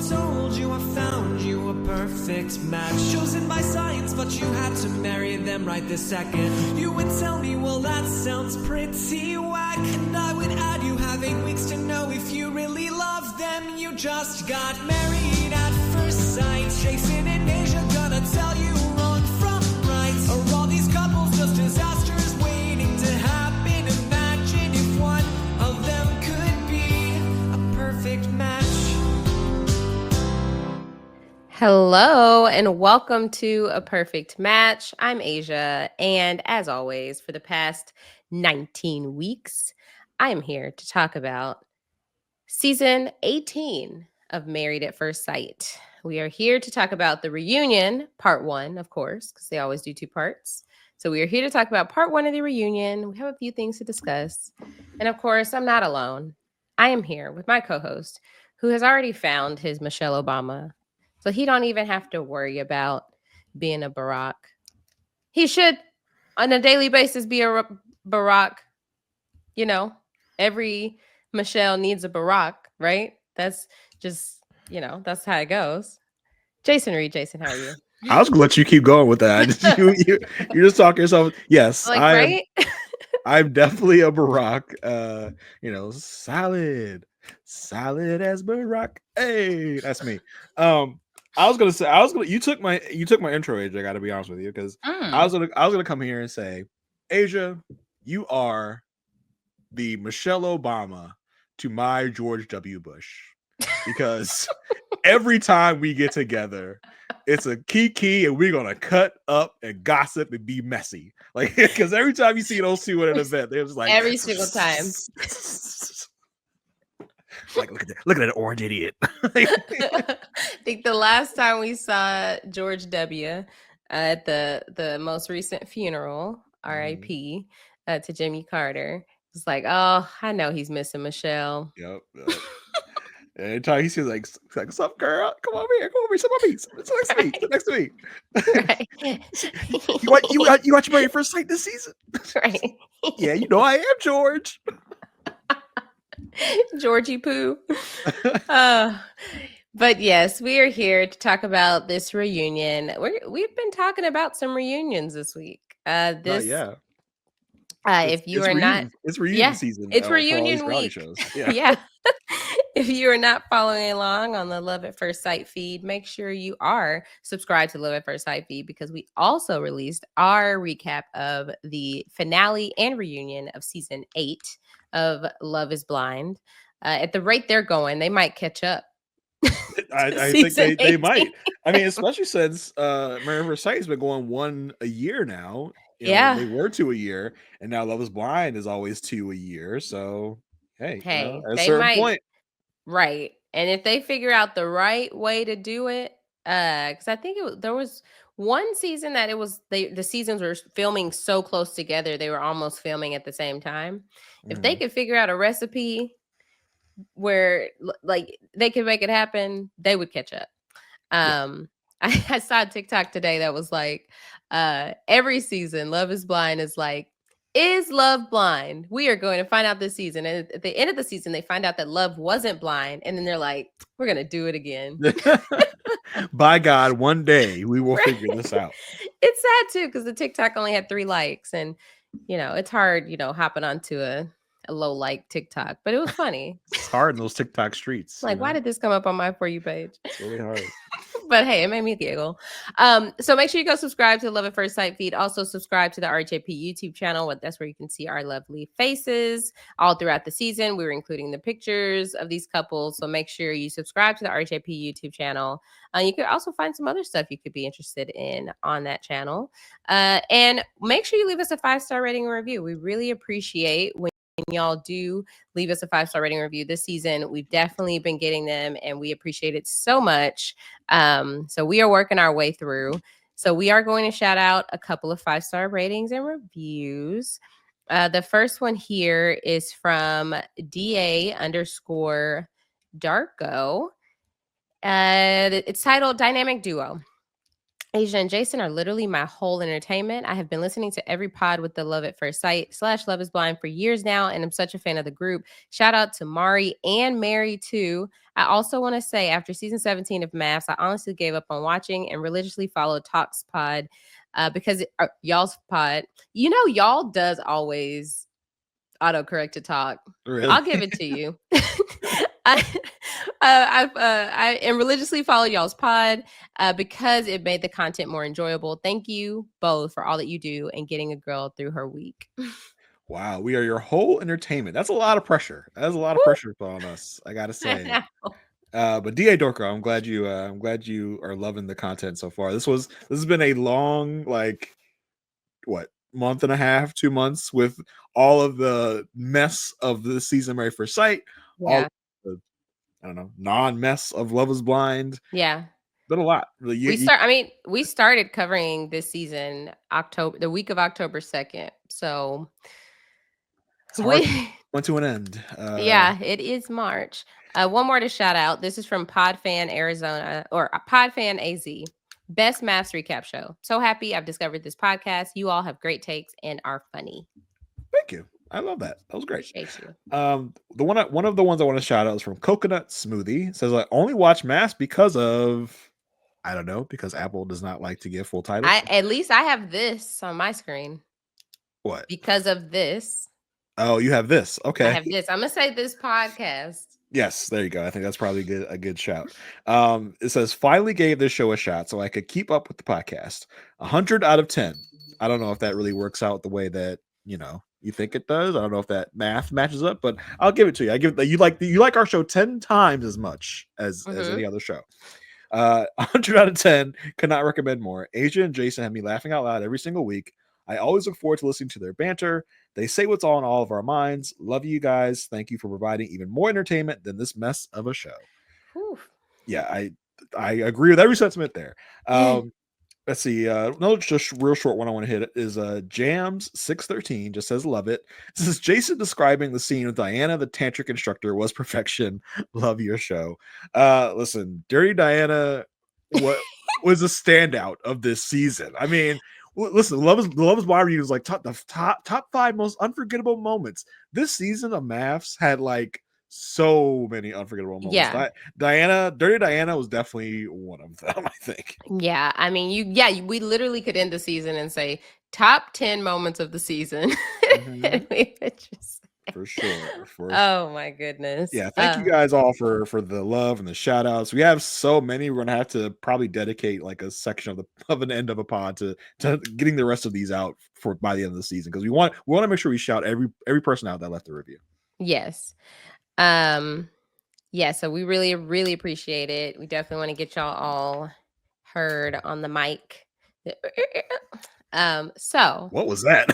told you I found you a perfect match. Chosen by science, but you had to marry them right this second. You would tell me, well, that sounds pretty whack. And I would add, you have 8 weeks to know if you really love them. You just got married at first sight. Jason and Asia gonna tell you wrong from right. Are all these couples just disasters waiting to happen? Imagine if one of them could be a perfect match. Hello and welcome to A Perfect Match. I'm Asia, and as always, for the past 19 weeks, I am here to talk about season 18 of Married at First Sight. We are here to talk about the reunion, part 1, of course, because they always do 2 parts. So we are here to talk about part 1 of the reunion. We have a few things to discuss. And of course, I'm not alone. I am here with my co-host, who has already found his Michelle Obama. So he don't even have to worry about being a Barack. He should, on a daily basis, be a Barack. You know, every Michelle needs a Barack, right? That's just, that's how it goes. Jason Reed, Jason, how are you? I was gonna let you keep going with that. You're just talking yourself. Yes, Like, right? I'm definitely a Barack. Solid as Barack. Hey, that's me. You took my intro, Asia. I gotta be honest with you, because I was gonna come here and say, Asia, you are the Michelle Obama to my George W. Bush, because every time we get together, it's a kiki, and we're gonna cut up and gossip and be messy. Like, because every time you see those two at an event, they're just like every single time. Like, look at that orange idiot. I think the last time we saw George W. At the most recent funeral, RHAP, to Jimmy Carter, it's like, oh, I know he's missing Michelle. Yep. And every time he sees like, what's up, girl? Come over here, sit next to me. Right. you watch Married at First Sight this season? Right. Yeah, you know I am George. Georgie Poo. But yes, we are here to talk about this reunion. We've been talking about some reunions this week. If you are not, it's reunion season. It's reunion week. Shows. Yeah. If you are not following along on the Love at First Sight feed, make sure you are subscribed to Love at First Sight feed, because we also released our recap of the finale and reunion of season 8 of Love is Blind. At the rate they're going, they might catch up. I think they might. I mean, especially since Married at First Sight has been going 1 a year now. They were 2 a year, and now Love is Blind is always 2 a year. So hey, at a certain point. Right. And if they figure out the right way to do it, because I think there was one season that the seasons were filming so close together, they were almost filming at the same time. If they could figure out a recipe where like they could make it happen, they would catch up. I saw a TikTok today that was like, every season Love is Blind is like, is love blind? We are going to find out this season. And at the end of the season, they find out that love wasn't blind. And then they're like, we're going to do it again. By God, one day we will figure this out. It's sad too, because the TikTok only had 3 likes. And, it's hard, hopping onto a low like TikTok. But it was funny. It's hard in those TikTok streets. Like, why did this come up on my For You page? It's really hard. But hey, it made me giggle. So make sure you go subscribe to the Love at First Sight feed. Also subscribe to the RHAP YouTube channel. That's where you can see our lovely faces all throughout the season. We were including the pictures of these couples. So make sure you subscribe to the RHAP YouTube channel. You could also find some other stuff you could be interested in on that channel. And make sure you leave us a 5-star rating and review. We really appreciate when y'all do leave us a 5-star rating review this season. We've definitely been getting them, and we appreciate it so much. So we are working our way through. So we are going to shout out a couple of 5-star ratings and reviews. The first one here is from DA_Darko. It's titled Dynamic Duo. Asia and Jason are literally my whole entertainment. I have been listening to every pod with the Love at First Sight / Love is Blind for years now, and I'm such a fan of the group. Shout out to Mari and Mary too. I also want to say, after season 17 of MAFS, I honestly gave up on watching and religiously followed Talks Pod because y'all's pod, y'all does always autocorrect to talk. Really? I'll give it to you. I and religiously follow y'all's pod because it made the content more enjoyable. Thank you both for all that you do and getting a girl through her week. Wow, we are your whole entertainment. That's a lot of pressure. That's a lot of pressure on us, I gotta say. But DA Dorko, I'm glad you are loving the content so far. This has been a long, like, month and a half, 2 months with all of the mess of the season Married First Sight, all the, I don't know, non-mess of Love is Blind. Yeah. Been a lot. We started covering this season the week of October 2nd. So went to an end. Yeah, it is March. One more to shout out. This is from Podfan Arizona or Podfan AZ. Best MAFS recap show. So happy I've discovered this podcast. You all have great takes and are funny. Thank you. I love that. That was great. Appreciate you. One of the ones I want to shout out is from Coconut Smoothie. It says, I only watch MAFS because of, I don't know, because Apple does not like to give full titles. At least I have this on my screen. What? Because of this. Oh, you have this. Okay. I have this. I'm gonna say this podcast. Yes, there you go. I think that's probably a good shout. It says, finally gave this show a shot so I could keep up with the podcast. 100 out of 10. I don't know if that really works out the way that, you think it does. I don't know if that math matches up, but I'll give it to you. I give you like our show 10 times as much as any other show. 100 out of 10. Could not recommend more. Asia and Jason have me laughing out loud every single week. I always look forward to listening to their banter. They say what's on all of our minds. Love you guys. Thank you for providing even more entertainment than this mess of a show. Whew. Yeah, I agree with every sentiment there. Let's see. Another just real short one I want to hit is Jams 613 just says love it. This is Jason describing the scene with Diana, the tantric instructor, was perfection. Love your show. Listen, Dirty Diana was a standout of this season. I mean, listen, Love is Blind review is like top 5 most unforgettable moments. This season of MAFS had like so many unforgettable moments. Yeah. Dirty Diana was definitely one of them, I think. Yeah. I mean, we literally could end the season and say top 10 moments of the season. For sure. Oh my goodness. Yeah. Thank you guys all for the love and the shout outs. We have so many. We're going to have to probably dedicate like a section of an end of a pod to getting the rest of these out by the end of the season. Because we want to make sure we shout every person out that left a review. Yes. So we really, really appreciate it. We definitely want to get y'all all heard on the mic. So what was that?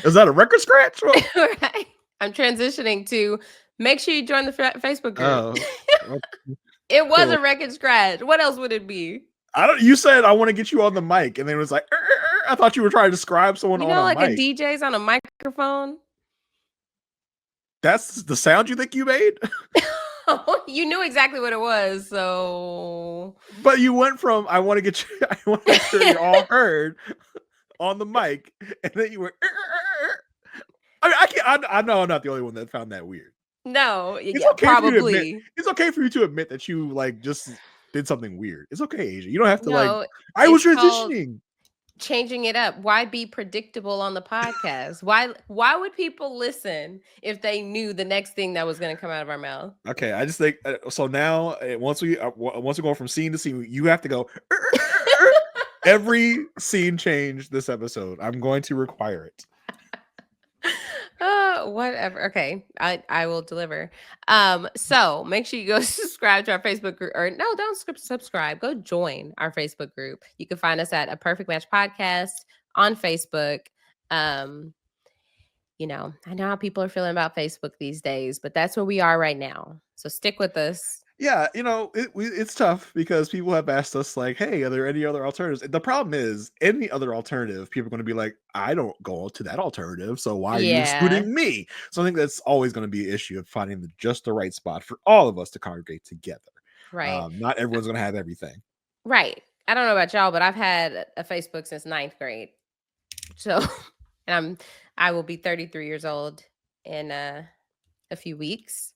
Is that a record scratch? Right. I'm transitioning to make sure you join the Facebook group. It was a record scratch. What else would it be? You said I want to get you on the mic, and then it was like, I thought you were trying to describe someone on a like mic. A DJ's on a microphone. That's the sound you think you made? You knew exactly what it was, so. But you went from I want to make sure you all heard on the mic, and then you were. I mean, I know I'm not the only one that found that weird. No, probably. It's okay for you to admit that you like just did something weird. It's okay, Asia. You don't have to I was transitioning. Changing it up. Why be predictable on the podcast? Why would people listen if they knew the next thing that was going to come out of our mouth? Okay, I just think so. Now, once we go from scene to scene, you have to go every scene change this episode. I'm going to require it. Whatever. Okay, I will deliver. So make sure you go subscribe to our Facebook group, or no, don't subscribe. Go join our Facebook group. You can find us at A Perfect Match Podcast on Facebook. I know how people are feeling about Facebook these days, but that's where we are right now. So stick with us. Yeah, it's tough because people have asked us like, hey, are there any other alternatives? The problem is any other alternative, people are going to be like, I don't go to that alternative, so why are you excluding me? So I think that's always going to be an issue of finding just the right spot for all of us to congregate together. Right. Not everyone's gonna have everything. Right. I don't know about y'all, but I've had a Facebook since 9th grade. So, and I will be 33 years old in a few weeks.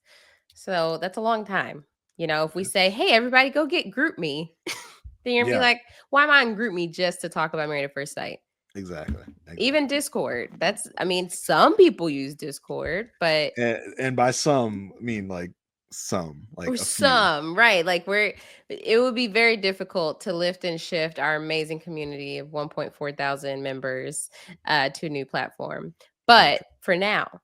So that's a long time. You know, if we say, hey, everybody go get Group Me, then you're gonna be like, why am I on Group Me just to talk about Married at First Sight? Exactly. Even Discord. Some people use Discord, but and by some I mean like some, like a some, few. right? Like it would be very difficult to lift and shift our amazing community of 1.4 thousand members to a new platform. But for now,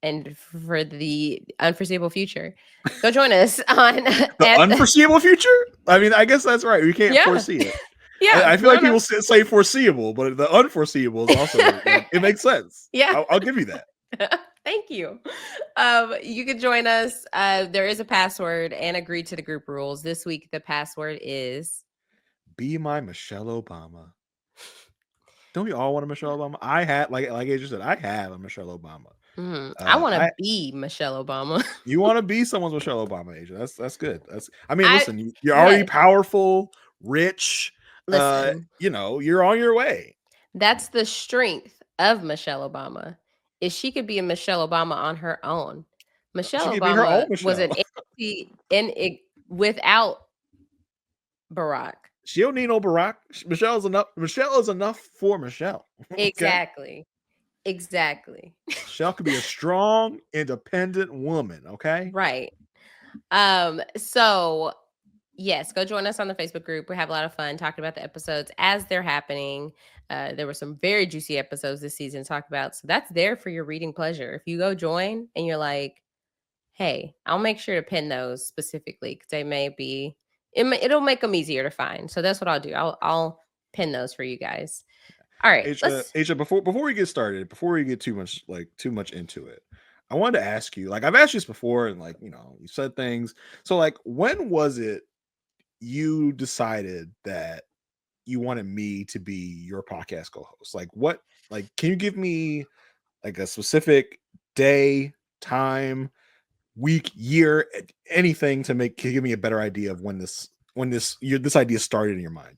and for the unforeseeable future, go join us on The unforeseeable future. I mean, I guess that's right. We can't foresee it. Yeah, I feel like people say foreseeable, but the unforeseeable is also like, it makes sense. Yeah, I'll give you that. Thank you. You can join us. There is a password and agree to the group rules. This week, the password is Be my Michelle Obama. Don't we all want a Michelle Obama? I had, like Asia said, I have a Michelle Obama. I want to be Michelle Obama. You want to be someone's Michelle Obama, Asia. That's good. Listen, you're already powerful, rich. Listen, you're on your way. That's the strength of Michelle Obama. Is she could be a Michelle Obama on her own. Michelle Obama was an entity without Barack. She don't need no Barack. Michelle is enough for Michelle. Okay? Exactly. Michelle could be a strong, independent woman. Okay. Right. So yes, go join us on the Facebook group. We have a lot of fun talking about the episodes as they're happening. There were some very juicy episodes this season to talk about. So that's there for your reading pleasure. If you go join and you're like, hey, I'll make sure to pin those specifically because they may be, it'll make them easier to find. So that's what I'll do. I'll pin those for you guys. All right. Aisha, before we get started, before we get too much into it, I wanted to ask you, like I've asked you this before, and like, you said things. So like, when was it you decided that you wanted me to be your podcast co-host? Can you give me like a specific day, time, week, year, anything to give me a better idea of when this idea started in your mind?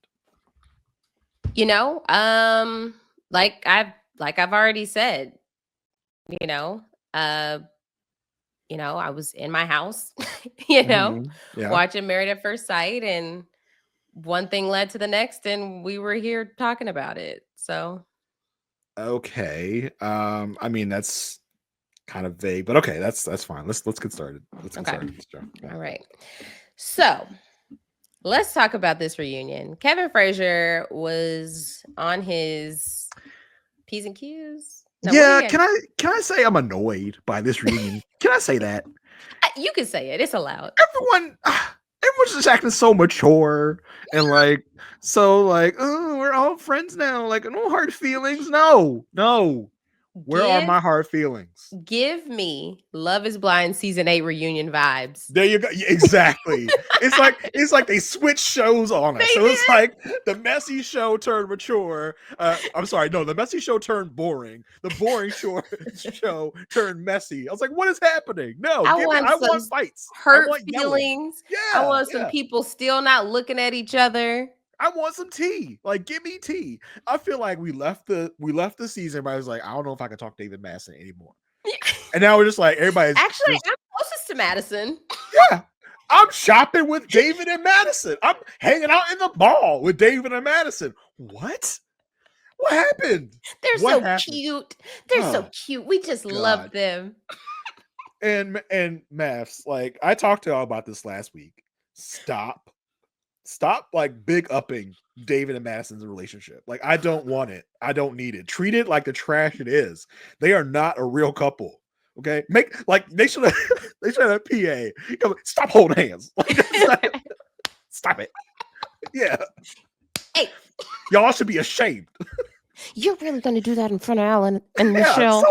Like I've already said, I was in my house, watching Married at First Sight, and one thing led to the next, and we were here talking about it. So, okay. I mean, that's kind of vague, but okay, that's fine. Let's get started. All right. So let's talk about this reunion. Kevin Frazier was on his P's and Q's. Can I say I'm annoyed by this reunion? Can I say that? You can say it. It's allowed. Everyone's just acting so mature and oh, we're all friends now. Like, no hard feelings. No. Where are my hard feelings? Give me Love is Blind season 8 reunion vibes. There you go. Exactly. it's like they switch shows on us. So it's like the messy show turned mature. I'm sorry, no, the messy show turned boring. The boring show turned messy. I was like, what is happening? No, I want fights. Hurt feelings. Yeah. I want some people still not looking at each other. I want some tea. Like, give me tea. I feel like we left the season. Everybody was like, I don't know if I can talk David Madison anymore. And now we're just like, everybody's I'm closest to Madison. Yeah. I'm shopping with David and Madison. I'm hanging out in the mall with David and Madison. What happened? They're so cute. They're so cute. We just love them. And MAFS, like I talked to y'all about this last week. Stop like big upping David and Madison's relationship. Like, I don't want it. I don't need it. Treat it like the trash it is. They are not a real couple. Okay. They should have a PA. Come, stop holding hands. Stop it. Yeah. Hey. Y'all should be ashamed. You're really going to do that in front of Alan and Michelle?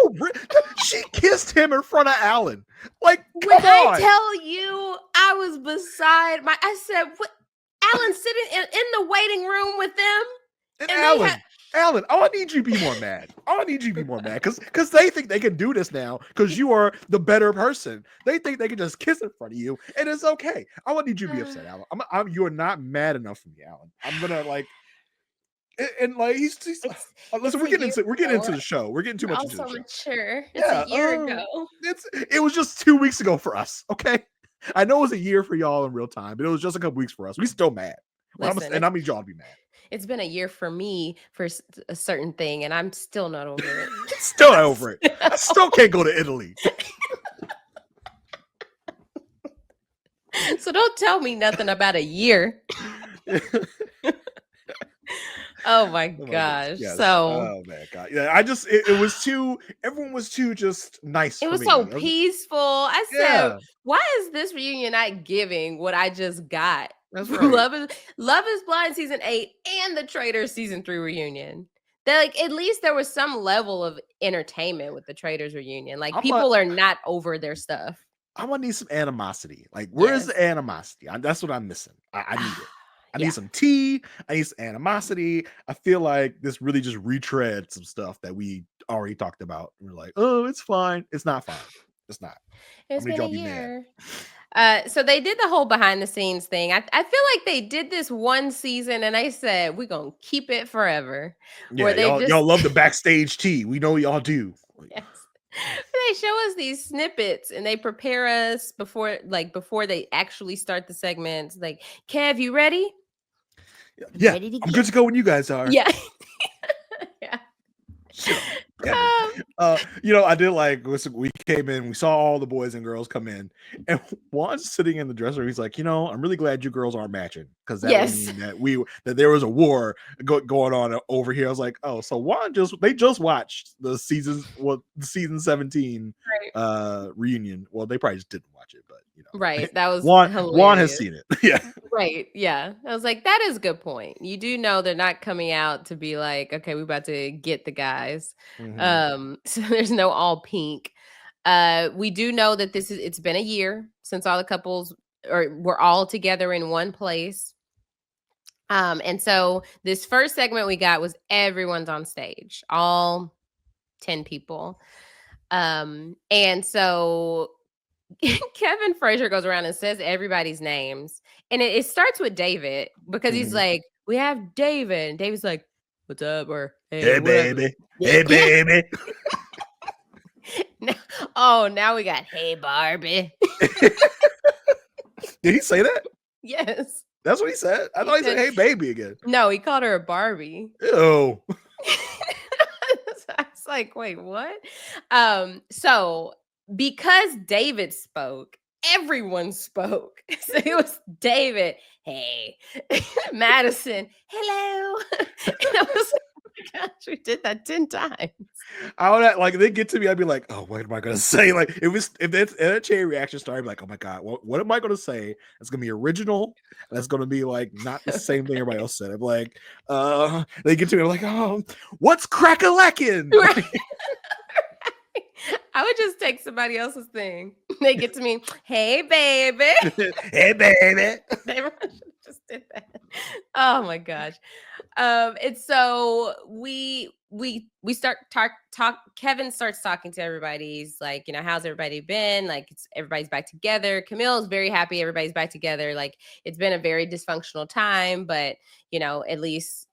She kissed him in front of Alan. Like, when I tell you, I was beside I said, what? Alan's sitting in the waiting room with them. And Alan. Alan, I need you to be more mad. I need you to be more mad because they think they can do this now because you are the better person. They think they can just kiss in front of you and it's okay. I need you to be upset, Alan. You are not mad enough for me, Alan. I'm gonna like, and like he's listen. We're getting into the show. We're getting too much into the show. Mature. It's Yeah, a year ago. It was just 2 weeks ago for us. Okay, I know it was a year for y'all in real time, but it was just a couple weeks for us. We still mad. And I need y'all to be mad. It's been a year for me for a certain thing, and I'm still not over it. Still not over it. I still can't go to Italy. So don't tell me nothing about a year. Oh my gosh. Yes. So oh man, God. Yeah, it was too, everyone was too just nice. It was so peaceful. I said, why is this reunion not giving what I just got? That's right. Love is Blind season 8 and the Traitors season 3 reunion. That like at least there was some level of entertainment with the Traitors reunion. Like people are not over their stuff. I'm gonna need some animosity. Like, where's the animosity? That's what I'm missing. I need it. I need some tea. I need some animosity. I feel like this really just retread some stuff that we already talked about. We're like, oh, it's fine. It's not fine. It's not. It's been a year. So they did the whole behind the scenes thing. I feel like they did this one season and I said, we're going to keep it forever. Yeah, y'all love the backstage tea. We know y'all do. Yes. They show us these snippets and they prepare us before they actually start the segments. Like, Kev, you ready? Yeah, I'm good to go when you guys are. Yeah. Yeah. I did like, we came in, we saw all the boys and girls come in, and Juan's sitting in the dressing room. He's like, I'm really glad you girls aren't matching because that would mean that there was a war going on over here. I was like, oh, so Juan they just watched the season 17 reunion. Well, they probably just didn't watch it, but right. That was Juan has seen it. Yeah. Right. Yeah. I was like, that is a good point. You do know they're not coming out to be like, okay, we're about to get the guys. Mm-hmm. So there's no all pink. We do know that it's been a year since all the couples were all together in one place. And so this first segment we got was everyone's on stage, all 10 people. And so Kevin Frazier goes around and says everybody's names. And it starts with David because he's like, we have David. And David's like, what's up? Or hey baby. Hey, baby. Now we got, hey, Barbie. Did he say that? Yes. That's what he said? I thought he said, hey, baby again. No, he called her a Barbie. Ew. I was like, wait, what? So because David spoke, everyone spoke. So it was David, hey, Madison, hello. And I was like, oh my gosh, we did that 10 times. I would like they get to me, I'd be like, oh, what am I gonna say? Like if that chain reaction started, I'd be like, oh my god, what am I gonna say? It's gonna be original. That's gonna be like not the same thing everybody else said. I'm like, they get to me, I'm like, oh, what's crack-a-lackin'? Right. I would just take somebody else's thing. They get to me, hey baby. Hey baby. They just did that. Oh my gosh. And so we start talk. Kevin starts talking to everybody. He's like, how's everybody been? Like, everybody's back together. Camille's very happy everybody's back together. Like, it's been a very dysfunctional time, but at least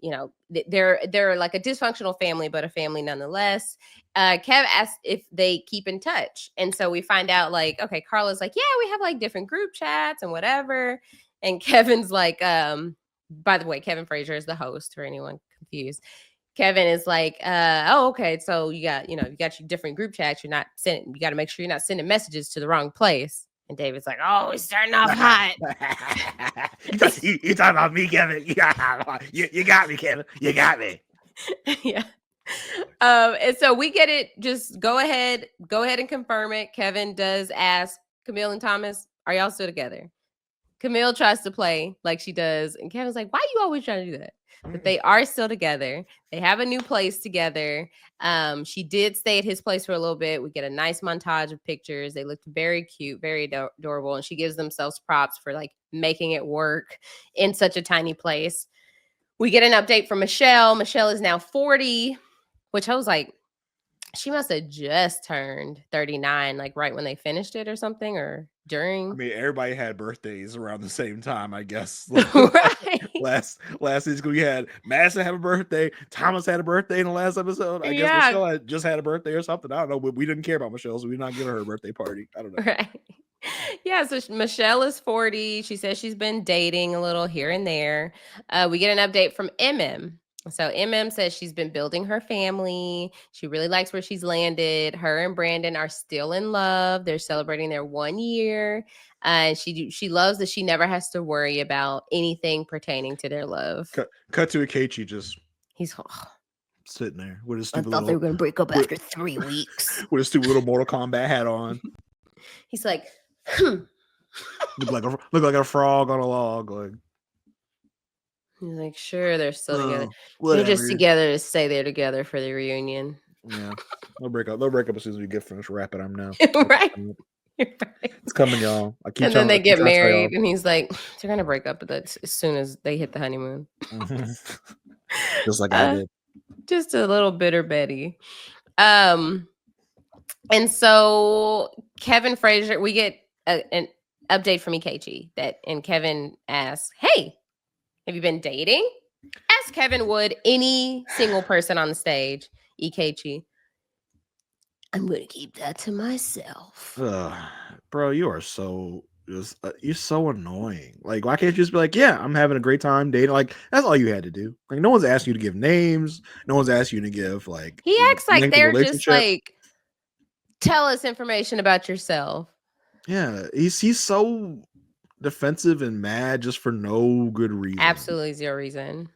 they're like a dysfunctional family, but a family nonetheless. Kev asked if they keep in touch, and so we find out like, okay, Carla's like, yeah, we have like different group chats and whatever, and Kevin's like, by the way, Kevin Frazier is the host for anyone confused. Kevin is like, oh, okay, so you got your different group chats. You got to make sure you're not sending messages to the wrong place. And David's like, oh, we're starting off hot. You talking about me, Kevin? You got me, Kevin. You got me. Yeah. And so we get it. Just go ahead and confirm it. Kevin does ask Camille and Thomas, are y'all still together? Camille tries to play like she does, and Kevin's like, why are you always trying to do that? But they are still together. They have a new place together. She did stay at his place for a little bit. We get a nice montage of pictures. They looked very cute, very adorable, and she gives themselves props for like making it work in such a tiny place. We get an update from Michelle. Michelle is now 40, which I was like, she must have just turned 39, like right when they finished it or something, or during. I mean, everybody had birthdays around the same time, I guess. Right. last season we had Madison have a birthday. Thomas had a birthday in the last episode. I guess Yeah. Michelle had just had a birthday or something. I don't know, but we didn't care about Michelle, so we're not giving her a birthday party. I don't know. Right. Yeah, so Michelle is 40. She says she's been dating a little here and there. We get an update from MM. So MM says she's been building her family. She really likes where she's landed. Her and Brandon are still in love. They're celebrating their 1 year. And she loves that she never has to worry about anything pertaining to their love. Cut to Akechi just he's sitting there with his stupid I thought they were going to break up after 3 weeks. With his stupid little Mortal Kombat hat on. He's like, look like a frog on a log. Like, he's like, sure, they're still together. Whatever. They're just together to say they're together for the reunion. Yeah, they'll break up. They'll break up as soon as we get finished wrapping them now. Right. It's coming, y'all. And then they get married, and he's like, they're gonna break up as soon as they hit the honeymoon. Just like I did. Just a little bitter Betty. And so Kevin Frazier, we get an update from Ikechi and Kevin asks, "Hey, have you been dating?" As Kevin would any single person on the stage. Ikechi, I'm going to keep that to myself. Bro, you are so you're so annoying. Like, why can't you just be like, yeah, I'm having a great time dating? Like, that's all you had to do. Like, no one's asked you to give names. No one's asked you to give like. He acts like they're just like, tell us information about yourself. Yeah, he's so defensive and mad just for no good reason. Absolutely zero reason.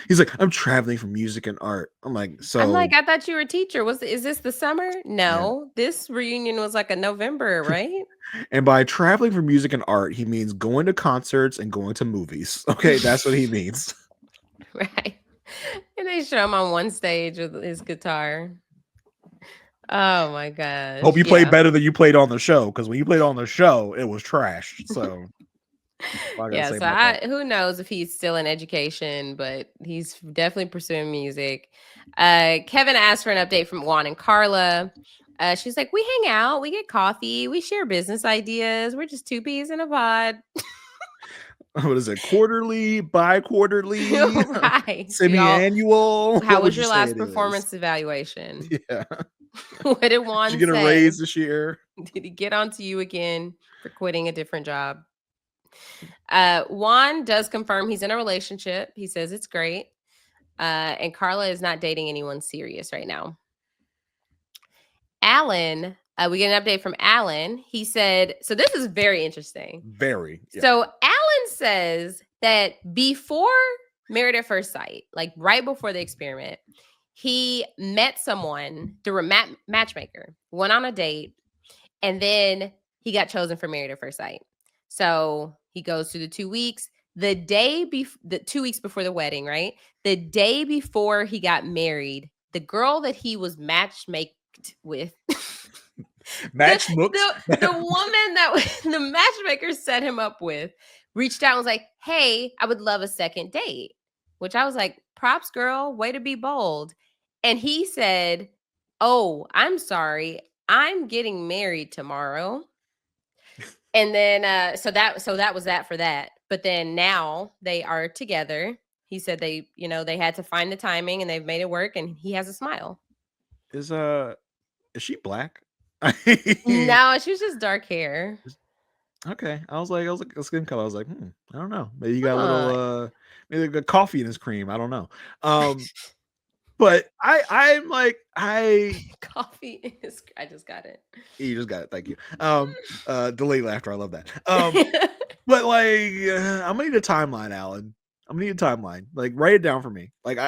He's like, I'm traveling for music and art. I'm like, I thought you were a teacher. Is this the summer? No, This reunion was like a November, right? And by traveling for music and art, he means going to concerts and going to movies. Okay, that's what he means. Right. And they show him on one stage with his guitar. Oh my gosh. Hope you played better than you played on the show, because when you played on the show, it was trash. So who knows if he's still in education, but he's definitely pursuing music. Kevin asked for an update from Juan and Carla. She's like, we hang out, we get coffee, we share business ideas. We're just two peas in a pod. What is it? Quarterly, bi-quarterly, right? Semi-annual. How was your last performance evaluation? Yeah. What did Juan say? Did you get a raise this year? Did he get onto you again for quitting a different job? Juan does confirm he's in a relationship. He says it's great. And Carla is not dating anyone serious right now. Alan, we get an update from Alan. He said, so this is very interesting. Very. Yeah. So Alan says that before Married at First Sight, like right before the experiment, he met someone through a matchmaker, went on a date, and then he got chosen for Married at First Sight. So he goes through the 2 weeks. The 2 weeks before the wedding, right? The day before he got married, the girl that he was matchmaked with, the woman that the matchmaker set him up with, reached out and was like, hey, I would love a second date. Which I was like, props, girl, way to be bold. And he said, oh, I'm sorry, I'm getting married tomorrow. And then so that was that for that. But then now they are together. He said they had to find the timing and they've made it work, and he has a smile. Is she black? No, she was just dark hair. Okay. I was like a skin color. I was like, I don't know. Maybe you got a little maybe got coffee in his cream. I don't know. But I'm like, coffee in his, I just got it. You just got it. Thank you. Delayed laughter. I love that. But like, I'm gonna need a timeline, Alan. I'm gonna need a timeline. Like, write it down for me. Like,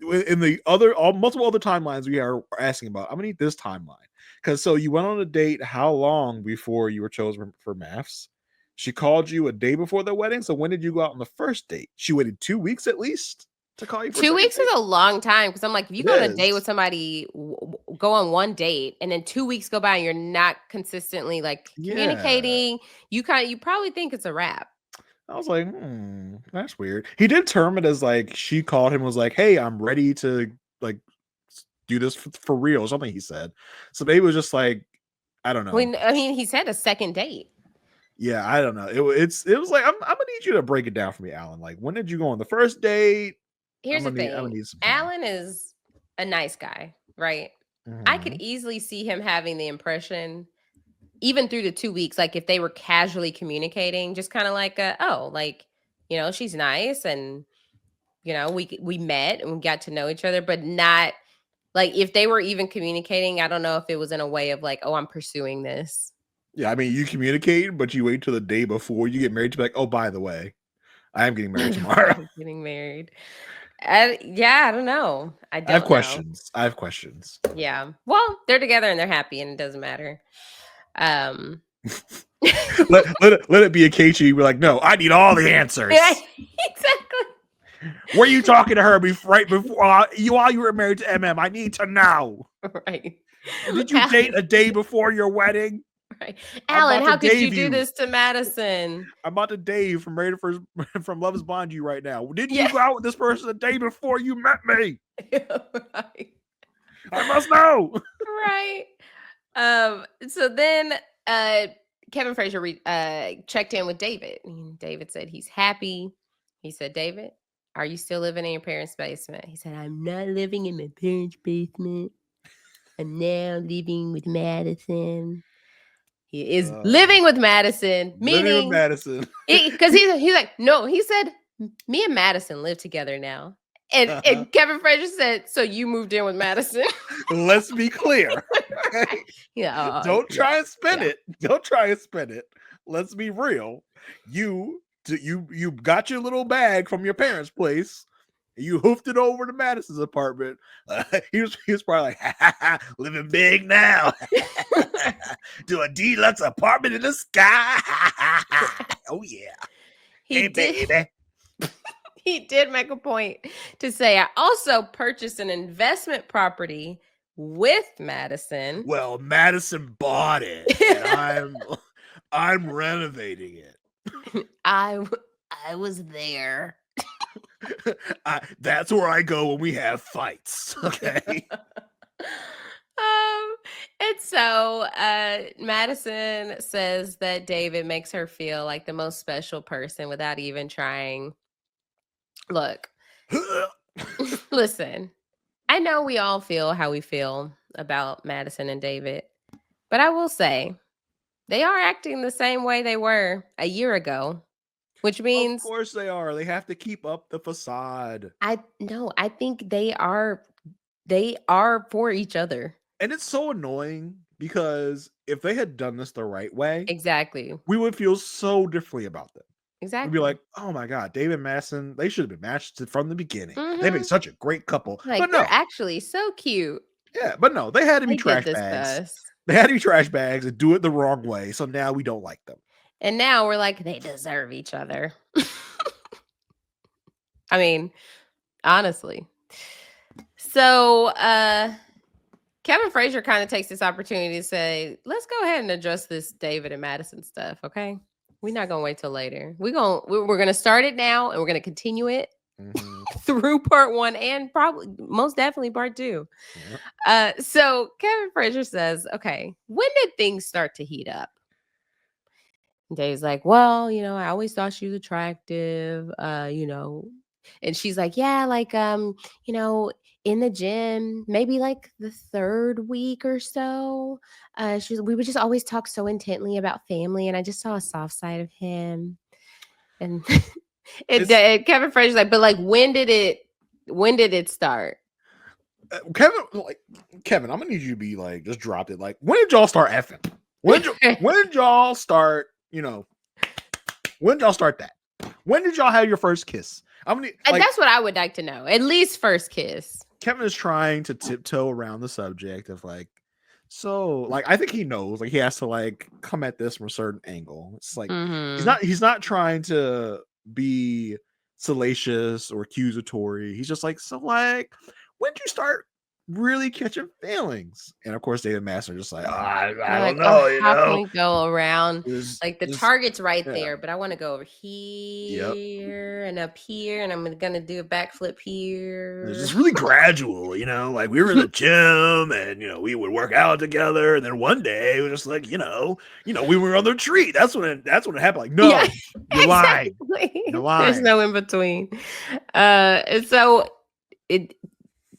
in the multiple other timelines we are asking about, I'm gonna need this timeline. Because so you went on a date how long before you were chosen for MAFS? She called you a day before the wedding. So when did you go out on the first date? She waited 2 weeks at least to call you for 2 weeks is a long time, because I'm like, if you go on a date with somebody, go on one date, and then 2 weeks go by and you're not consistently like communicating, you probably think it's a wrap. I was like, that's weird. He did term it as like she called him, was like, hey, I'm ready to like do this for real, or something he said. So maybe it was just like, I don't know. I mean, he said a second date. Yeah, I don't know. It was like, I'm gonna need you to break it down for me, Alan. Like, when did you go on the first date? Here's the thing. I'm gonna need some time. Alan is a nice guy, right? I could easily see him having the impression, even through the 2 weeks, like if they were casually communicating, just kind of like, she's nice, and we met and we got to know each other, but not like if they were even communicating. I don't know if it was in a way of like, oh, I'm pursuing this. Yeah, I mean, you communicate, but you wait till the day before you get married to be like, oh, by the way, I am getting married tomorrow. I'm getting married. I don't know. I have questions. I have questions. Yeah. Well, they're together and they're happy, and it doesn't matter. let it be a Keiichi. We're like, no, I need all the answers. Exactly. Were you talking to her right before while you were married to MM? I need to know. Right. Did you date a day before your wedding? Right. Alan, how could you do this to Madison? I'm about to Dave from Love Is Blind you right now. Did you go out with this person a day before you met me? Right. I must know. Right. So then Kevin Frazier checked in with David. David said he's happy. He said, David, are you still living in your parents' basement? He said, I'm not living in my parents' basement. I'm now living with Madison. He is living with Madison, meaning living with Madison. Because he's like, no, he said, me and Madison live together now. And Kevin Frazier said, so you moved in with Madison? Let's be clear. Right. Yeah. Don't try and spin it. Don't try and spin it. Let's be real. You got your little bag from your parents' place. You hoofed it over to Madison's apartment. He was probably like, living big now. Do a deluxe apartment in the sky. Oh yeah. Hey baby. He did make a point to say, I also purchased an investment property with Madison. Well, Madison bought it, and I'm renovating it. I was there. That's where I go when we have fights. Okay. And so Madison says that David makes her feel like the most special person without even trying. Look, listen, I know we all feel how we feel about Madison and David, but I will say they are acting the same way they were a year ago, which means, of course they are. They have to keep up the facade. I think they are for each other. And it's so annoying because if they had done this the right way, exactly, we would feel so differently about them. Exactly. We'd be like, oh my God, David and Madison, they should have been matched from the beginning. They made such a great couple. Like, but no, they're actually so cute. Yeah, but no, they had to be trash bags. They had to be trash bags and do it the wrong way. So now we don't like them. And now we're like, they deserve each other. I mean, honestly. So Kevin Frazier kind of takes this opportunity to say, let's go ahead and address this David and Madison stuff, okay? We're not gonna wait till later. We're gonna start it now, and we're gonna continue it through part 1 and probably most definitely part 2. Yep. So Kevin Frazier says, okay, when did things start to heat up? And Dave's like, well, I always thought she was attractive, and she's like, yeah, like, in the gym, maybe like the 3rd week or so, we would just always talk so intently about family, and I just saw a soft side of him. And Kevin Frazier's like, but like, when did it start? Kevin, I'm gonna need you to be like, just drop it. Like, when did y'all start effing? When did y'all start? When did y'all start that? When did y'all have your first kiss? That's what I would like to know. At least first kiss. Kevin is trying to tiptoe around the subject of like, so like, I think he knows, like, he has to like come at this from a certain angle. It's like he's not trying to be salacious or accusatory. He's just like, so like, when did you start really catching feelings. And of course, David Master just like, I like, don't know, how can we go around? It's Like the target's right yeah. there, but I want to go over here and up here, and I'm gonna do a backflip here. It's just really gradual, like we were in the gym and we would work out together, and then one day it was just like, we were on the retreat. That's when it happened. Like, no, Yeah, you're lying. You're lying. There's no in between. So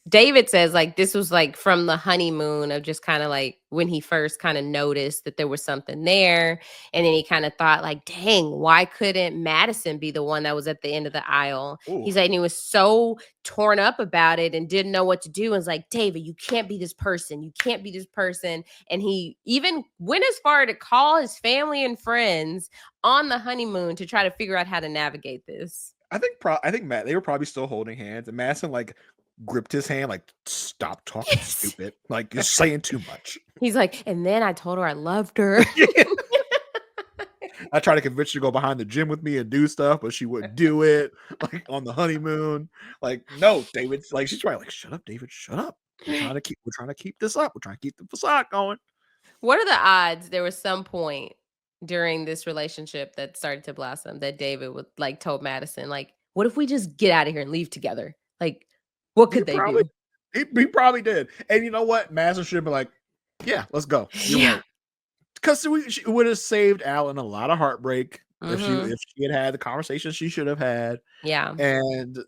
David says like this was like from the honeymoon of just kind of like when he first kind of noticed that there was something there. And then he kind of thought like, dang, why couldn't Madison be the one that was at the end of the aisle? Ooh. He's like, and he was so torn up about it and didn't know what to do. And was like, David, you can't be this person. You can't be this person. And he even went as far to call his family and friends on the honeymoon to try to figure out how to navigate this. I think Matt, they were probably still holding hands, and Madison like gripped his hand, like, stop talking stupid, like you're saying too much. He's like, and then I told her I loved her. I tried to convince her to go behind the gym with me and do stuff, but she wouldn't do it. Like on the honeymoon, like, no, David, like she's trying, like, shut up, David, shut up. We're trying to keep this up. We're trying to keep the facade going. What are the odds there was some point during this relationship that started to blossom that David would like told Madison, like, what if we just get out of here and leave together? Like, what could they do? He probably did. And you know what? Madison should have been like, yeah, let's go. You're right. Because it would have saved Alan a lot of heartbreak if she had the conversation she should have had. Yeah. And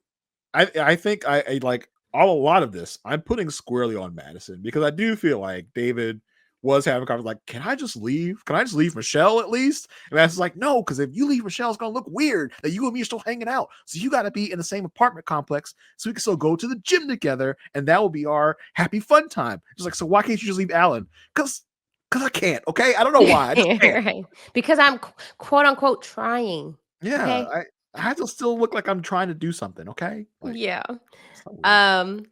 I think I like a lot of this I'm putting squarely on Madison, because I do feel like David was having a conversation like, can I just leave? Can I just leave Michelle at least? And Madison's like, no, because if you leave Michelle, it's going to look weird that you and me are still hanging out. So you got to be in the same apartment complex so we can still go to the gym together, and that will be our happy fun time. She's like, so why can't you just leave Alan? Because I can't, okay? I don't know why. I just can't. Right. Because I'm quote unquote trying. Yeah, okay? I have to still look like I'm trying to do something, okay? Like, yeah. So Alan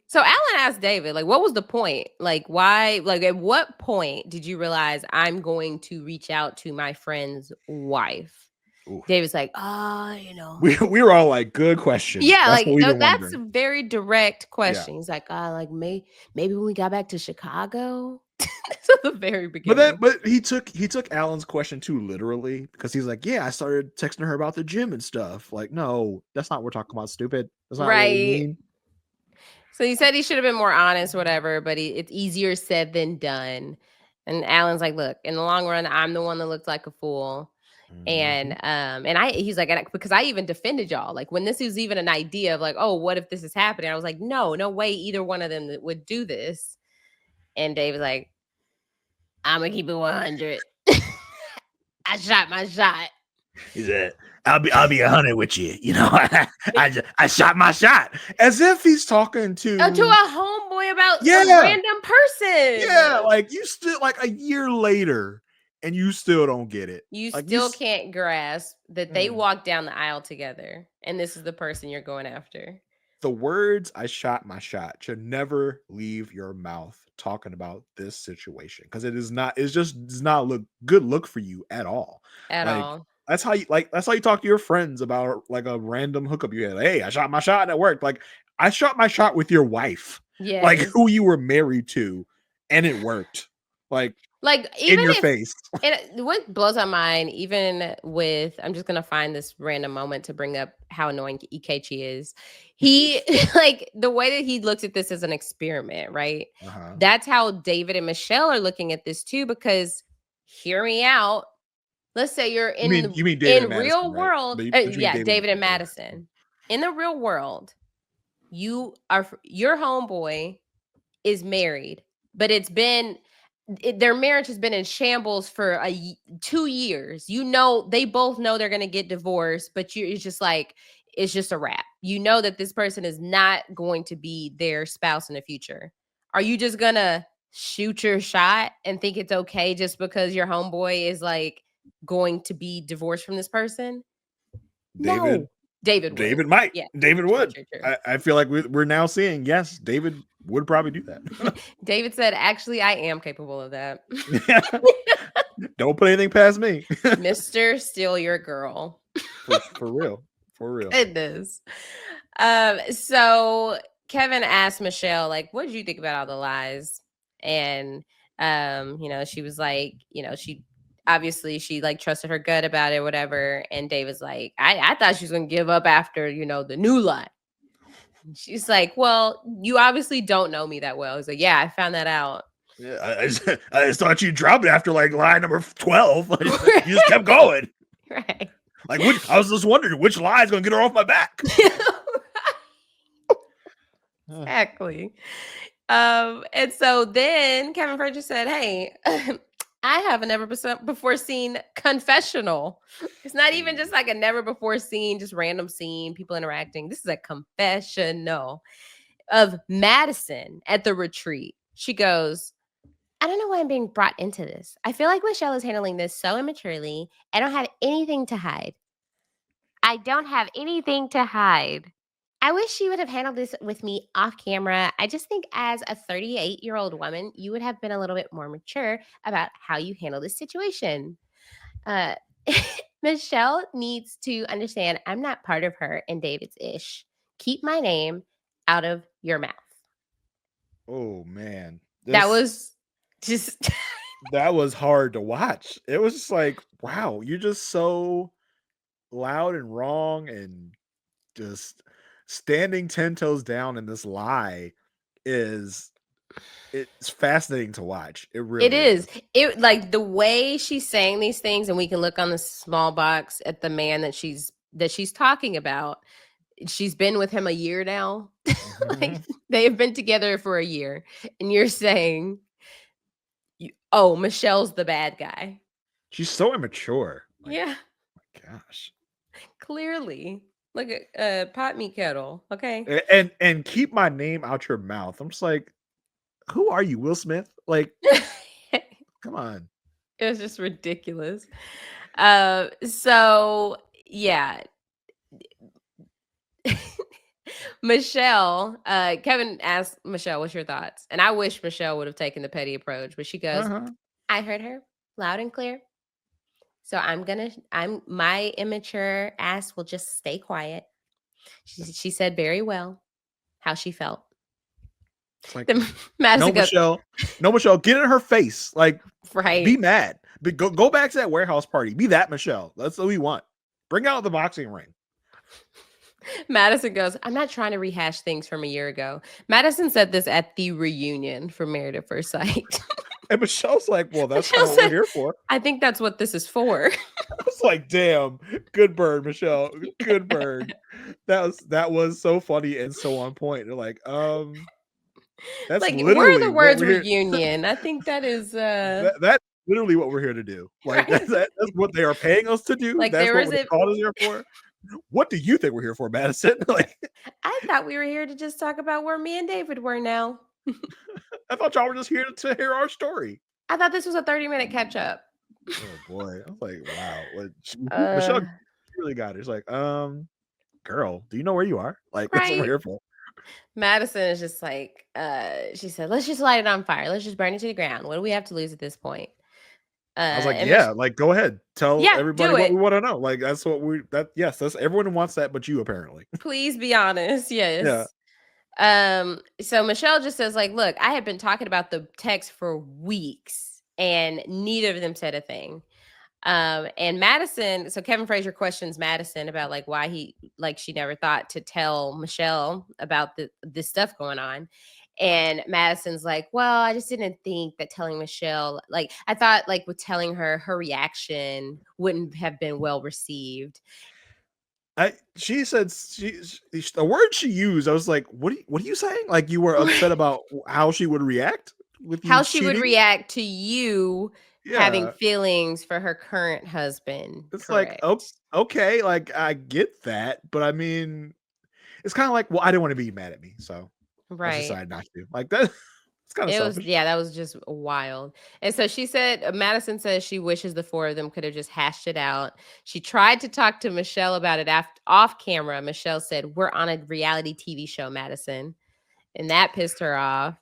asked David, like, what was the point? Like, why, like, at what point did you realize I'm going to reach out to my friend's wife? Oof. David's like, we were all like, good question. Yeah, that's a very direct question. Yeah. He's like, like maybe when we got back to Chicago. At the very beginning. But he took Alan's question too literally, because he's like, yeah, I started texting her about the gym and stuff. Like, no, that's not what we're talking about, stupid. That's not right. what we mean. So he said he should have been more honest, whatever, but it's easier said than done. And Alan's like, look, in the long run, I'm the one that looked like a fool. And he's like, because I even defended y'all. Like, when this was even an idea of like, oh, what if this is happening? I was like, no way either one of them would do this. And David's like, I'm gonna keep it 100. I shot my shot. He said, I'll be 100 with you. I shot my shot. As if he's talking to a homeboy about a random person. Yeah, like you still, like a year later, and you still don't get it. You like, still can't grasp that they walked down the aisle together, and this is the person you're going after. The words "I shot my shot" should never leave your mouth talking about this situation, because it does not look good look for you at all. At all. That's how you talk to your friends about like a random hookup you had. Like, hey, I shot my shot and it worked. Like, I shot my shot with your wife. Yeah. Like, who you were married to, and it worked. Like even in your face. And what blows my mind, even with, I'm just gonna find this random moment to bring up how annoying Ikechi is. He like the way that he looks at this as an experiment, right? That's how David and Michelle are looking at this too. Because hear me out. Let's say you're in you mean David in and real Madison, world. Right? David and Madison. In the real world, your homeboy is married, but their marriage has been in shambles for 2 years. They both know they're going to get divorced, but it's just a wrap. You know that this person is not going to be their spouse in the future. Are you just going to shoot your shot and think it's okay just because your homeboy is like going to be divorced from this person? David might. Yeah. David would. True. I feel like we're now seeing, yes, David would probably do that. David said, actually, I am capable of that. Don't put anything past me. Mr. Steal Your Girl. For real. It is. So Kevin asked Michelle, like, what did you think about all the lies? And she was like, she obviously she like trusted her gut about it, whatever. And David's like, I thought she was gonna give up after, the new lie. She's like, well, you obviously don't know me that well. He's like, yeah, I found that out. Yeah, I just thought you dropped it after like lie number 12. You just kept going. Right. Like, I was just wondering which lie is going to get her off my back. Exactly. And so then Kevin Frazier said, hey, I have a never before seen confessional. It's not even just like a never before seen, just random scene, people interacting. This is a confessional of Madison at the retreat. She goes, I don't know why I'm being brought into this. I feel like Michelle is handling this so immaturely. I don't have anything to hide. I don't have anything to hide. I wish she would have handled this with me off camera. I just think as a 38-year-old woman, you would have been a little bit more mature about how you handle this situation. Michelle needs to understand I'm not part of her and David's ish. Keep my name out of your mouth. Oh, man. That was just... that was hard to watch. It was just like, wow, you're just so loud and wrong and just standing 10 toes down in this lie it's fascinating to watch. It really is. It like the way she's saying these things, and we can look on the small box at the man that she's talking about. She's been with him a year now. Like they have been together for a year, and you're saying, "Oh, Michelle's the bad guy." She's so immature. Like, yeah. Oh my gosh. Clearly. Look at pot meat kettle. Okay. And keep my name out your mouth. I'm just like, who are you, Will Smith? Like, come on. It was just ridiculous. So yeah. Michelle, Kevin asked Michelle, what's your thoughts? And I wish Michelle would have taken the petty approach, but she goes, I heard her loud and clear. So my immature ass will just stay quiet. She said very well how she felt. It's like, no, Michelle, get in her face. Like, right. Be mad. But go back to that warehouse party. Be that Michelle. That's what we want. Bring out the boxing ring. Madison goes, I'm not trying to rehash things from a year ago. Madison said this at the reunion for Married at First Sight. And Michelle's like, well, that's what we're here for. I think that's what this is for. I was like, damn, good bird, Michelle. Good bird. That was so funny and so on point. They're like, that's like, literally where are the words reunion? I think that is that's literally what we're here to do. Like, right? that's what they are paying us to do. Like, that's what they called us here for. What do you think we're here for, Madison? Like, I thought we were here to just talk about where me and David were now. I thought y'all were just here to hear our story. I thought this was a 30-minute catch up. Oh boy. I was like, wow. Michelle really got it. It's like, girl, do you know where you are? Like, that's what we're here for. Madison is just like, she said, let's just light it on fire. Let's just burn it to the ground. What do we have to lose at this point? I was like, yeah, like, go ahead. Tell everybody what we want to know. Like, that's what that's everyone wants that, but you apparently. Please be honest. Yes. Yeah. So Michelle just says, like, look, I have been talking about the text for weeks and neither of them said a thing. And Madison, so Kevin Frazier questions Madison about like why she never thought to tell Michelle about this stuff going on. And Madison's like, well, I just didn't think that telling Michelle, like, I thought like with telling her reaction wouldn't have been well received. She said the word she used, I was like, what are you saying? Like, you were upset about how she would react with how she would react to you having feelings for her current husband. It's correct. Like, okay, like I get that, but I mean, it's kind of like, well, I didn't want to be mad at me, so I decided not to. Like that. It's kind of selfish. That was just wild. And so she said, Madison says she wishes the four of them could have just hashed it out. She tried to talk to Michelle about it off camera. Michelle said, we're on a reality TV show, Madison. And that pissed her off.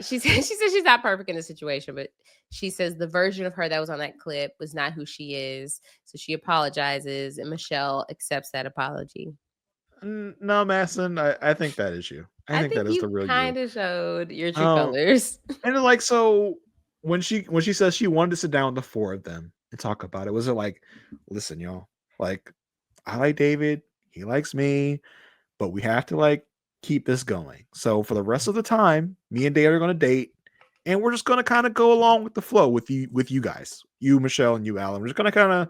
She said she's not perfect in the situation, but she says the version of her that was on that clip was not who she is. So she apologizes and Michelle accepts that apology. No, Madison, I think that is you. I think that think is you the real you. kind of showed your true colors. And then, like, so when she says she wanted to sit down with the four of them and talk about it, was it like, listen, y'all, like, I like David, he likes me, but we have to like keep this going. So for the rest of the time, me and David are gonna date, and we're just gonna kind of go along with the flow with you guys, you Michelle and you Alan. We're just gonna kind of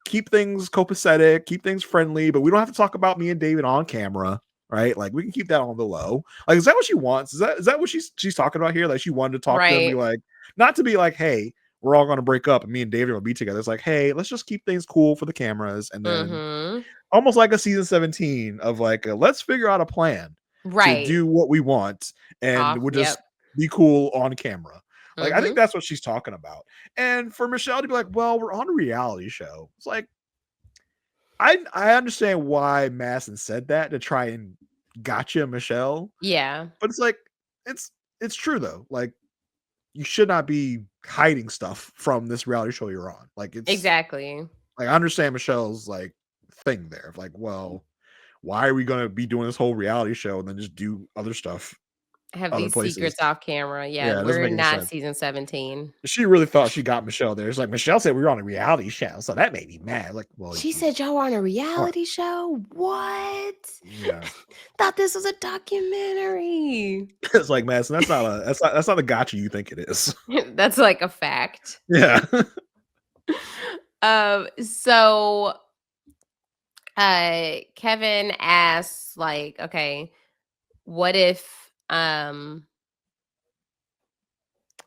keep things copacetic, keep things friendly, but we don't have to talk about me and David on camera, right? Like we can keep that on the low. Like, is that what she wants? Is that what she's talking about here? Like she wanted to talk to them, be Right. like, not to be like, hey, we're all gonna break up and me and David are gonna be together. It's like, hey, let's just keep things cool for the cameras, and then Mm-hmm. almost like a season 17 of like, let's figure out a plan to Right. do what we want, and Off. we'll just Yep. be cool on camera. Like I think Mm-hmm. that's what she's talking about. And for Michelle to be like, well, we're on a reality show. It's like, I understand why Madison said that to try and gotcha Michelle, Yeah. but it's like it's true though. Like you should not be hiding stuff from this reality show you're on. Like it's Exactly. like I understand Michelle's like thing there. Like, well, why are we gonna be doing this whole reality show and then just do other stuff Have other these places? secrets off camera. Yeah, Yeah, it doesn't we're make any not sense. season 17. She really thought she got Michelle there. It's like Michelle said we were on a reality show, so that made me mad. Like, well, She said y'all were on a reality show? What? yeah. Thought this was a documentary. It's like, Madison, that's not a gotcha you think it is. That's like a fact. Yeah. So Kevin asks, like, okay, what if So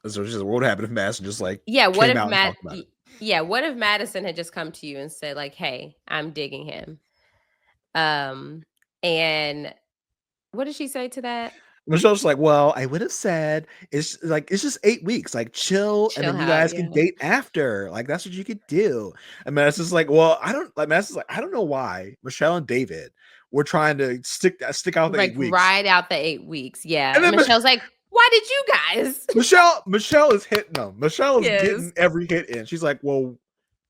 she says, what would happen if Madison just like what came if out and talked about it? what if Madison had just come to you and said, like, hey, I'm digging him? And what did she say to that? Michelle's like, well, I would have said it's just 8 weeks, like chill, and Chill then you out, guys can yeah. date after. Like that's what you could do. And Madison's like, well, Madison's like, I don't know why Michelle and David were trying to stick out the Like 8 weeks. ride out the 8 weeks. Yeah. And And then Michelle's like, why did you guys? Michelle is hitting them. Michelle is getting every hit in. She's like, well,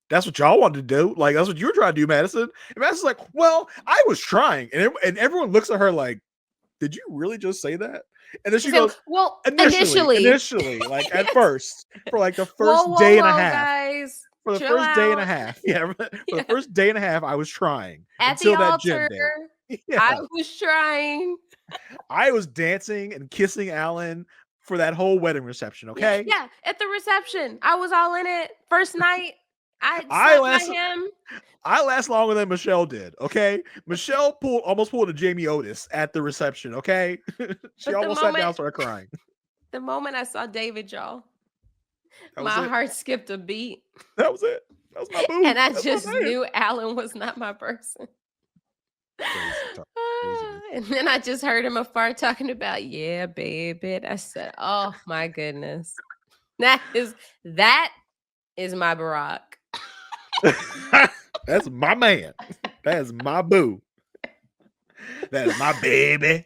that's what y'all wanted to do. Like that's what you were trying to do, Madison. And Madison's like, well, I was trying. And everyone looks at her like, did you really just say that? And then she goes, well, initially, like at first, for like the first whoa, day and a half. Guys, for the chill first day and a out. half. Yeah. For the first day and a half, I was trying. At until the that altar, gym day. Yeah. I was trying. I was dancing and kissing Alan for that whole wedding reception, okay? Yeah, at the reception. I was all in it. First night, I slept by him. I last longer than Michelle did, okay? Michelle almost pulled a Jamie Otis at the reception, okay? She almost sat down and started crying. The moment I saw David, y'all, my heart skipped a beat. That was it. That was my boo. And I just knew Alan was not my person. And then I just heard him afar talking about, yeah, baby. I said, oh my goodness. That is my Barack. That's my man. That is my boo. That is my baby.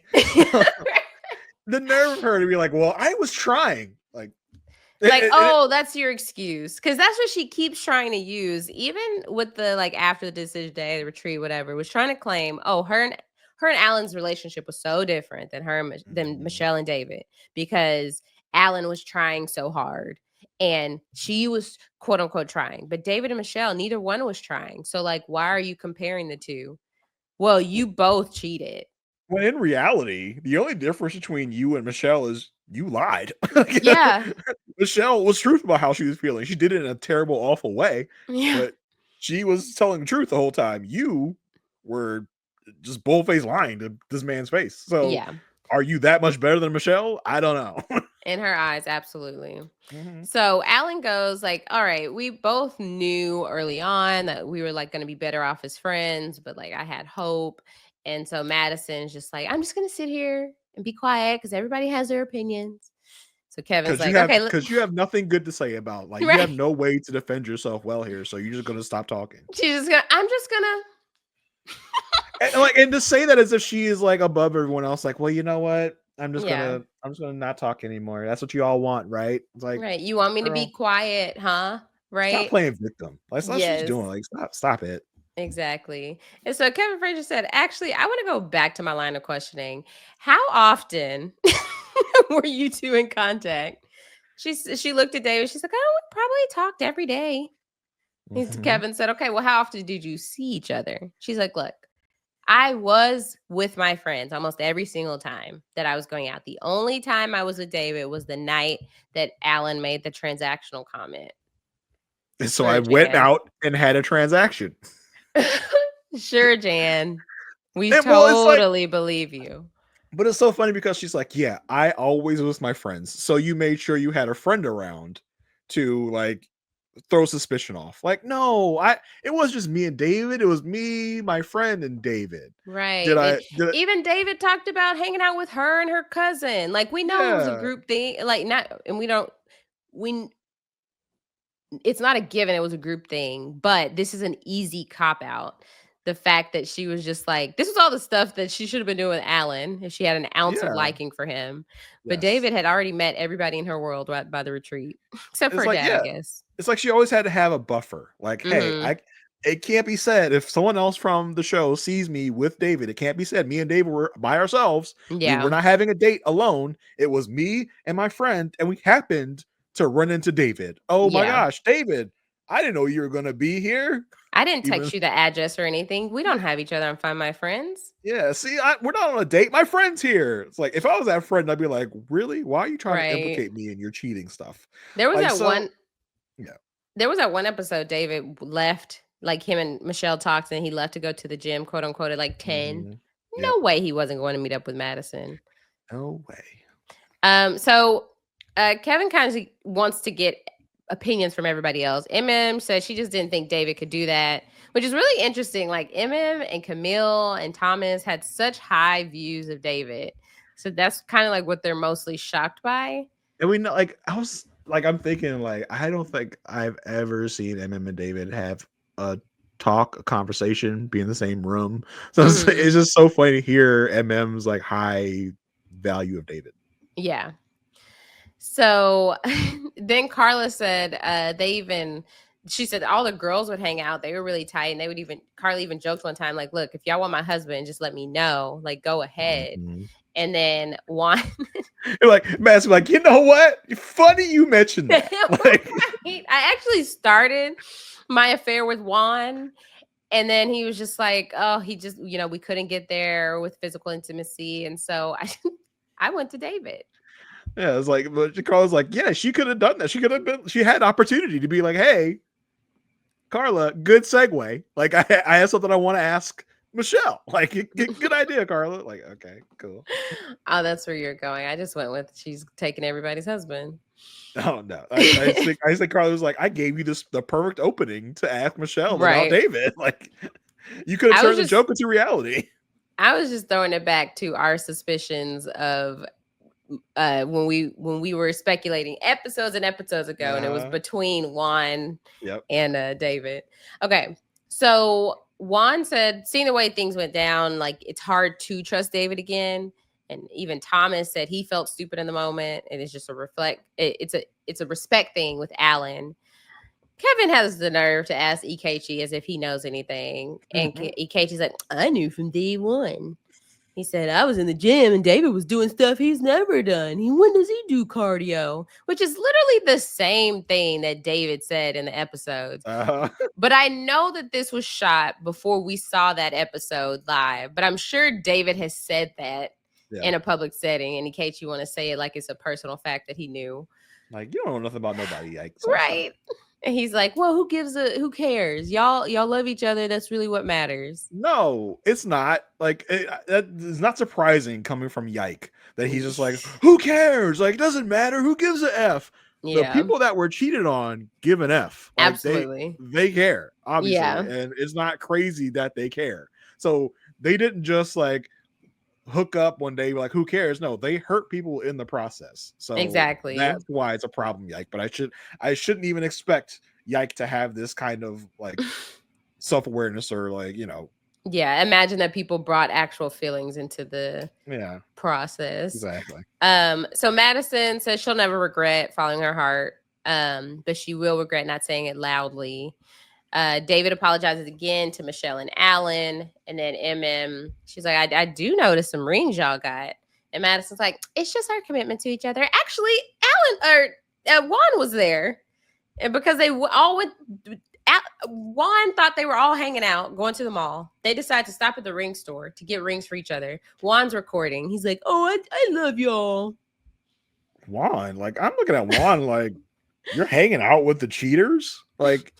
The nerve of her to be like, well, I was trying. Like, oh, that's your excuse. Because that's what she keeps trying to use. Even with the, like, after the decision day, the retreat, whatever, was trying to claim, oh, her and Alan's relationship was so different than Michelle and David, because Alan was trying so hard and she was quote unquote trying, but David and Michelle, neither one was trying. So, like, why are you comparing the two? Well, you both cheated. Well, in reality, the only difference between you and Michelle is you lied. Yeah. Michelle was truthful about how she was feeling. She did it in a terrible, awful way. Yeah. But she was telling the truth the whole time. You were just bullface lying to this man's face. So yeah. Are you that much better than Michelle? I don't know. In her eyes, absolutely. Mm-hmm. So Alan goes like, all right, we both knew early on that we were like going to be better off as friends, but like I had hope. And so Madison's just like, I'm just going to sit here and be quiet because everybody has their opinions. So Kevin's like, okay. Because you have nothing good to say about, like, right. You have no way to defend yourself well here. So you're just going to stop talking. I'm just going to. And to say that as if she is like above everyone else, like, well, you know what? I'm just gonna not talk anymore. That's what you all want, right? It's like, right. You want me to be quiet, huh? Right. Stop playing victim. Like, that's what she's doing. Like, stop it. Exactly. And so Kevin Frazier said, actually, I want to go back to my line of questioning. How often were you two in contact? She looked at David. She's like, oh, we probably talked every day. Kevin said, okay, well, how often did you see each other? She's like, look, I was with my friends almost every single time that I was going out. The only time I was with David was the night that Alan made the transactional comment. And so I went out and had a transaction. Sure, Jan. We totally believe you. But it's so funny because she's like, yeah, I always was with my friends. So you made sure you had a friend around to like throw suspicion off. Like, no, it was just me and David. It was me, my friend, and David. Right. Even David talked about hanging out with her and her cousin. Like, we know it was a group thing. Like, it's not a given it was a group thing, but this is an easy cop out. The fact that she was just like, this was all the stuff that she should have been doing with Alan if she had an ounce of liking for him. But David had already met everybody in her world by the retreat, except for her dad, I guess. It's like she always had to have a buffer. Like, hey, it can't be said if someone else from the show sees me with David, it can't be said me and David were by ourselves. Yeah. We were not having a date alone. It was me and my friend, and we happened to run into David. Oh my gosh, David, I didn't know you were going to be here. I didn't text you the address or anything. We don't have each other on Find My Friends. Yeah, see, we're not on a date. My friend's here. It's like, if I was that friend, I'd be like, really? Why are you trying to implicate me in your cheating stuff? There was there was that one episode David left, like him and Michelle talked, and he left to go to the gym, quote unquote, at like 10. No way he wasn't going to meet up with Madison. No way. So Kevin kind of wants to get opinions from everybody else. said she just didn't think David could do that, which is really interesting. Like and Camille and Thomas had such high views of David. So that's kind of like what they're mostly shocked by. And we know, like, I'm thinking, like, I don't think I've ever seen and David have a conversation, be in the same room. So it's just so funny to hear MM's like high value of David. Yeah. So then Carla said she said all the girls would hang out. They were really tight. And Carla even joked one time, like, look, if y'all want my husband, just let me know. Like, go ahead. And then Juan. Like, Matt's like, you know what? Funny you mentioned that. Like, I actually started my affair with Juan. And then he was just like, oh, he just, we couldn't get there with physical intimacy. And so I went to David. Yeah, it's like, but Carla's like, yeah, she could have done that. She had opportunity to be like, hey, Carla, good segue. Like, I have something I want to ask Michelle. Like, good idea, Carla. Like, okay, cool. Oh, that's where you're going. I just went with she's taking everybody's husband. Oh no, I think Carla was like, I gave you the perfect opening to ask Michelle about David. Like, you could have turned the joke into reality. I was just throwing it back to our suspicions of when we were speculating episodes and episodes ago, and it was between Juan and David. Okay, so Juan said, seeing the way things went down, like, it's hard to trust David again. And even Thomas said he felt stupid in the moment, and it's just it's a respect thing with Alan. Kevin has the nerve to ask Ikechi as if he knows anything, and Ikechi's like, I knew from day one. He said, I was in the gym and David was doing stuff he's never done. When does he do cardio? Which is literally the same thing that David said in the episodes. But I know that this was shot before we saw that episode live. But I'm sure David has said that in a public setting. And in case you want to say it like it's a personal fact that he knew. Like, you don't know nothing about nobody. Like, right. And he's like, well, who cares? Y'all love each other. That's really what matters. No, it's not. Like, that is not surprising coming from Yike that he's just like, who cares? Like, it doesn't matter. Who gives a F? Yeah. The people that were cheated on give an F. Like, absolutely. They care, obviously. Yeah. And it's not crazy that they care. So they didn't just like hook up one day, like, who cares? No, they hurt people in the process. So exactly, that's why it's a problem, Yike. But I shouldn't even expect Yike to have this kind of like self-awareness or like, yeah, imagine that people brought actual feelings into the process. Exactly. So Madison says she'll never regret following her heart, but she will regret not saying it loudly. David apologizes again to Michelle and Alan. And then she's like, I do notice some rings y'all got. And Madison's like, it's just our commitment to each other. Actually, Juan was there. And because they all went, Juan thought they were all hanging out, going to the mall. They decided to stop at the ring store to get rings for each other. Juan's recording. He's like, oh, I love y'all. Juan, like, I'm looking at Juan like, you're hanging out with the cheaters? Like,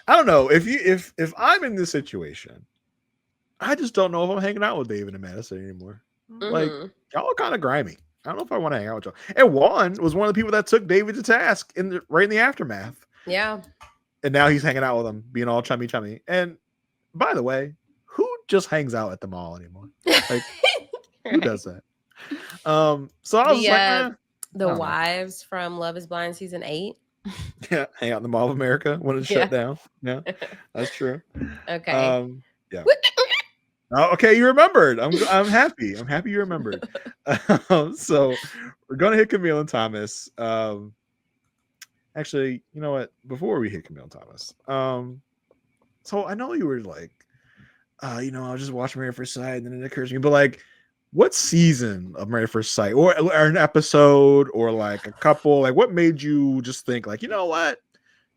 I don't know. If I'm in this situation, I just don't know if I'm hanging out with David and Madison anymore. Like, y'all are kind of grimy. I don't know if I want to hang out with y'all. And Juan was one of the people that took David to task right in the aftermath. Yeah. And now he's hanging out with him, being all chummy. And by the way, who just hangs out at the mall anymore? Like, who does that? So I was the wives from Love is Blind season 8. Yeah, hang out in the Mall of America when it's shut down. Yeah, that's true. Okay. Yeah. Oh, okay, you remembered. I'm happy. I'm happy you remembered. So we're gonna hit Camille and Thomas. Actually, you know what? Before we hit Camille and Thomas, so I know you were like, I was just watching Married at First Sight, and then it occurs to me, but like, what season of Married at First Sight, or an episode, or like a couple, like what made you just think like, you know what,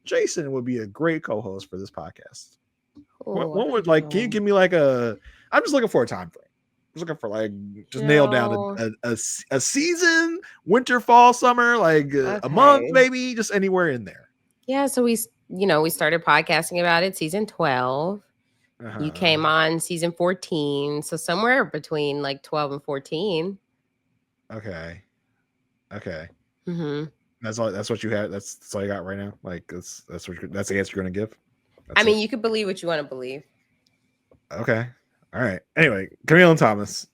Jason would be a great co-host for this podcast? What would like? Can you give me like a? I'm just looking for a time frame. I'm just looking for like just nail down a season, winter, fall, summer, like a month, maybe, just anywhere in there. Yeah. So we started podcasting about it season 12. You came on season 14, so somewhere between like 12 and 14. Okay. Mm-hmm. That's what you had. That's all you got right now. Like that's the answer you're gonna give. You could believe what you want to believe. Okay. All right. Anyway, Camille and Thomas.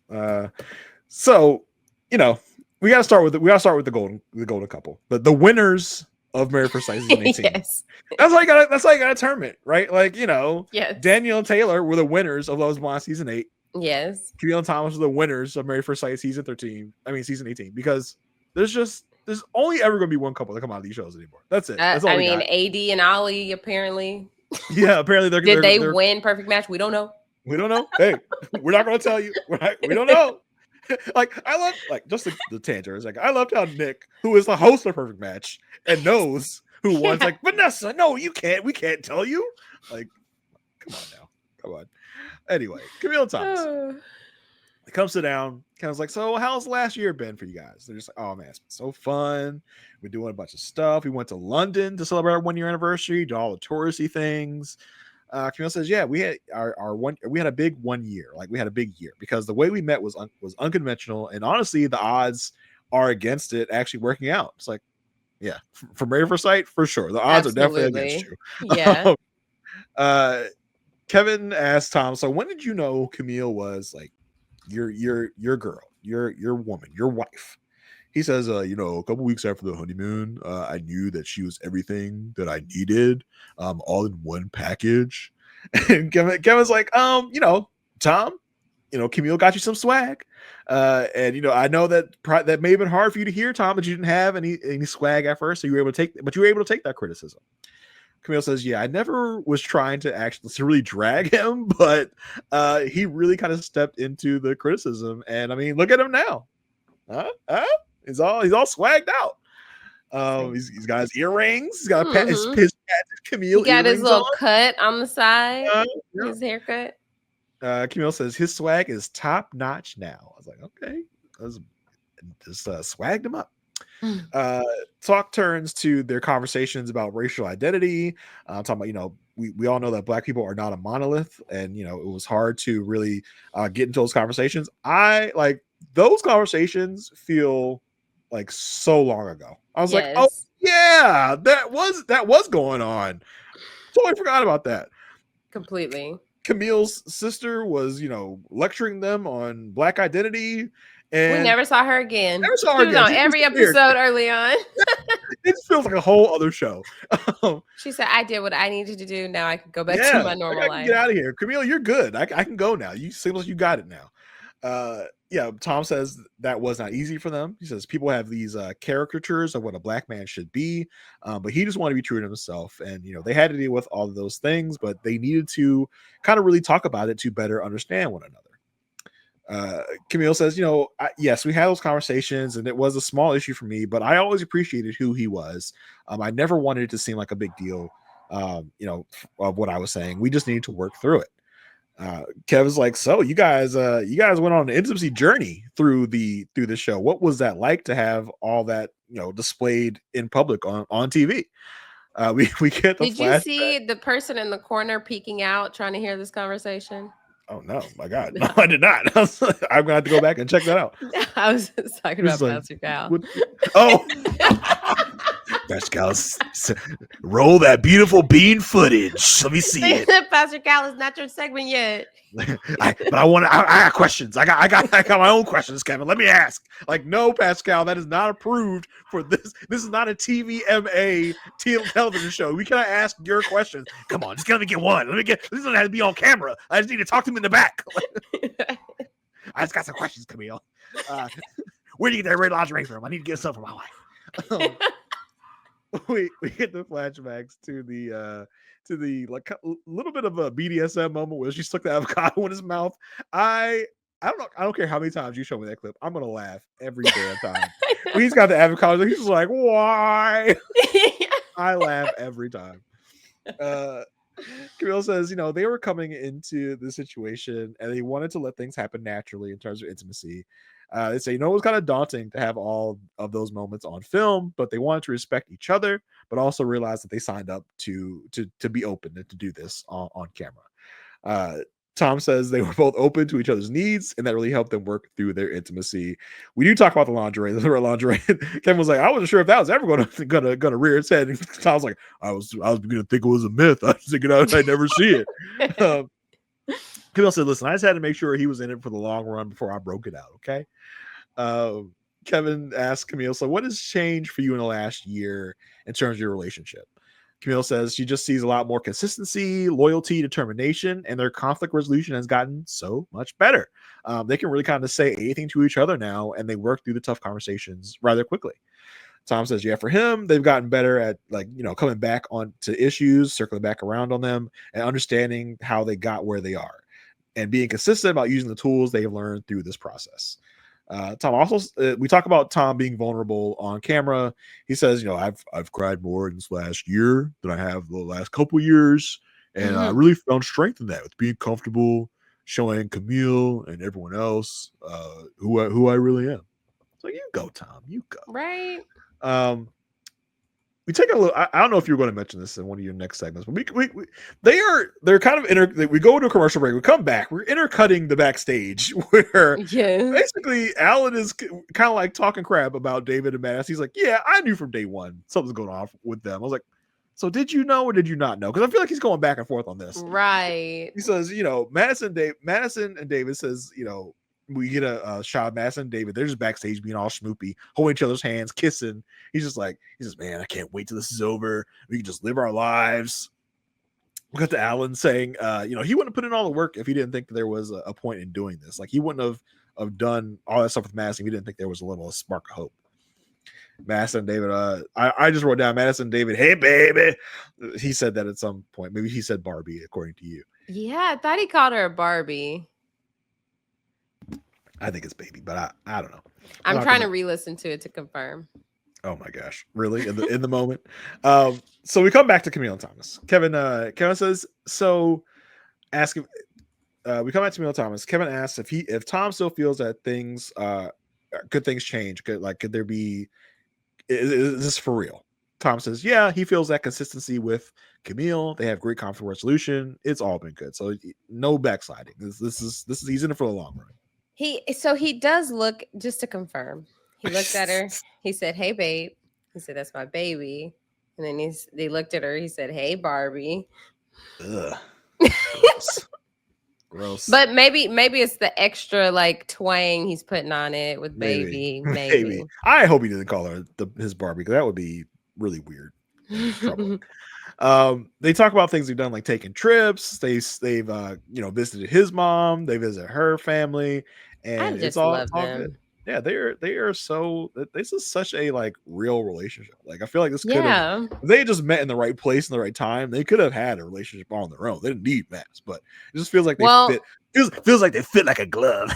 So we gotta start with the golden couple, the winners of Married at First Sight season 18. Yes. That's how you gotta term it, right? Like, yes. Danielle and Taylor were the winners of Love is Blind season 8. Yes. Camille and Thomas were the winners of Married at First Sight season 18, because there's only ever gonna be one couple that come out of these shows anymore. That's it. That's all AD and Ollie apparently. Yeah, apparently Did they win Perfect Match? We don't know. Hey, we're not gonna tell you. We don't know. Like, I love just the tangent. It's like, I loved how Nick, who is the host of Perfect Match and knows who won, like, Vanessa, no, we can't tell you. Like, come on. Anyway, Camille and Thomas. They come sit down. Kevin's like, so how's last year been for you guys? They're just like, oh man, it's been so fun. We're doing a bunch of stuff. We went to London to celebrate our 1-year anniversary, did all the touristy things. Camille says, yeah, we had we had a big 1 year. Like, we had a big year because the way we met was unconventional, and honestly, the odds are against it actually working out. It's like, yeah, for Married at First Sight, for sure, the odds are definitely against you. Yeah. Kevin asked Tom, so when did you know Camille was like your girl, your woman, your wife? He says, a couple weeks after the honeymoon, I knew that she was everything that I needed, all in one package. And Kevin's like, Tom, Camille got you some swag. And I know that may have been hard for you to hear, Tom, that you didn't have any swag at first, so you were able to take that criticism. Camille says, yeah, I never was trying to really drag him, but he really kind of stepped into the criticism. And I mean, look at him now. He's all swagged out. He's got his earrings. He's got his Camille. He got his little cut on the side. His haircut. Camille says his swag is top notch now. I was like, okay, just swagged him up. Talk turns to their conversations about racial identity. Talking about, we all know that Black people are not a monolith, and it was hard to really get into those conversations. I like those conversations feel like so long ago. I was like, oh yeah, that was going on. Totally forgot about that. Completely. Camille's sister was, lecturing them on Black identity. And we never saw her again. Never saw her again. Was on every episode early on. It feels like a whole other show. She said, I did what I needed to do. Now I can go back to my normal life. Get out of here. Camille, you're good. I can go now. You seem like you got it now. Yeah, Tom says that was not easy for them. He says people have these caricatures of what a black man should be, but he just wanted to be true to himself. And they had to deal with all of those things, but they needed to kind of really talk about it to better understand one another. Camille says, yes, we had those conversations and it was a small issue for me, but I always appreciated who he was. I never wanted it to seem like a big deal, of what I was saying. We just needed to work through it. Kevin's like, so you guys went on an intimacy journey through the show. What was that like to have all that displayed in public on TV? We get the Did flashback. You see the person in the corner peeking out trying to hear this conversation? Oh no, my God. No, I did not. I'm gonna have to go back and check that out. I was talking about Pastor Cal. Oh, Pastor Cal, roll that beautiful bean footage. Let me see it. Pastor Cal is not your segment yet. I got questions. I got my own questions, Kevin. Let me ask. Like, no, Pascal, that is not approved for this. This is not a TVMA television show. We cannot ask your questions. Come on, just let me get one. This doesn't have to be on camera. I just need to talk to him in the back. I just got some questions, Camille. Where do you get that red lingerie from? I need to get some for my wife. We get the flashbacks to the like little bit of a BDSM moment where she stuck the avocado in his mouth. I don't care how many times you show me that clip. I'm gonna laugh every damn time. When he's got the avocado, he's just like, why? I laugh every time. Camille says, they were coming into the situation and they wanted to let things happen naturally in terms of intimacy. They say, it was kind of daunting to have all of those moments on film, but they wanted to respect each other, but also realize that they signed up to be open and to do this on camera. Tom says they were both open to each other's needs, and that really helped them work through their intimacy. We do talk about the lingerie. Kevin was like, I wasn't sure if that was ever gonna rear its head. And Tom's like, I was gonna think it was a myth. I was thinking I'd never see it. Camille said, listen, I just had to make sure he was in it for the long run before I broke it out. Okay. Kevin asked Camille, so what has changed for you in the last year in terms of your relationship? Camille says she just sees a lot more consistency, loyalty, determination, and their conflict resolution has gotten so much better. They can really kind of say anything to each other now, and they work through the tough conversations rather quickly. Tom says, yeah, for him, they've gotten better at coming back on to issues, circling back around on them, and understanding how they got where they are, and being consistent about using the tools they've learned through this process. Tom also, we talk about Tom being vulnerable on camera. He says, I've cried more in this last year than I have the last couple years, and I really found strength in that with being comfortable showing Camille and everyone else who I really am. So you go, Tom, you go. Right. We take a look. I don't know if you're going to mention this in one of your next segments, but they're kind of we go to a commercial break. We come back. We're intercutting the backstage where basically Alan is kind of like talking crap about David and Madison. He's like, yeah, I knew from day one something's going on with them. I was like, so did you know or did you not know? Because I feel like he's going back and forth on this. Right. He says, Madison and David says, we get a shot of Madison and David. They're just backstage being all schmoopy, holding each other's hands, kissing. He says, man, I can't wait till this is over. We can just live our lives. We got to Alan saying, he wouldn't have put in all the work if he didn't think that there was a point in doing this. Like, he wouldn't have done all that stuff with Madison if he didn't think there was a little spark of hope. Madison and David, I just wrote down Madison and David, hey, baby. He said that at some point. Maybe he said Barbie, according to you. Yeah, I thought he called her a Barbie. I think it's baby, but I don't know. I'm trying to re-listen to it to confirm. Oh my gosh, really? In the moment. So we come back to Camille and Thomas. Kevin says, so ask him. We come back to Camille and Thomas. Kevin asks if Tom still feels that things could things change? Could there be is this for real? Tom says, yeah, he feels that consistency with Camille. They have great conflict resolution. It's all been good. So no backsliding. This is he's in it for the long run. He does look, just to confirm, he looked at her. He said, hey, babe. He said, that's my baby. And then they looked at her. He said, hey, Barbie. Ugh. Gross. But maybe it's the extra twang he's putting on it with baby. Maybe. I hope he didn't call her his Barbie, because that would be really weird. Trouble. They talk about things they've done, like taking trips. They've visited his mom. They visit her family, I and just it's love all good. them. Yeah, they are so. This is such a like real relationship. Like I feel like this could have. Yeah. If they just met in the right place in the right time, they could have had a relationship on their own. They didn't need MAFS, but it just feels like they fit. Feels like they fit like a glove.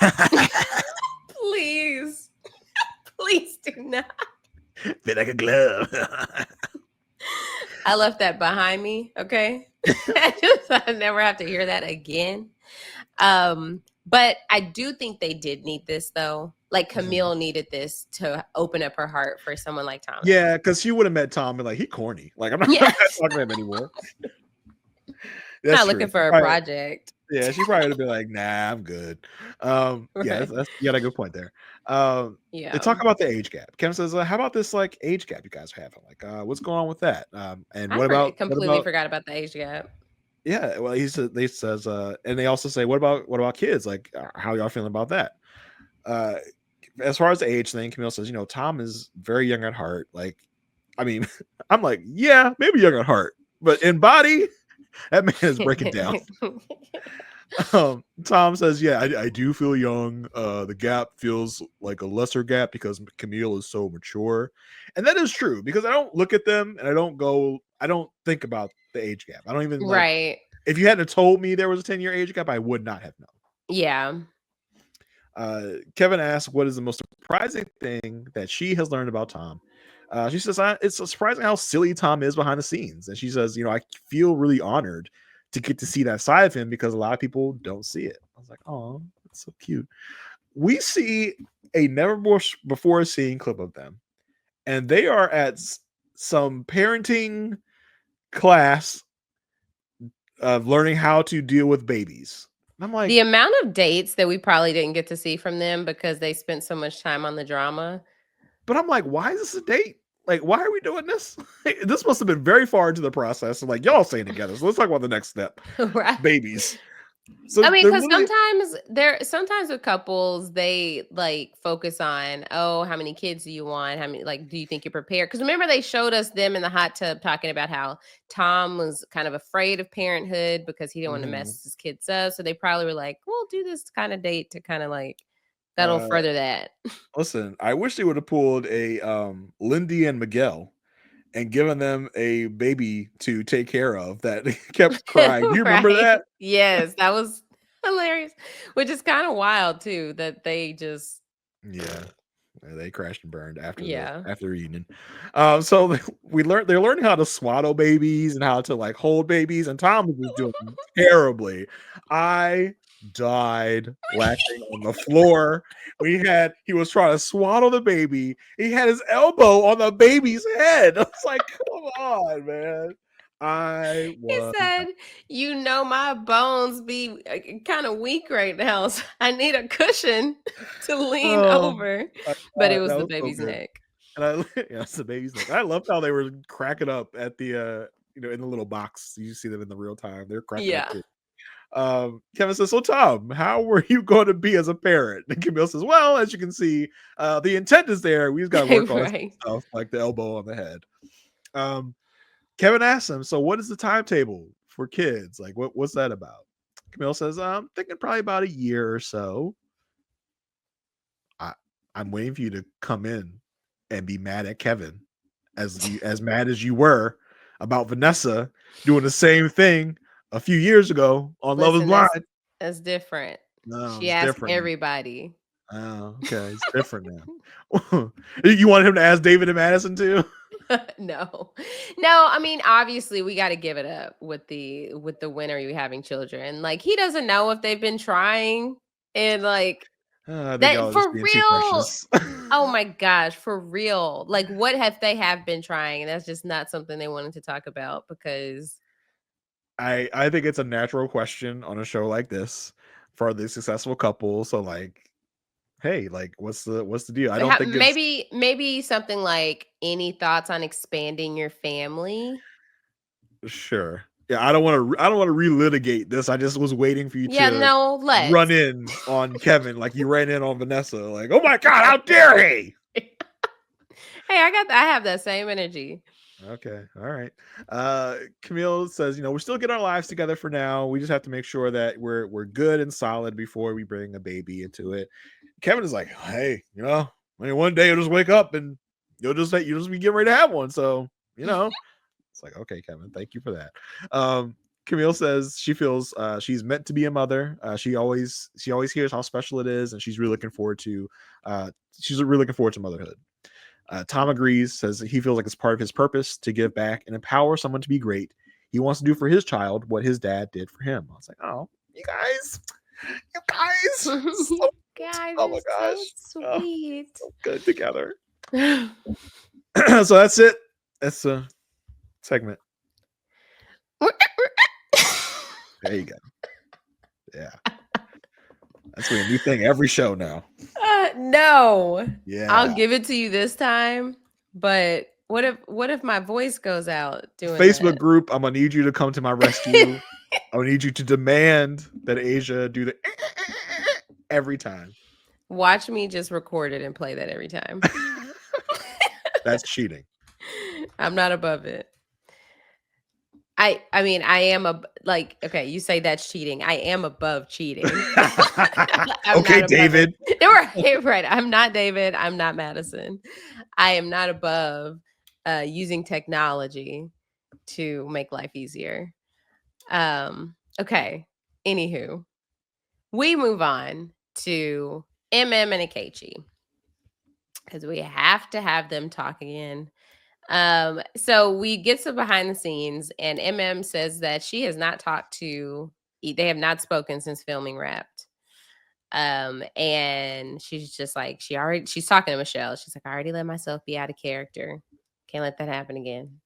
Please. Please do not. Fit like a glove. I left that behind me. Okay. I never have to hear that again. But I do think they did need this though. Like Camille needed this to open up her heart for someone like Thomas. Yeah, because she would have met Tom and like he corny. Like I'm not talking to him anymore. That's not true. looking for a project. Yeah, she probably would have been like, "Nah, I'm good." Yeah, that's you got a good point there. They talk about the age gap. Kim says, "How about this like age gap you guys are having? Like, what's going on with that? And I completely forgot about the age gap." Yeah, well, they says, and they also say, what about kids? Like, how y'all feeling about that? As far as the age thing, Camille says, Tom is very young at heart. Like, I mean, I'm like, yeah, maybe young at heart, but in body, that man is breaking down. Tom says, yeah, I do feel young. The gap feels like a lesser gap because Camille is so mature. And that is true because I don't look at them and I don't think about the age gap. I don't even right. If you hadn't told me there was a 10-year age gap, I would not have known. Yeah. Kevin asks, what is the most surprising thing that she has learned about Tom? She says, it's surprising how silly Tom is behind the scenes. And she says, I feel really honored to get to see that side of him because a lot of people don't see it. I was like, oh, that's so cute. We see a never before seen clip of them, and they are at some parenting class of learning how to deal with babies. I'm like, the amount of dates that we probably didn't get to see from them because they spent so much time on the drama. But I'm like, why is this a date? Like, why are we doing this? This must have been very far into the process. And like, y'all staying together. So let's talk about the next step. Right. Babies. So I mean, because sometimes with couples, they like focus on, oh, how many kids do you want? How many, like, do you think you're prepared? Because remember, they showed us them in the hot tub talking about how Tom was kind of afraid of parenthood because he didn't want to mess his kids up. So they probably were like, we'll do this kind of date to kind of like that'll further that. Listen, I wish they would have pulled a Lindy and Miguel and given them a baby to take care of that kept crying. Do you remember that? Yes, that was hilarious. Which is kind of wild too, that they just they crashed and burned after the reunion. So they're learning how to swaddle babies and how to like hold babies, and Tom was doing terribly. I died laughing on the floor. He was trying to swaddle the baby. He had his elbow on the baby's head. I was like, come on, man. He said, my bones be kind of weak right now, so I need a cushion to lean over. But it was the baby's neck. And it's the baby's neck. I loved how they were cracking up at the in the little box. You see them in the real time. They're cracking up too. Kevin says, so Tom, how were you going to be as a parent? And Camille says, well, as you can see, the intent is there. We just got to work on stuff like the elbow on the head. Kevin asks him, so what is the timetable for kids? Like, what's that about? Camille says, I'm thinking probably about a year or so. I'm waiting for you to come in and be mad at Kevin as mad as you were about Vanessa doing the same thing a few years ago on Love is Blind. That's different. No, she asked everybody. Oh, okay. It's different now. You want him to ask David and Madison too? No. I mean, obviously we got to give it up with the when are you having children? Like, he doesn't know if they've been trying, and like that for real. Oh my gosh, for real. Like, what if they have been trying? And that's just not something they wanted to talk about because I think it's a natural question on a show like this for the successful couple. So like, hey, like, what's the deal? I don't think maybe something like, any thoughts on expanding your family? Sure. Yeah, I don't want to relitigate this. I just was waiting for you to run in on Kevin like you ran in on Vanessa. Like, oh my God, how dare he? Hey, I have that same energy. Okay. All right. Camille says, we're still getting our lives together for now. We just have to make sure that we're good and solid before we bring a baby into it. Kevin is like, hey, I mean, one day you'll just wake up and you'll just be getting ready to have one. So, it's like, okay, Kevin, thank you for that. Camille says she feels she's meant to be a mother. She always hears how special it is, and she's really looking forward to motherhood. Tom agrees, says he feels like it's part of his purpose to give back and empower someone to be great. He wants to do for his child what his dad did for him. I was like, oh, you guys, so guys, oh my gosh, so sweet, so good together. So that's it. That's the segment. There you go. Yeah, that's gonna be a new thing every show now. No. Yeah, I'll give it to you this time. But what if my voice goes out doing Facebook that? group? I'm gonna need you to come to my rescue. I'm gonna need you to demand that Aysha do the every time. Watch me just record it and play that every time. That's cheating. I'm not above it. I mean, I am okay, you say that's cheating. I am above cheating. Okay, David. Right. I'm not David. I'm not Madison. I am not above using technology to make life easier. Okay. Anywho, we move on to MM and Akechi because we have to have them talk again. So we get some behind the scenes, and MM says that she has not talked to, they have not spoken since filming Wrapped. And she's just like, she's talking to Michelle. She's like, I already let myself be out of character. Can't let that happen again.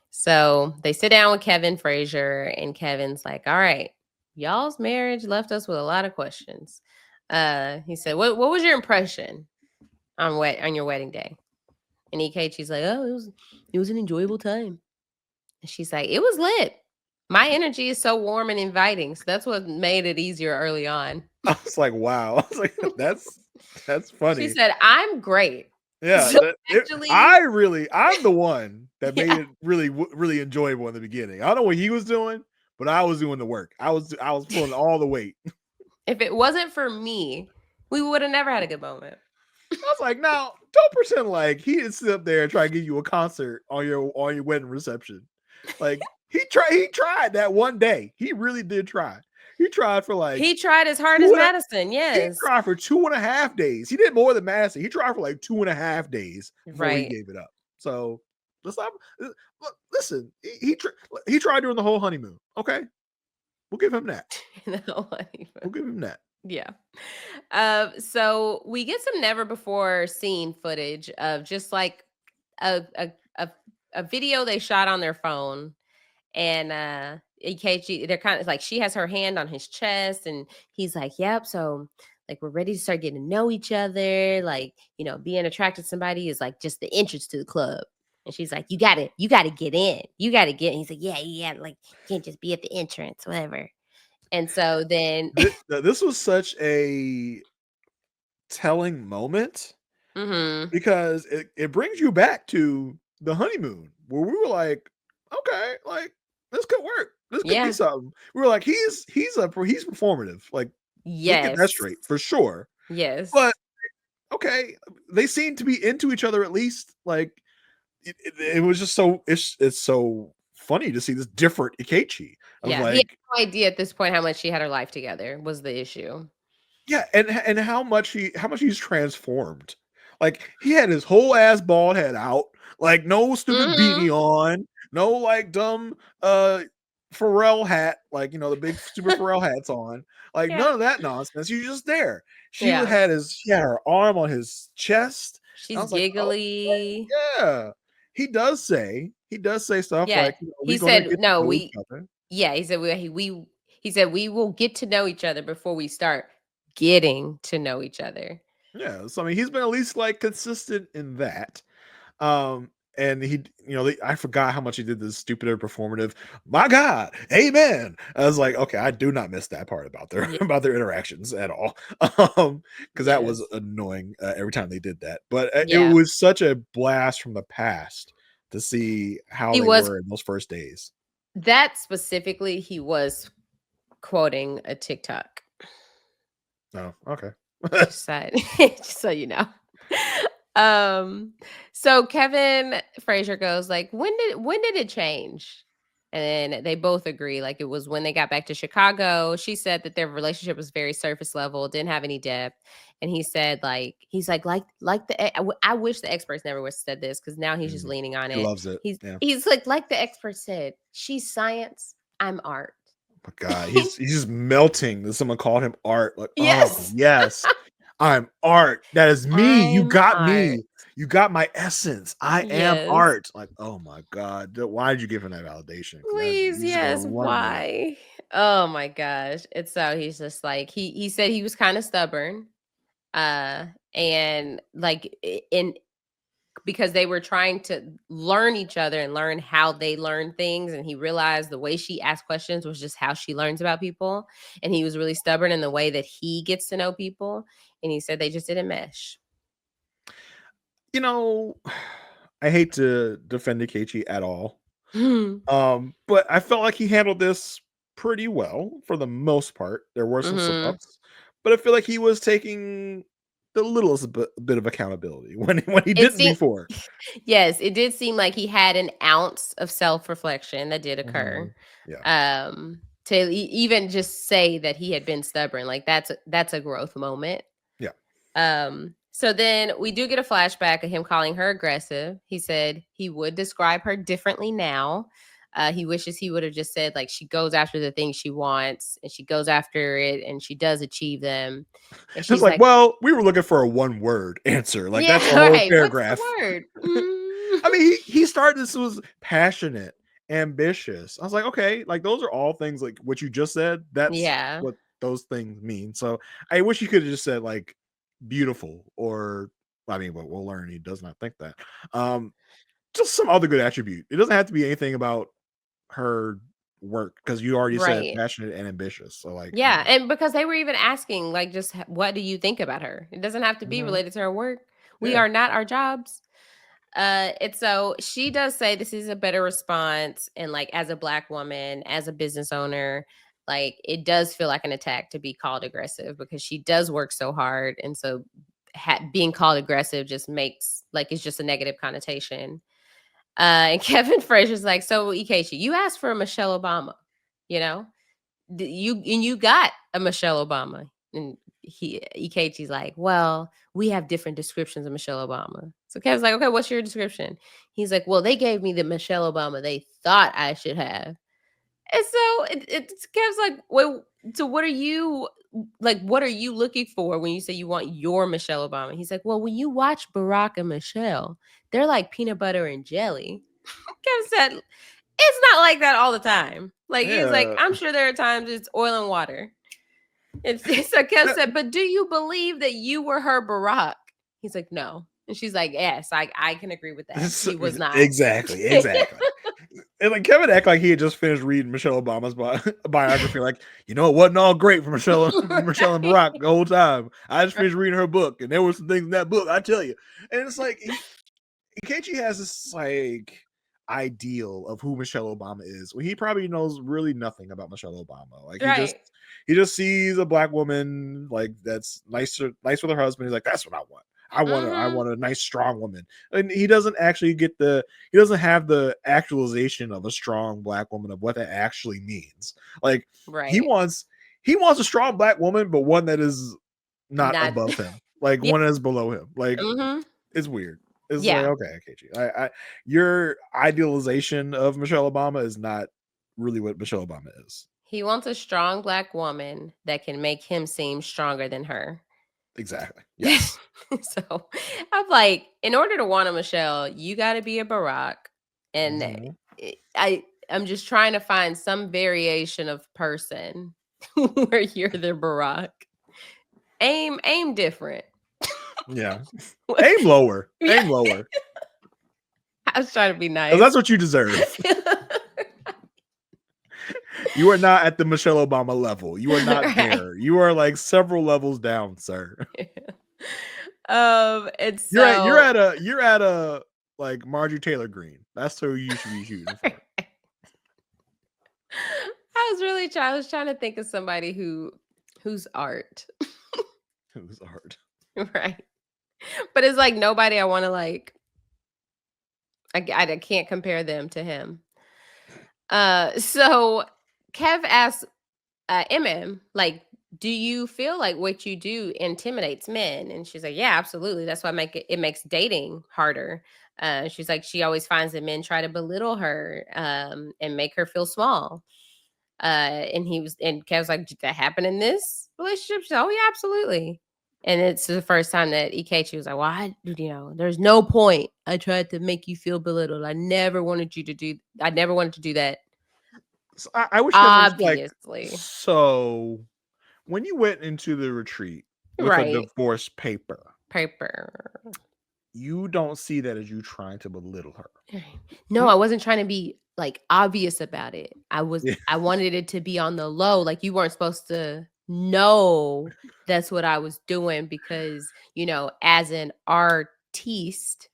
So they sit down with Kevin Frazier, and Kevin's like, all right, y'all's marriage left us with a lot of questions. He said, what was your impression on your wedding day? And Akechi's like, oh, it was an enjoyable time. And she's like, it was lit. My energy is so warm and inviting. So that's what made it easier early on. I was like, wow. I was like, that's funny. She said, I'm great. Yeah. So actually, I'm the one that made it really, really enjoyable in the beginning. I don't know what he was doing, but I was doing the work. I was pulling all the weight. If it wasn't for me, we would have never had a good moment. I was like, now don't pretend like he didn't sit up there and try to give you a concert on your wedding reception. Like he tried that one day. He really did try. He tried for he tried as hard as Madison. Yes, he tried for 2.5 days. He did more than Madison. He tried for like 2.5 days before he gave it up. So listen. He tried during the whole honeymoon. Okay, we'll give him that. We'll give him that. Yeah. So we get some never before seen footage of just like a video they shot on their phone, and Akechi, they're kind of like, she has her hand on his chest, and he's like, yep, so like we're ready to start getting to know each other. Like, being attracted to somebody is like just the entrance to the club. And she's like, you gotta get in. You gotta get in. He's like, yeah, like you can't just be at the entrance, whatever. And so then this was such a telling moment because it brings you back to the honeymoon where we were like, okay, like this could work. This could be something. We were like, he's performative. Like, let's get that straight for sure. Yes. But okay, they seem to be into each other at least. Like it was just so it's so funny to see this different Akechi. Yeah, like, he had no idea at this point how much she had her life together was the issue. Yeah, and how much he's transformed. Like he had his whole ass bald head out, like no stupid beanie on, no like dumb Pharrell hat, like the big stupid Pharrell hats on, like none of that nonsense. You're just there. She had her arm on his chest. She's giggly. Like, oh, yeah. He does say stuff like he said no, he said he said we will get to know each other before we start getting to know each other. Yeah, so I mean he's been at least like consistent in that. And he, I forgot how much he did this stupider performative. My God, amen. I was like, okay, I do not miss that part about their interactions at all, because that was annoying every time they did that. But it was such a blast from the past to see how they were in those first days. That specifically, he was quoting a TikTok. Oh, okay. Just so you know. So Kevin Frazier goes like, when did it change? And then they both agree, like it was when they got back to Chicago. She said that their relationship was very surface level, didn't have any depth. And he said, like, he's like I wish the experts never would have said this, because now he's just leaning on He it. loves it. He's like the expert said, she's science, I'm art. Oh my God, he's just melting that someone called him art. Like, Yes. oh yes, I'm art. That is me. You I'm got art. me. You got my essence. I am Yes. art. Like, oh my God, why did you give him that validation? Please, yes. Why? Oh my gosh. It's so he's just like he said he was kind of stubborn. And like in because they were trying to learn each other and learn how they learn things, and he realized the way she asked questions was just how she learns about people, and he was really stubborn in the way that he gets to know people, and he said they just didn't mesh. You know, I hate to defend Akechi at all. But I felt like he handled this pretty well for the most part. There were some slip-ups, but I feel like he was taking the littlest bit of accountability when he didn't before. Yes, it did seem like he had an ounce of self-reflection that did occur. Yeah. To even just say that he had been stubborn, like that's a growth moment. Yeah. So then we do get a flashback of him calling her aggressive. He said he would describe her differently now. He wishes he would have just said, like, she goes after the things she wants and she goes after it and she does achieve them. And she's like, well, we were looking for a one-word answer. Like, yeah, that's a whole right. paragraph. What's the word? I mean, he started this was passionate, ambitious. I was like, okay, like those are all things like what you just said. That's what those things mean. So I wish he could have just said like beautiful, or I mean, but we'll learn he does not think that. Just some other good attribute. It doesn't have to be anything about her work, because you already said passionate and ambitious. So like, yeah, and because they were even asking, like, just what do you think about her? It doesn't have to be related to her work. We are not our jobs. And so she does say this is a better response, and like as a Black woman, as a business owner, like it does feel like an attack to be called aggressive, because she does work so hard, and so being called aggressive just makes like it's just a negative connotation. And Kevin Frazier's like, so Ikechi, you asked for a Michelle Obama, you know, you got a Michelle Obama, and Ikechi's like, well, we have different descriptions of Michelle Obama. So Kevin's like, okay, what's your description? He's like, well, they gave me the Michelle Obama they thought I should have. And so it's Kev's like, well, so what are you looking for when you say you want your Michelle Obama? He's like, well, when you watch Barack and Michelle, they're like peanut butter and jelly. Kevin said, it's not like that all the time. Like, he's like, I'm sure there are times it's oil and water. And so Kev said, but do you believe that you were her Barack? He's like, no. And she's like, yes, I can agree with that. He was not. Exactly. And like Kevin act like he had just finished reading Michelle Obama's biography. Like, you know, it wasn't all great for Michelle and Barack the whole time. I just finished reading her book, and there were some things in that book, I tell you. And it's like, Ikechi has this like ideal of who Michelle Obama is, when he probably knows really nothing about Michelle Obama. Like, he just sees a Black woman like that's nice with her husband. He's like, that's what I want. I want a nice, strong woman. And he doesn't actually he doesn't have the actualization of a strong Black woman, of what that actually means. Like, he wants a strong Black woman, but one that is not above him, like one that is below him. Like, it's weird. It's like, okay, Akechi, your idealization of Michelle Obama is not really what Michelle Obama is. He wants a strong Black woman that can make him seem stronger than her. Exactly. Yes. So I'm like, in order to want a Michelle, you got to be a Barack. And I'm just trying to find some variation of person where you're the Barack. Aim different. Yeah. Aim lower. Aim lower. I was trying to be nice. That's what you deserve. You are not at the Michelle Obama level. You are not there. You are like several levels down, sir. It's you're at a like Marjorie Taylor Greene. That's who you should be shooting for. I was trying to think of somebody who's art. It was art. Right. But it's like nobody I want to like. I can't compare them to him. So Kev asks MM, like, do you feel like what you do intimidates men? And she's like, yeah, absolutely. That's why it makes dating harder. She's like, she always finds that men try to belittle her and make her feel small. And Kev's like, did that happen in this relationship? She's like, oh yeah, absolutely. And it's the first time that Ikechi was like, well, there's no point. I tried to make you feel belittled. I never wanted to do that. So I wish Kev was like, Obviously. so when you went into the retreat with a Right. divorce paper, Paper. you don't see that as you trying to belittle her. No, I wasn't trying to be like obvious about it. Yeah. I wanted it to be on the low. Like you weren't supposed to know that's what I was doing because, as an artiste,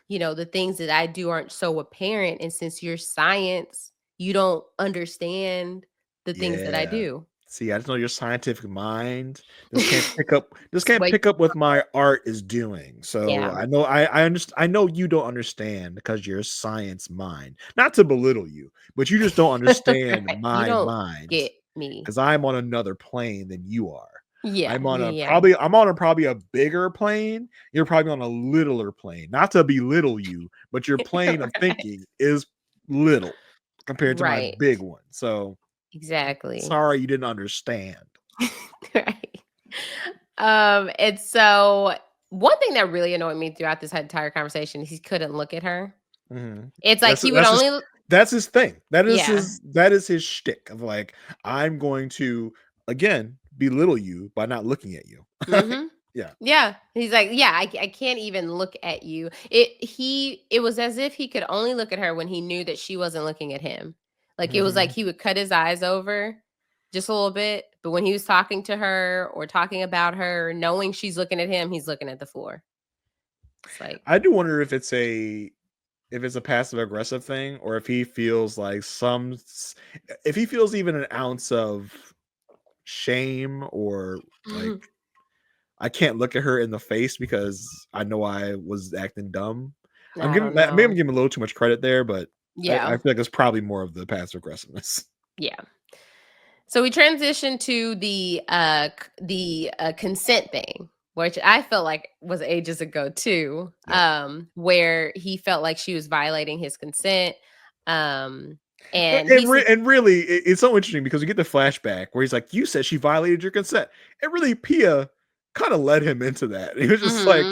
the things that I do aren't so apparent. And since you're science, you don't understand the things that I Yeah. do. See, I just know your scientific mind. This can't pick up. This Just can't wait. pick up what my art is doing. So Yeah. I know I understand. I know you don't understand because you're a science mind. Not to belittle you, but you just don't understand Right. You my don't mind get me. because I'm on another plane than you are. Yeah. I'm on Yeah. probably a bigger plane. You're probably on a littler plane. Not to belittle you, but your plane of thinking is little compared to my Right. big one. So Exactly. sorry you didn't understand. Right. And so one thing that really annoyed me throughout this entire conversation is he couldn't look at her. Mm-hmm. It's like he would only. That's his thing. That is his shtick of like, I'm going to again belittle you by not looking at you. Mm-hmm. Yeah. Yeah. He's like, yeah, I can't even look at you. It was as if he could only look at her when he knew that she wasn't looking at him. Like it was like he would cut his eyes over just a little bit, but when he was talking to her or talking about her, knowing she's looking at him, he's looking at the floor. It's like I do wonder if it's a passive aggressive thing or if he feels like if he feels even an ounce of shame or like I can't look at her in the face because I know I was acting dumb. I don't Maybe I'm know. giving a little too much credit there, but I Yeah. feel like it's probably more of the passive aggressiveness. Yeah. So we transitioned to the consent thing, which I felt like was ages ago too. Where he felt like she was violating his consent. And Really, it's so interesting because we get the flashback where he's like, "You said she violated your consent," and really, Pia kind of led him into that. He was just like,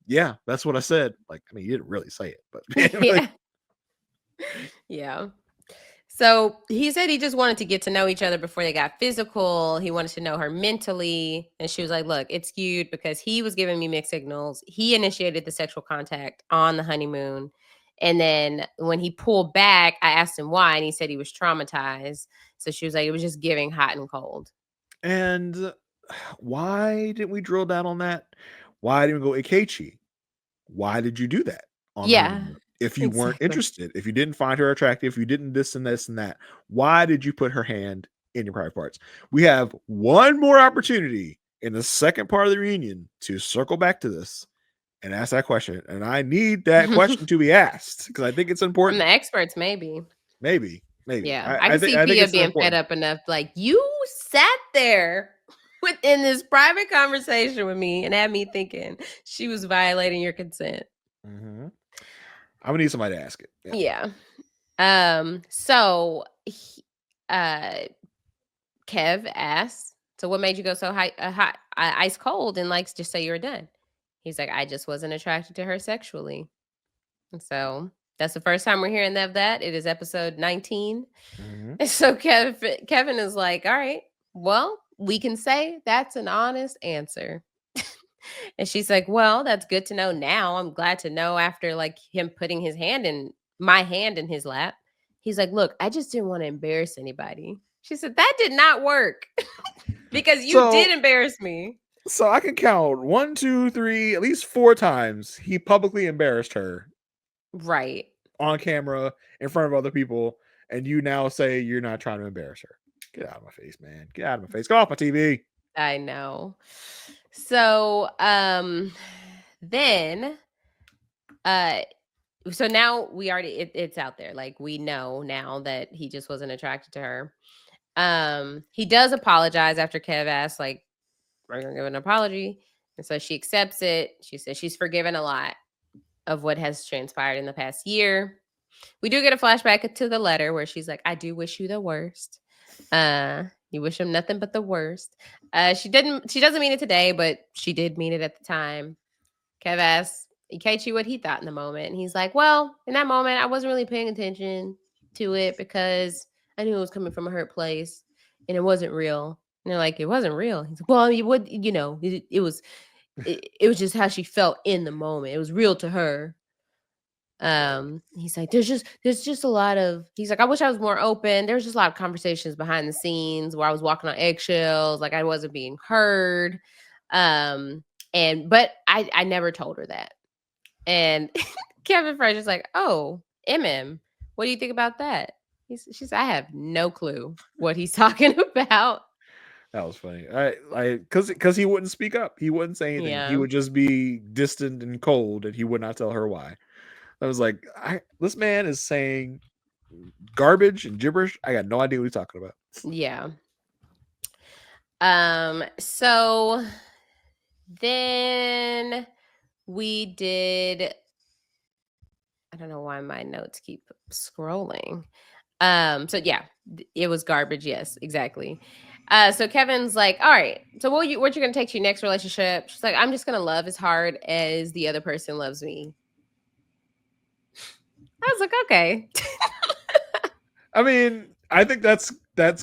"Yeah, that's what I said." Like, I mean, he didn't really say it, but yeah. Yeah. So he said he just wanted to get to know each other before they got physical. He wanted to know her mentally. And she was like, look, it's skewed because he was giving me mixed signals. He initiated the sexual contact on the honeymoon. And then when he pulled back, I asked him why. And he said he was traumatized. So she was like, it was just giving hot and cold. And why didn't we drill down on that? Why didn't we go Ikechi? Why did you do that on the honeymoon? If you weren't interested, if you didn't find her attractive, if you didn't this and this and that, why did you put her hand in your private parts? We have one more opportunity in the second part of the reunion to circle back to this and ask that question. And I need that question to be asked because I think it's important. From the experts, maybe. Maybe. Yeah. I can see I think Pia being fed up enough. Like, you sat there within this private conversation with me and had me thinking she was violating your consent. I'm gonna need somebody to ask it. Yeah. So Kev asks, so what made you go so hot, ice cold and like just say you were done? He's like, I just wasn't attracted to her sexually. And so that's the first time we're hearing of that. It is episode 19. And so Kevin is like, all right, well, we can say that's an honest answer. And she's like, well, that's good to know now. I'm glad to know after like him putting my hand in his lap. He's like, look, I just didn't want to embarrass anybody. She said, that did not work because you did embarrass me. So I can count 1, 2, 3, at least 4 times he publicly embarrassed her. Right. On camera in front of other people. And you now say you're not trying to embarrass her. Get out of my face, man. Get out of my face. Go off my TV. I know. So then so now we already it's out there. Like we know now that he just wasn't attracted to her. He does apologize after Kev asks, like, are you gonna give an apology? And so she accepts it. She says she's forgiven a lot of what has transpired in the past year. We do get a flashback to the letter where she's like, I do wish you the worst. You wish him nothing but the worst. She doesn't mean it today, but she did mean it at the time. Kev asks Ikechi what he thought in the moment. And he's like, well, in that moment, I wasn't really paying attention to it because I knew it was coming from a hurt place and it wasn't real. And they're like, it wasn't real. He's like, well, it was just how she felt in the moment. It was real to her. He's like, there's just a lot of, he's like, I wish I was more open. There's just a lot of conversations behind the scenes where I was walking on eggshells, like I wasn't being heard. But I never told her that. And Kevin Frazier's like, oh, what do you think about that? She's I have no clue what he's talking about. That was funny. Because he wouldn't speak up. He wouldn't say anything. Yeah. He would just be distant and cold, and he would not tell her why. I was like, this man is saying garbage and gibberish. I got no idea what he's talking about. Yeah. So then we did, I don't know why my notes keep scrolling. So yeah, it was garbage. Yes, exactly. So Kevin's like, all right, so what you gonna take to your next relationship? She's like, I'm just gonna love as hard as the other person loves me. I was like, okay. I mean, I think that's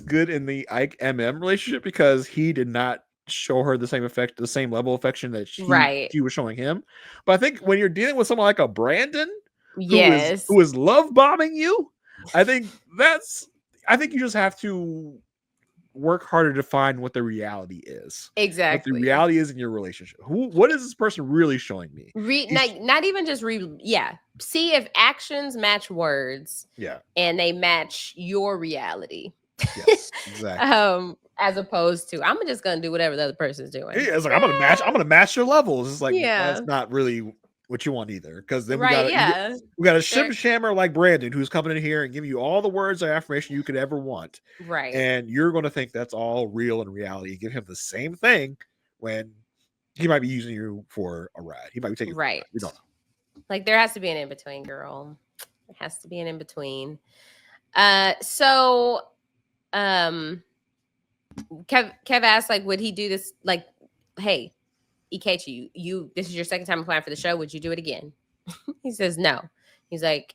good in the Ike relationship because he did not show her the same level of affection that she was showing him. But I think when you're dealing with someone like a Brandon, who is love bombing you, I think you just have to work harder to find what the reality is. Exactly. What the reality is in your relationship. What is this person really showing me? Not even just see if actions match words. Yeah. And they match your reality. Yes, exactly. As opposed to I'm just gonna do whatever the other person's doing. Yeah, it's like I'm gonna match your levels. It's like that's not really what you want either. Because then we got a shim shammer like Brandon who's coming in here and giving you all the words of affirmation you could ever want. Right. And you're gonna think that's all real in reality. Give him the same thing when he might be using you for a ride. He might be taking you for a ride. We don't know. Like there has to be an in-between, girl. There has to be an in-between. So Kev asked, like, would he do this? Like, hey, Ikechi, this is your second time applying for the show. Would you do it again? He says no. He's like,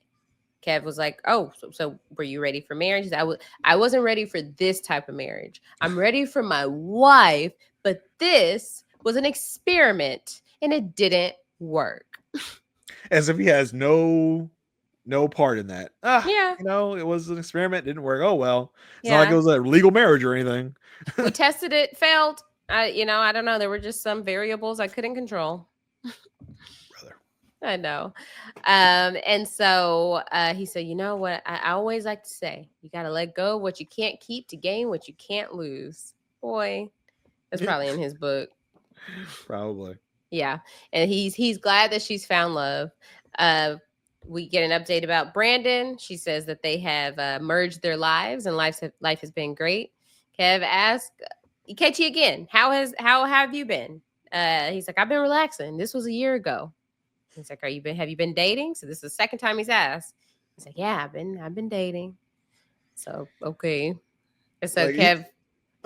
Kev was like, oh, so were you ready for marriage? He said, I wasn't ready for this type of marriage. I'm ready for my wife, but this was an experiment and it didn't work. As if he has no part in that. Yeah. It was an experiment. Didn't work. Oh, well. It's not like it was a legal marriage or anything. We tested it, failed. I don't know. There were just some variables I couldn't control. Brother. I know. And so he said, you know what? I always like to say, you got to let go of what you can't keep to gain what you can't lose. Boy, that's probably in his book. Probably. Yeah. And he's glad that she's found love. We get an update about Brandon. She says that they have merged their lives and life has been great. Kev asked Ikechi again, how have you been? He's like, I've been relaxing. This was a year ago. He's like, have you been dating? So this is the second time he's asked. He's like, yeah, I've been dating. So okay. And so Kev,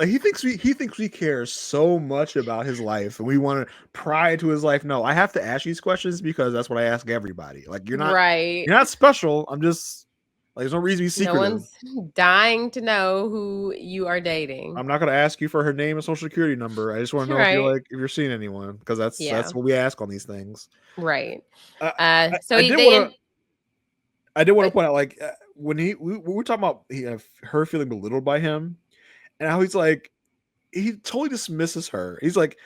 he thinks we care so much about his life and we want to pry into his life. No, I have to ask these questions because that's what I ask everybody. Like you're not special. I'm just like there's no reason to be secretive. No one's dying to know who you are dating. I'm not going to ask you for her name and social security number. I just want to know if you're seeing anyone because that's what we ask on these things. Right. I did want to point out like when we were talking about her feeling belittled by him. And how he's like, he totally dismisses her. He's like,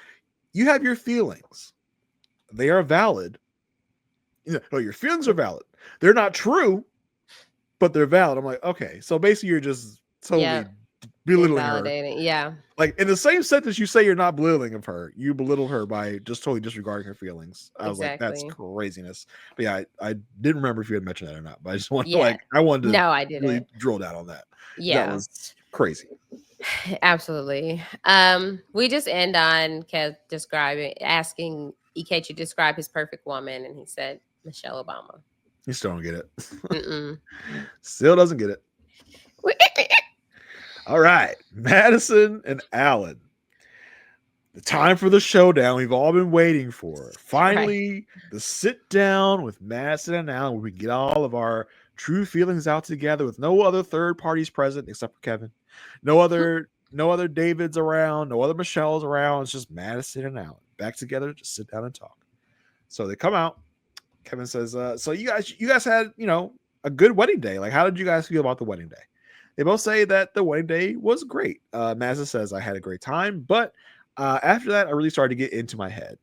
you have your feelings. They are valid. No, your feelings are valid. They're not true, but they're valid. I'm like, okay. So basically you're just totally belittling her. Invalidating. Yeah. Like in the same sentence, you say you're not belittling of her. You belittle her by just totally disregarding her feelings. I was like, that's Exactly. craziness. But yeah, I didn't remember if you had mentioned that or not. But I just want Yeah. I wanted to No, I really didn't. drill down on that. That Yeah. was crazy. Absolutely. We just end on Kev asking EK to describe his perfect woman, and he said Michelle Obama. You still don't get it. Mm-mm. Still doesn't get it. All right, Madison and Alan. The time for the showdown we've all been waiting for. Finally, the sit down with Madison and Alan where we get all of our true feelings out together with no other third parties present except for Kevin. No other Davids around, no other Michelle's around. It's just Madison and Alan back together to sit down and talk. So they come out. Kevin says, so you guys had, a good wedding day. Like, how did you guys feel about the wedding day? They both say that the wedding day was great. Madison says, I had a great time, but after that, I really started to get into my head.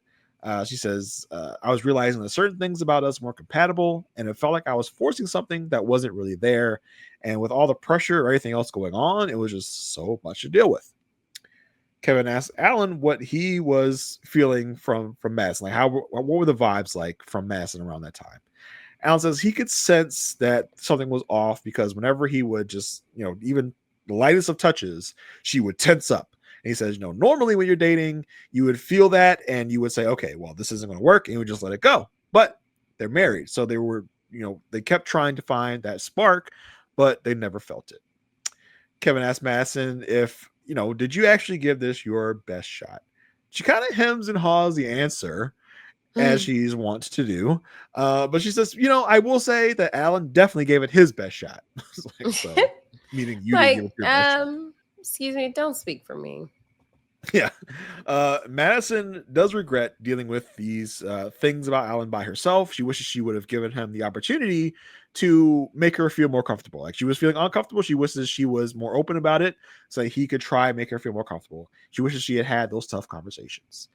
She says, I was realizing that certain things about us weren't compatible, and it felt like I was forcing something that wasn't really there. And with all the pressure or anything else going on, it was just so much to deal with. Kevin asked Alan what he was feeling from Madison. Like, what were the vibes like from Madison around that time? Alan says he could sense that something was off because whenever he would just, even the lightest of touches, she would tense up. And he says, normally when you're dating, you would feel that and you would say, okay, well, this isn't going to work. And you would just let it go. But they're married. So they were, they kept trying to find that spark, but they never felt it. Kevin asked Madison if, did you actually give this your best shot? She kind of hems and haws the answer as she's wont to do. But she says, I will say that Alan definitely gave it his best shot. Like, so, meaning you didn't give it your best shot. Excuse me, don't speak for me. Yeah. Madison does regret dealing with these things about Alan by herself. She wishes she would have given him the opportunity to make her feel more comfortable. Like, she was feeling uncomfortable. She wishes she was more open about it so he could try and make her feel more comfortable. She wishes she had those tough conversations.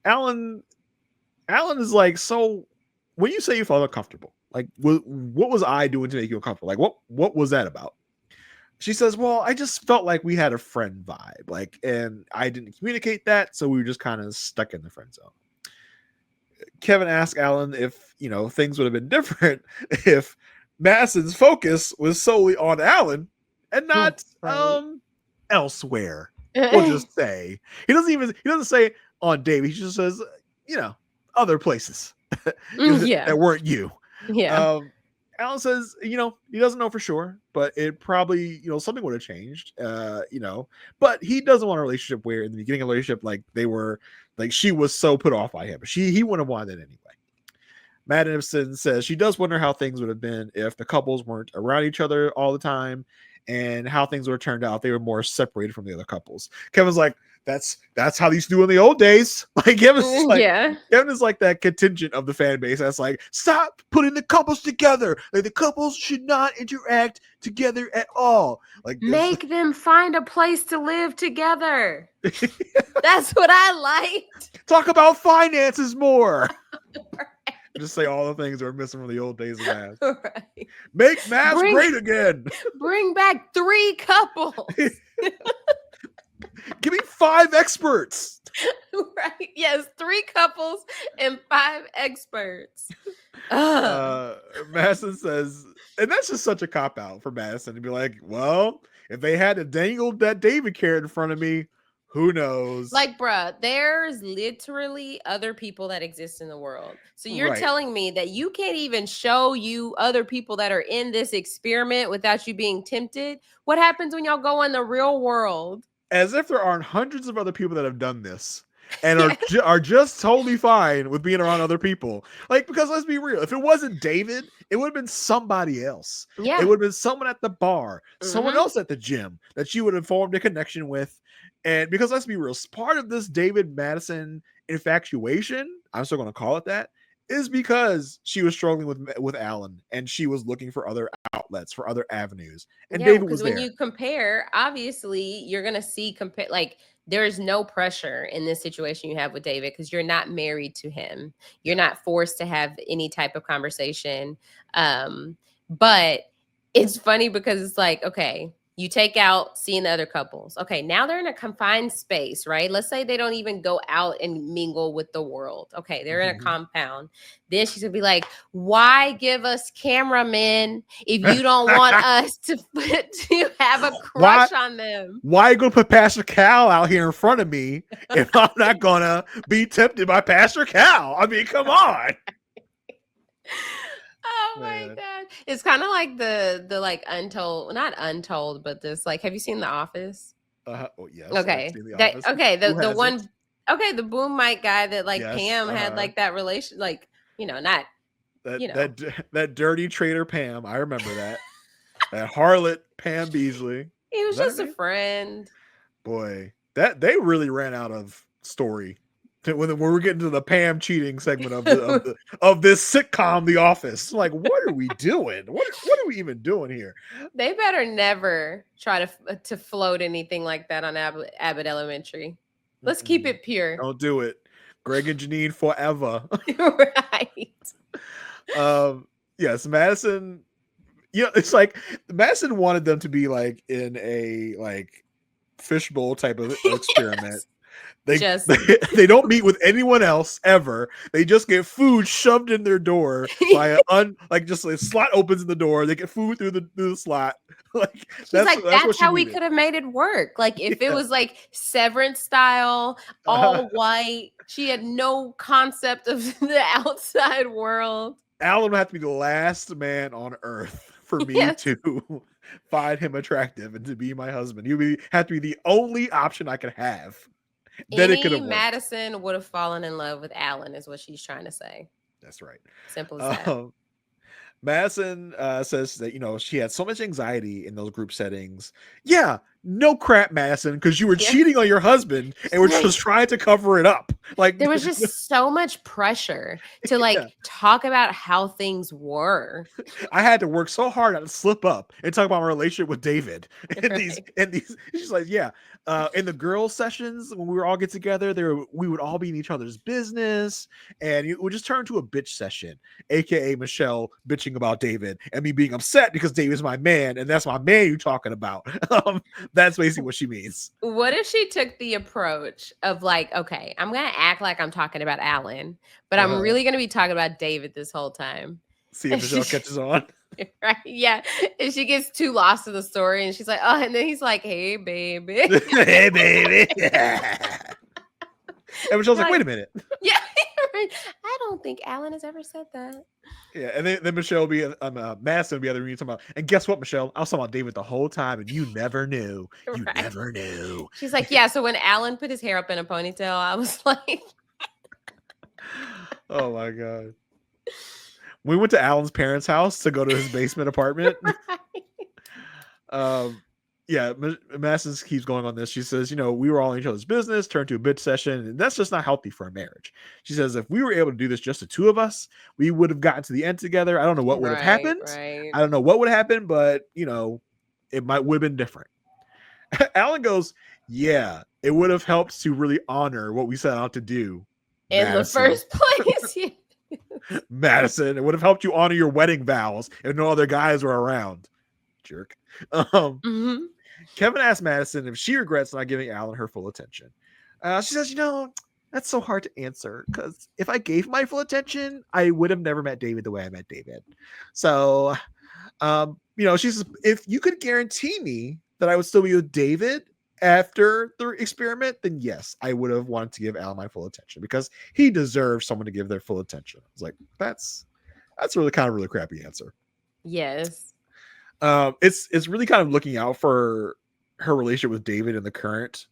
Alan is like, so when you say you felt uncomfortable, like what was I doing to make you uncomfortable? Like what was that about? She says, well, I just felt like we had a friend vibe, like, and I didn't communicate that, so we were just kind of stuck in the friend zone. Kevin asked Alan if, things would have been different if Madison's focus was solely on Alan and not elsewhere. We'll just say he doesn't say on David. He just says, other places that weren't you. Yeah. Alan says, he doesn't know for sure, but it probably, something would have changed, but he doesn't want a relationship where in the beginning of the relationship, like they were, like she was so put off by him, but he wouldn't have wanted it anyway. Madison says she does wonder how things would have been if the couples weren't around each other all the time and how things would have turned out. They were more separated from the other couples. Kevin's like, that's how they used to do in the old days. Like Kevin is like that contingent of the fan base that's like, stop putting the couples together. Like the couples should not interact together at all. Like make them find a place to live together. That's what I liked. Talk about finances more. Right. Just say all the things that are missing from the old days of MAFS. Right. Make MAFS great again. Bring back 3 couples. Give me 5 experts. Right. Yes, 3 couples and 5 experts. Madison says, and that's just such a cop-out for Madison to be like, well, if they had to dangle that David carrot in front of me, who knows? Like, bruh, there's literally other people that exist in the world. So you're telling me that you can't even show you other people that are in this experiment without you being tempted? What happens when y'all go in the real world? As if there aren't hundreds of other people that have done this and are just totally fine with being around other people. Like, because let's be real, if it wasn't David, it would have been somebody else. Yeah. It would have been someone at the bar, someone else at the gym that you would have formed a connection with. And because let's be real, part of this David Madison infatuation, I'm still going to call it that, is because she was struggling with Alan and she was looking for other outlets, for other avenues. And David was there. Because when you compare, obviously you're going to see like there is no pressure in this situation you have with David because you're not married to him. You're not forced to have any type of conversation. But it's funny because it's like, okay, You take out seeing the other couples. Okay, now they're in a confined space, right? Let's say they don't even go out and mingle with the world. Okay, they're in a compound. Then she's gonna be like, why give us cameramen if you don't want us to have a crush on them? Why are you gonna put Pastor Cal out here in front of me if I'm not gonna be tempted by Pastor Cal? I mean, come on. Oh my god. It's kind of like the like untold, not untold, but this like, have you seen The Office? Oh yes. Okay. The one the boom mic guy that like Pam had like that relation, like, not that dirty traitor Pam. I remember that. That harlot Pam Beasley. He was just a friend. Boy, that they really ran out of story when we're getting to the Pam cheating segment of this sitcom, The Office. Like, what are we doing? What are we even doing here? They better never try to float anything like that on Abbott Elementary. Let's keep it pure. Don't do it. Greg and Janine forever. Right. Yes, Madison. It's like Madison wanted them to be like in a like fishbowl type of experiment. Yes. They don't meet with anyone else ever. They just get food shoved in their door by just a slot opens in the door. They get food through the slot. Like that's how we could have made it work. Like if it was like Severance style, all white. She had no concept of the outside world. Alan would have to be the last man on earth for me to find him attractive and to be my husband. He would have to be the only option I could have. Then it could have worked. Madison would have fallen in love with Alan, is what she's trying to say. That's right. Simple as that. Madison says that, she had so much anxiety in those group settings. Yeah, no crap, Madison, because you were cheating on your husband and were just trying to cover it up. Like there was just so much pressure to talk about how things were. I had to work so hard not to slip up and talk about my relationship with David. And these she's like, in the girls' sessions when we would all get together, we would all be in each other's business, and it would just turn into a bitch session, aka Michelle bitching about David and me being upset because David's my man, and that's my man you're talking about. That's basically what she means. What if she took the approach of like, okay, I'm gonna act like I'm talking about Alan, but I'm really gonna be talking about David this whole time. See if Michelle catches on. Right? Yeah. And she gets too lost in the story, and she's like, oh, and then he's like, hey, baby. Hey, baby. And Michelle's like, wait a minute. Yeah. I don't think Alan has ever said that. Yeah, and then Michelle will be Madison will be other talking about. And guess what, Michelle? I was talking about David the whole time, and you never knew. You never knew. She's like, yeah. So when Alan put his hair up in a ponytail, I was like, oh my god. We went to Alan's parents' house to go to his basement apartment. Madison keeps going on this. She says, we were all in each other's business, turned to a bitch session, and that's just not healthy for a marriage. She says, if we were able to do this just the two of us, we would have gotten to the end together. I don't know what would have happened. Right. I don't know what would happen, but it would have been different. Alan goes, yeah, it would have helped to really honor what we set out to do in the first place. Madison, it would have helped you honor your wedding vows if no other guys were around. Jerk. Kevin asked Madison if she regrets not giving Alan her full attention. She says, that's so hard to answer because if I gave my full attention, I would have never met David the way I met David. So, she says, if you could guarantee me that I would still be with David after the experiment, then yes, I would have wanted to give Alan my full attention because he deserves someone to give their full attention. I was like, that's really kind of really crappy answer. Yes. It's really kind of looking out for her relationship with David in the current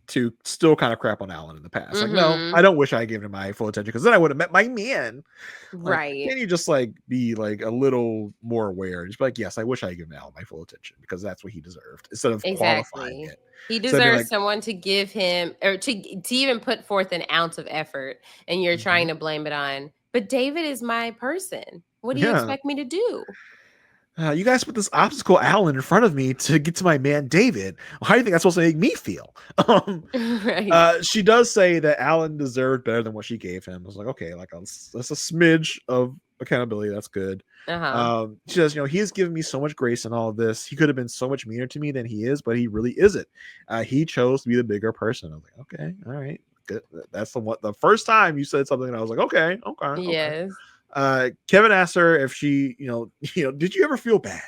to still kind of crap on Alan in the past. Like, no, I don't wish I gave him my full attention because then I would have met my man. Right. Can you just be a little more aware and just be like, yes, I wish I had given Alan my full attention because that's what he deserved instead of qualifying it. He deserves someone to give him or to even put forth an ounce of effort, and you're trying to blame it on. But David is my person. What do you expect me to do? You guys put this obstacle Alan in front of me to get to my man David. How do you think that's supposed to make me feel? Right. She does say that Alan deserved better than what she gave him. I was like, okay, that's a smidge of accountability. That's good. Uh-huh. She says, he has given me so much grace in all of this. He could have been so much meaner to me than he is, but he really isn't. He chose to be the bigger person. I was like, okay, all right, good. That's the first time you said something, and I was like, okay. Yes. Kevin asked her if she, did you ever feel bad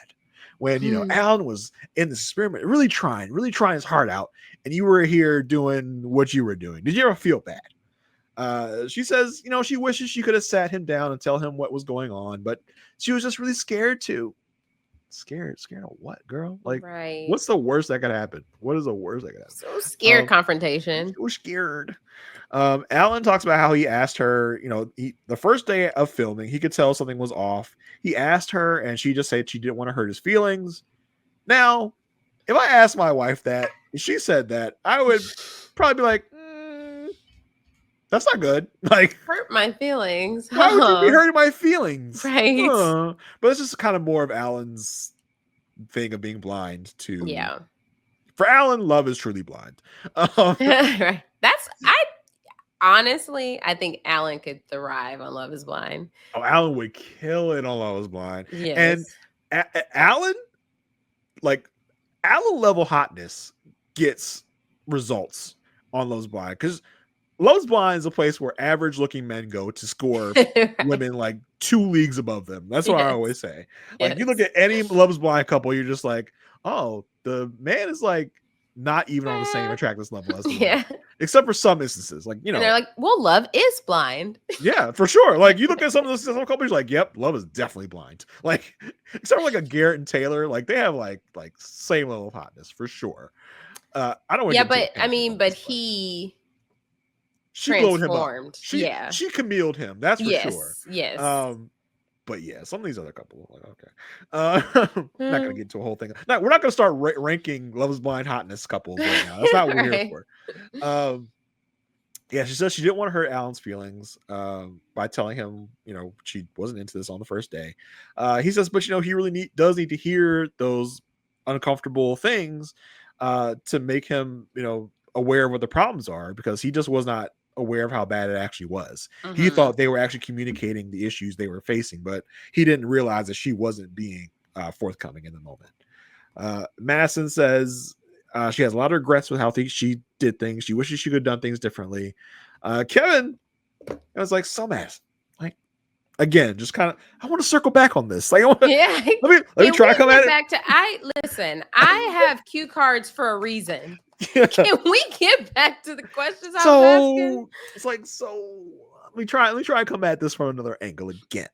when Alan was in this experiment, really trying his heart out, and you were here doing what you were doing? Did you ever feel bad? She says, she wishes she could have sat him down and tell him what was going on, but she was just really scared to. Scared of what, girl? Like, right. What's the worst that could happen? What is the worst that could happen? So scared confrontation. So scared. Alan talks about how he asked her, the first day of filming, he could tell something was off. He asked her, and she just said she didn't want to hurt his feelings. Now, if I asked my wife that, if she said that, I would probably be like, that's not good. Like, hurt my feelings. Why would you be hurting my feelings? Right. But it's just kind of more of Alan's thing of being blind to. Yeah. For Alan, love is truly blind. Right. Honestly, I think Alan could thrive on Love is Blind. Oh, Alan would kill it on Love is Blind. Yes. And Alan level hotness gets results on Love is Blind, because Love is Blind is a place where average looking men go to score right. women like 2 leagues above them. That's what I always say. Like, you Yes. look at any Love is Blind couple, you're just like, oh, the man is like not even on the same attractiveness level as the woman. Except for some instances, like, and they're like, well, love is blind. Yeah, for sure. Like, you look at some couples, you're like, yep, love is definitely blind. Like, except for like a Garrett and Taylor, like they have like same level of hotness for sure. I don't want to. Yeah, but I mean, but he. She glowed him up. She Camille'd him. That's for sure. Yes. But yeah, some of these other couples, like, okay. I'm not gonna get into a whole thing. No, we're not gonna start ranking Love is Blind hotness couples right now. That's not what we're here for. Yeah, she says she didn't want to hurt Alan's feelings by telling him, she wasn't into this on the first day. He says, but he really does need to hear those uncomfortable things to make him, aware of what the problems are, because he just was not aware of how bad it actually was. He thought they were actually communicating the issues they were facing, but he didn't realize that she wasn't being forthcoming in the moment. Madison says she has a lot of regrets with how she did things. She wishes she could have done things differently. Kevin, I was like, so Madison, like, again, just kind of, I want to circle back on this. Like, let me try to come at it. Listen, I have cue cards for a reason. Yeah. Can we get back to the questions I was asking? It's like, let me try and come at this from another angle again.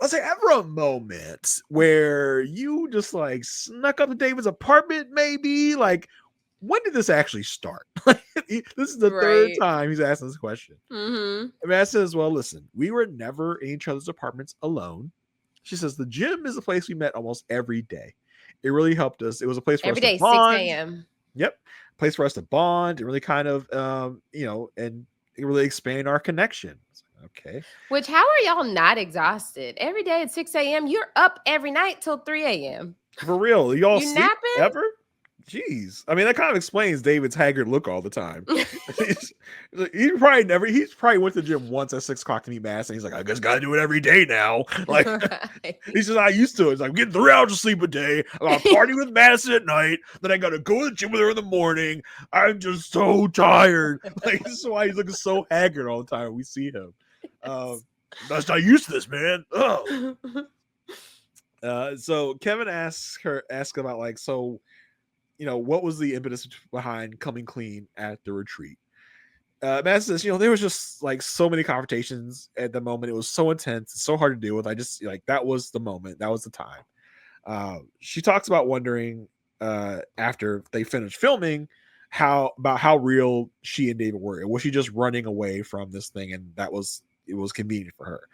Was there ever a moment where you just like snuck up to David's apartment, maybe? Like, when did this actually start? This is the third time he's asking this question. And Matt says, well, listen, we were never in each other's apartments alone. She says, the gym is a place we met almost every day. It really helped us. It was a place for every us day, to bond. 6 a.m. Yep. Place for us to bond and really kind of, and it really expand our connection. Okay. Which, how are y'all not exhausted? Every day at 6 a.m., you're up every night till 3 a.m. For real. Y'all sleep napping? Ever? Jeez. I mean, that kind of explains David's haggard look all the time. He's probably went to the gym once at 6 o'clock to meet Mass, and he's like, I guess gotta do it every day now. Like, he's just not used to it. It's like, I'm getting 3 hours of sleep a day. I gotta party with Madison at night. Then I gotta go to the gym with her in the morning. I'm just so tired. Like, this is why he's looking so haggard all the time when we see him. That's not used to this, man. Oh. So Kevin asks about, like, so, what was the impetus behind coming clean at the retreat? Matt says, there was just like so many confrontations at the moment. It was so intense, so hard to deal with. I just that was the moment, that was the time. She talks about wondering after they finished filming how real she and David were, and was she just running away from this thing, and it was convenient for her.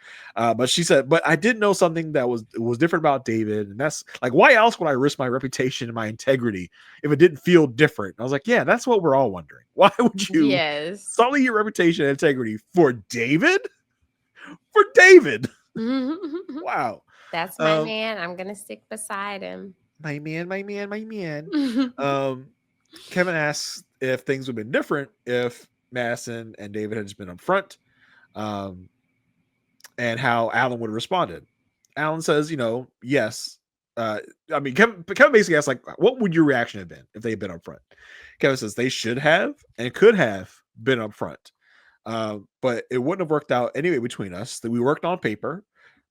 But she said, but I did know something that was different about David. And that's like, why else would I risk my reputation and my integrity if it didn't feel different? And I was like, yeah, that's what we're all wondering. Why would you sully your reputation and integrity for David? For David. Wow. That's my man. I'm going to stick beside him. My man. Kevin asks if things would have been different if Madison and David had just been up front. and how Alan would have responded. Alan says, yes. I mean, Kevin basically asks, like, what would your reaction have been if they had been upfront? Kevin says they should have and could have been upfront. But it wouldn't have worked out anyway between us. That we worked on paper,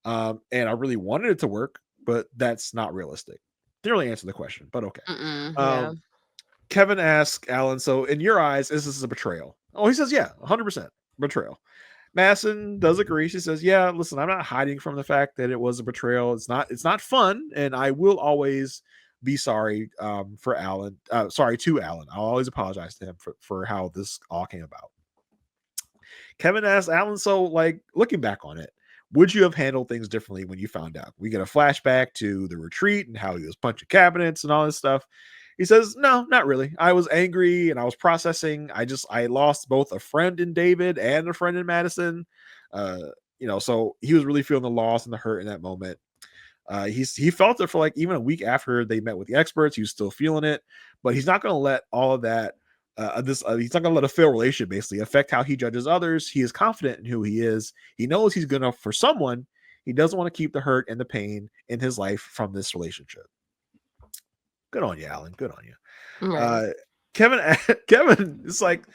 and I really wanted it to work, but that's not realistic. Didn't really answer the question, but okay. Yeah. Kevin asks Alan, so in your eyes, is this a betrayal? Oh, he says, yeah, 100% betrayal. Madison does agree. She says, yeah, listen, I'm not hiding from the fact that it was a betrayal. It's not fun, and I will always be sorry for Alan. Sorry to Alan. I'll always apologize to him for how this all came about. Kevin asks Alan, so like looking back on it, would you have handled things differently when you found out? We get a flashback to the retreat and how he was punching cabinets and all this stuff. He says, no, not really. I was angry and I was processing. I lost both a friend in David and a friend in Madison. So he was really feeling the loss and the hurt in that moment. He felt it for like even a week after they met with the experts. He was still feeling it, but he's not going to let all of that. He's not going to let a failed relationship basically affect how he judges others. He is confident in who he is. He knows he's good enough for someone. He doesn't want to keep the hurt and the pain in his life from this relationship. Good on you, Alan. Good on you. Right. Kevin is like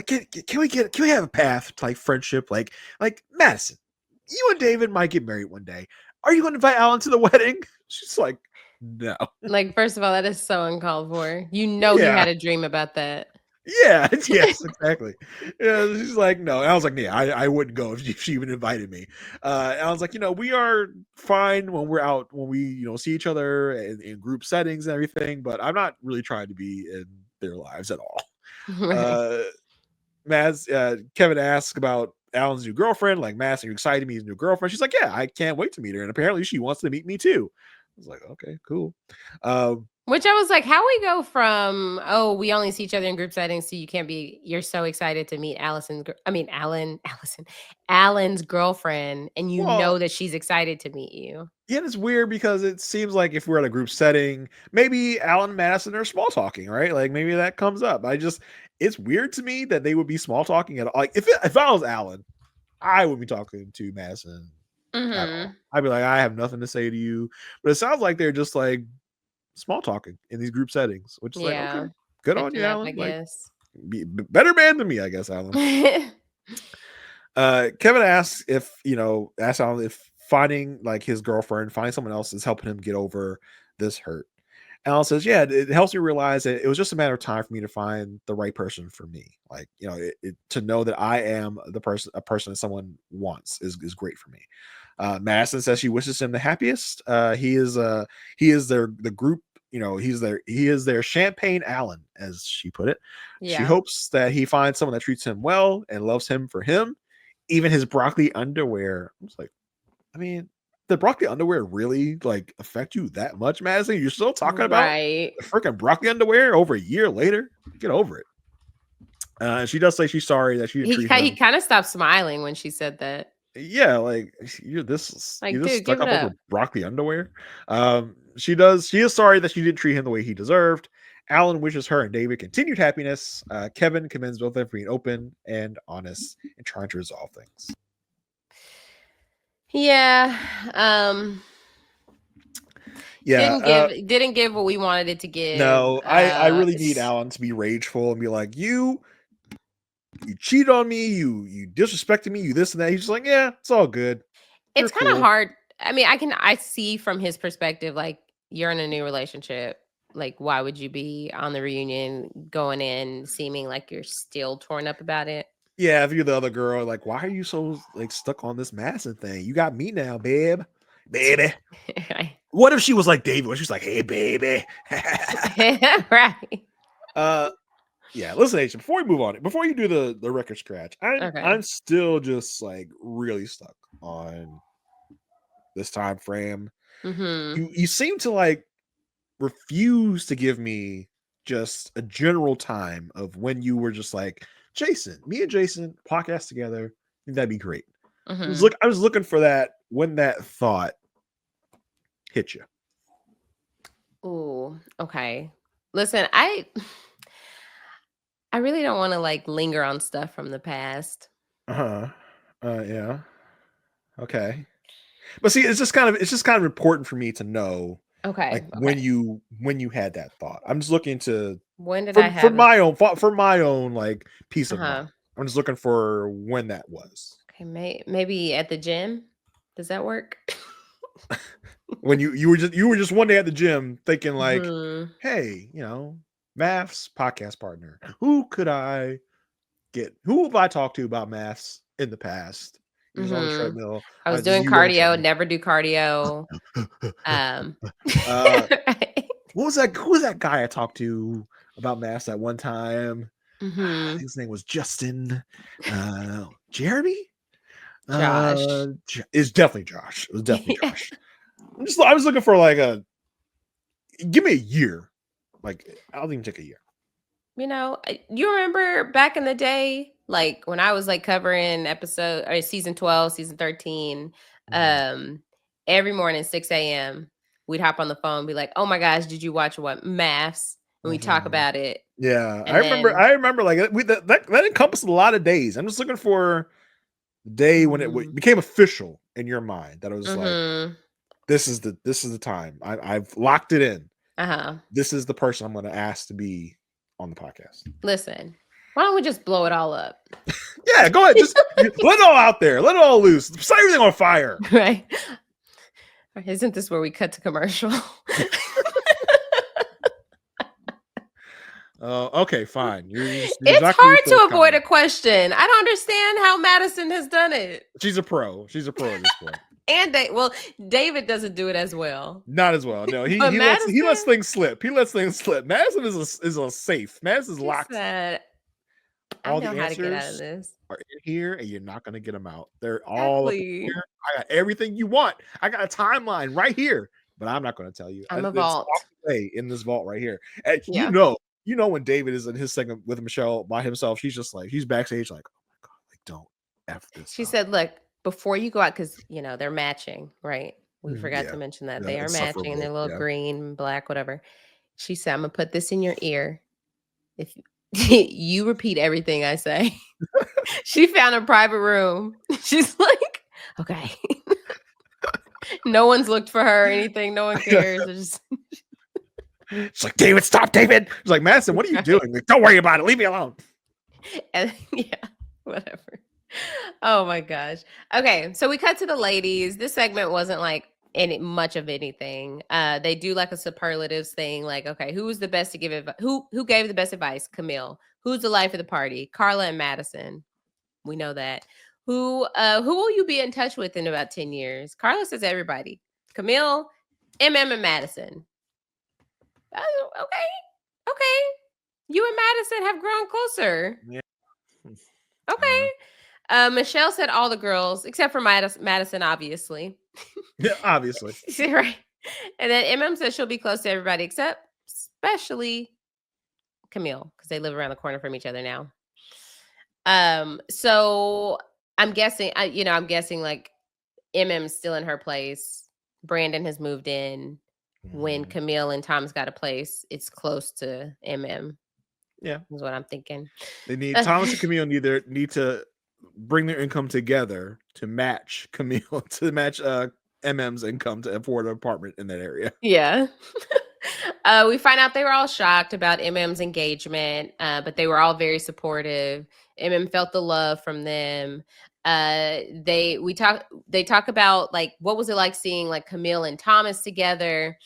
can we have a path to like friendship, like Madison, you and David might get married one day. Are you going to invite Alan to the wedding? She's like, no. Like, first of all, that is so uncalled for. You know he had a dream about that. Yeah, yes, exactly. Yeah, she's like, no. And I was like, yeah, I wouldn't go if she even invited me. And I was like, we are fine when we're out, when we, see each other in group settings and everything, but I'm not really trying to be in their lives at all. Right. Kevin asks about Alan's new girlfriend. Like, Mads, are you excited to meet his new girlfriend? She's like, yeah, I can't wait to meet her. And apparently she wants to meet me too. I was like, okay, cool. Which I was like, how we go from, oh, we only see each other in group settings, so you're so excited to meet Alan's girlfriend, and you know that she's excited to meet you. Yeah, it's weird because it seems like if we're at a group setting, maybe Alan and Madison are small talking, right? Like maybe that comes up. It's weird to me that they would be small talking at all. Like if I was Alan, I would be talking to Madison at all. I'd be like, I have nothing to say to you. But it sounds like they're just like small talking in these group settings, which is like, okay, good on you, Alan. I guess. Better man than me, I guess, Alan. Kevin asks Alan if finding like his girlfriend, finding someone else is helping him get over this hurt. Alan says, yeah, it helps me realize that it was just a matter of time for me to find the right person for me. Like, to know that I am a person that someone wants is great for me. Madison says she wishes him the happiest. He is the group, he is their champagne Alan, as she put it. Yeah. She hopes that he finds someone that treats him well and loves him for him. Even his broccoli underwear. I was like, I mean, did broccoli underwear really like affect you that much, Madison? You're still talking about the freaking broccoli underwear over a year later? Get over it. She does say she's sorry that she didn't treat him. He kind of stopped smiling when she said that. Yeah, like you're just dude, stuck up over broccoli underwear. She is sorry that she didn't treat him the way he deserved. Alan wishes her and David continued happiness. Kevin commends both of them for being open and honest and trying to resolve things. Yeah. Didn't give what we wanted it to give. No, I really need Alan to be rageful and be like, you cheated on me, you disrespected me, you this and that. He's just like, yeah, it's all good. It's kind of hard. I mean, I see from his perspective, like, you're in a new relationship. Like, why would you be on the reunion going in seeming like you're still torn up about it? Yeah, if you're the other girl, like, why are you so like stuck on this Madison thing? You got me now, baby. What if she was like David? She's like, hey, baby. Right. Yeah, listen, Aysha, before we move on, before you do the record scratch, I'm still just like really stuck on this time frame. You seem to like refuse to give me just a general time of when you were just like, Jason, me and Jason podcast together. I think that'd be great. I was looking for that when that thought hit you. Oh, okay. Listen, I really don't want to like linger on stuff from the past. Yeah. Okay. But see, it's just kind of important for me to know, Okay. when you had that thought. I'm just looking to When did I for have my own like peace of Uh-huh. mind. I'm just looking for when that was. Okay, maybe at the gym. Does that work? When you were just one day at the gym thinking like, Mhm. hey, MAFS podcast partner. Who have I talked to about MAFS in the past? He was on the Mhm. treadmill. I was Just doing you on the cardio, treadmill. never do cardio. Right. Who was that guy I talked to about MAFS that one time? I think Mhm. his name was Justin. Jeremy? Josh. It's definitely Josh. It was definitely Yeah. Josh. I was looking for like give me a year. Like, I'll even take a year. You remember back in the day, like when I was like covering episode or season 12, season 13, every morning, 6 a.m., we'd hop on the phone and be like, oh my gosh, did you watch what MAFS? And we talk about it. Yeah, And then I remember like that encompassed a lot of days. I'm just looking for the day when it became official in your mind that it was like, Mhm. this is the time. I've locked it in. Uh-huh. This is the person I'm going to ask to be on the podcast. Listen, why don't we just blow it all up? Yeah, go ahead. Just let it all out there. Let it all loose. Set everything on fire. Right? Isn't this where we cut to commercial? Okay, fine. You're It's not going to hard be to avoid forthcoming. a question. I don't understand how Madison has done it. She's a pro. She's a pro at this point. And David doesn't do it as well. Not as well. No, he But lets Madison, things slip. He lets things slip. Madison is a safe. Madison's she locked. said, I All know the how to get out of answers this. are in here, and you're not going to get them out. They're all up in Exactly. here. I got everything you want. I got a timeline right here, but I'm not going to tell you. I'm a It's vault. locked away in this vault right here. And Yeah. when David is in his segment with Michelle by himself, she's backstage like, oh my god, like don't f this. She up. said, look, before you go out, because they're matching, right? We forgot Yeah. to mention that Yeah, they are it's matching and they're sufferable. little Yeah. green, black, whatever. She said, I'm gonna put this in your ear. If you repeat everything I say. She found a private room. She's like, okay. No one's looked for her or anything. No one cares. It's like, David, stop, David. It's like, Madison, what are you doing? Like, don't worry about it. Leave me alone. And yeah, whatever. Oh my gosh. Okay, so we cut to the ladies. This segment wasn't like much of anything. They do like a superlatives thing, like, okay, who was the best to give advice? Who gave the best advice? Camille. Who's the life of the party? Carla and Madison. We know that. Who will you be in touch with in about 10 years? Carla says everybody. Camille, MM, and Madison. Okay. You and Madison have grown closer. Yeah. Okay. Michelle said all the girls, except for Madison, obviously. Yeah, obviously. Right. And then MM says she'll be close to everybody, especially Camille, because they live around the corner from each other now. So I'm guessing, like MM's still in her place. Brandon has moved in. When Camille and Tom's got a place, it's close to MM. Yeah, is what I'm thinking. They need Thomas and Camille need to bring their income together to match MM's income to afford an apartment in that area. Yeah. We find out they were all shocked about MM's engagement, but they were all very supportive. MM felt the love from them. They talk about like what was it like seeing like Camille and Thomas together.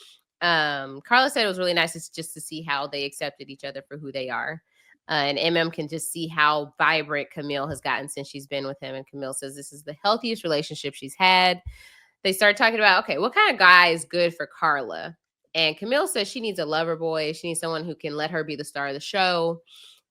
Carla said it was really nice just to see how they accepted each other for who they are. And MM can just see how vibrant Camille has gotten since she's been with him. And Camille says this is the healthiest relationship she's had. They start talking about, okay, what kind of guy is good for Carla? And Camille says she needs a lover boy. She needs someone who can let her be the star of the show.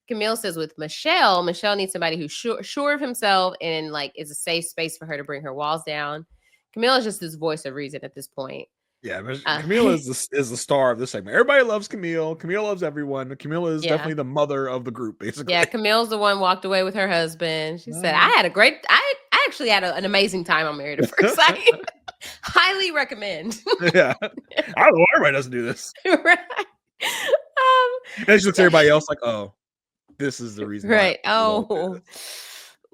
Camille says with Michelle needs somebody who's sure of himself and like is a safe space for her to bring her walls down. Camille is just this voice of reason at this point. Yeah, Camille is the star of this segment. Everybody loves Camille. Camille loves everyone. Camille is definitely the mother of the group, basically. Yeah, Camille's the one walked away with her husband. She said, I actually had an amazing time on Married at First Sight. Highly recommend. Yeah. I don't know why everybody doesn't do this. Right. And she looks at everybody else like, oh, this is the reason. Right. Why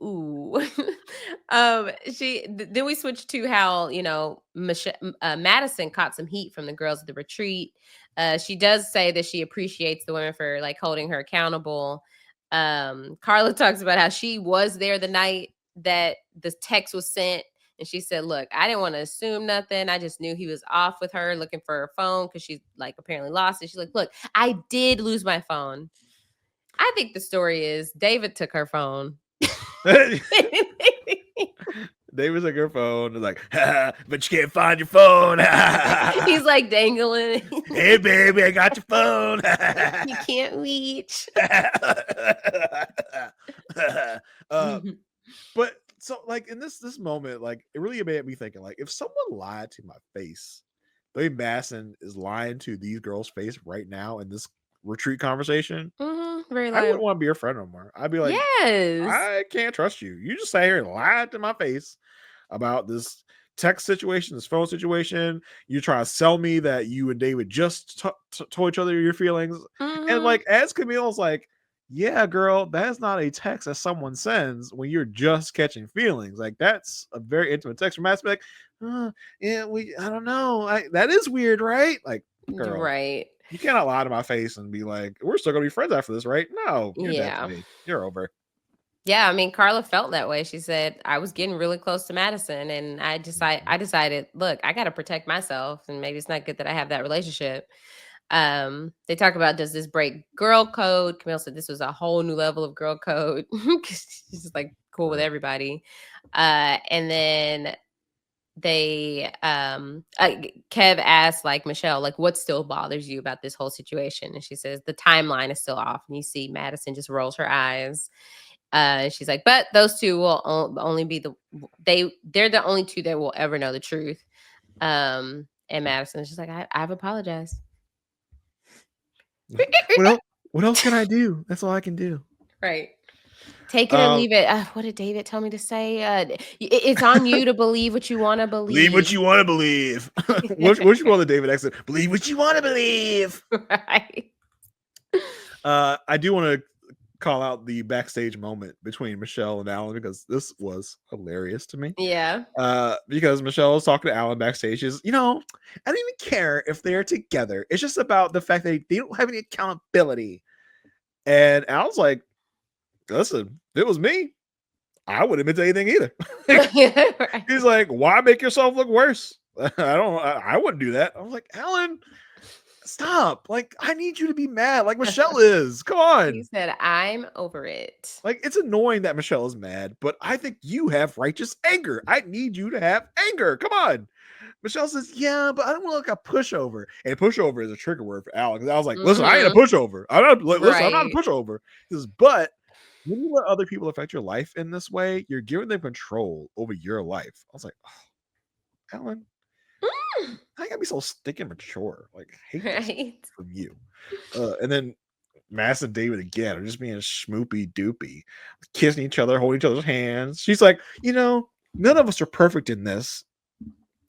Ooh. Then we switched to how, Madison caught some heat from the girls at the retreat. She does say that she appreciates the women for like holding her accountable. Carla talks about how she was there the night that the text was sent, and she said, look, I didn't want to assume nothing. I just knew he was off with her looking for her phone because she like apparently lost it. She's like, look, I did lose my phone. I think the story is David took her phone. David's like her phone. Like, but you can't find your phone. He's like dangling. Hey, baby, I got your phone. You can't reach. But so, like in this moment, like it really made me thinking, like if someone lied to my face, Dwayne Masson is lying to these girls' face right now in this retreat conversation. Very I wouldn't want to be your friend no more. I'd be like, yes, I can't trust you. You just sat here and lied to my face about this text situation, this phone situation. You try to sell me that you and David just told each other your feelings. And like, as Camille's like, yeah, girl, that's not a text that someone sends when you're just catching feelings. Like, that's a very intimate text from aspect. Yeah, I don't know. That is weird, right? Like, girl, right. You cannot lie to my face and be like, we're still gonna be friends after this, right? No, you're dead to me. You're over. Yeah, I mean, Carla felt that way. She said, I was getting really close to Madison, and I decided, look, I got to protect myself, and maybe it's not good that I have that relationship. They talk about, does this break girl code? Camille said this was a whole new level of girl code. She's just like cool with everybody. And then they Kev asked like Michelle, like, what still bothers you about this whole situation? And she says the timeline is still off. And you see Madison just rolls her eyes. She's like, but those two will only be they're the only two that will ever know the truth. And Madison's just like, I've apologized. What else can I do? That's all I can do. Right. Take it or leave it. What did David tell me to say? It's on you to believe what you want to believe. Believe what you want to believe. What you call the David exit? Believe what you want to believe. Right. I do want to call out the backstage moment between Michelle and Alan because this was hilarious to me. Yeah. Because Michelle was talking to Alan backstage. She's, I don't even care if they're together. It's just about the fact that they don't have any accountability. And Alan's like, listen, if it was me, I wouldn't admit to anything either. Right. He's like, why make yourself look worse? I wouldn't do that. I was like, Alan, stop. Like, I need you to be mad like Michelle is. Come on. He said, I'm over it. Like, it's annoying that Michelle is mad, but I think you have righteous anger. I need you to have anger. Come on. Michelle says, yeah, but I don't want to look a pushover. And pushover is a trigger word for Alan. Because I was like, listen, I ain't a pushover. I'm not a pushover. He says, but when you let other people affect your life in this way, you're giving them control over your life. I was like, oh, Alan, I gotta be so stinking mature. Like, I hate this from you. And then Mass and David again are just being schmoopy doopy, kissing each other, holding each other's hands. She's like, none of us are perfect in this.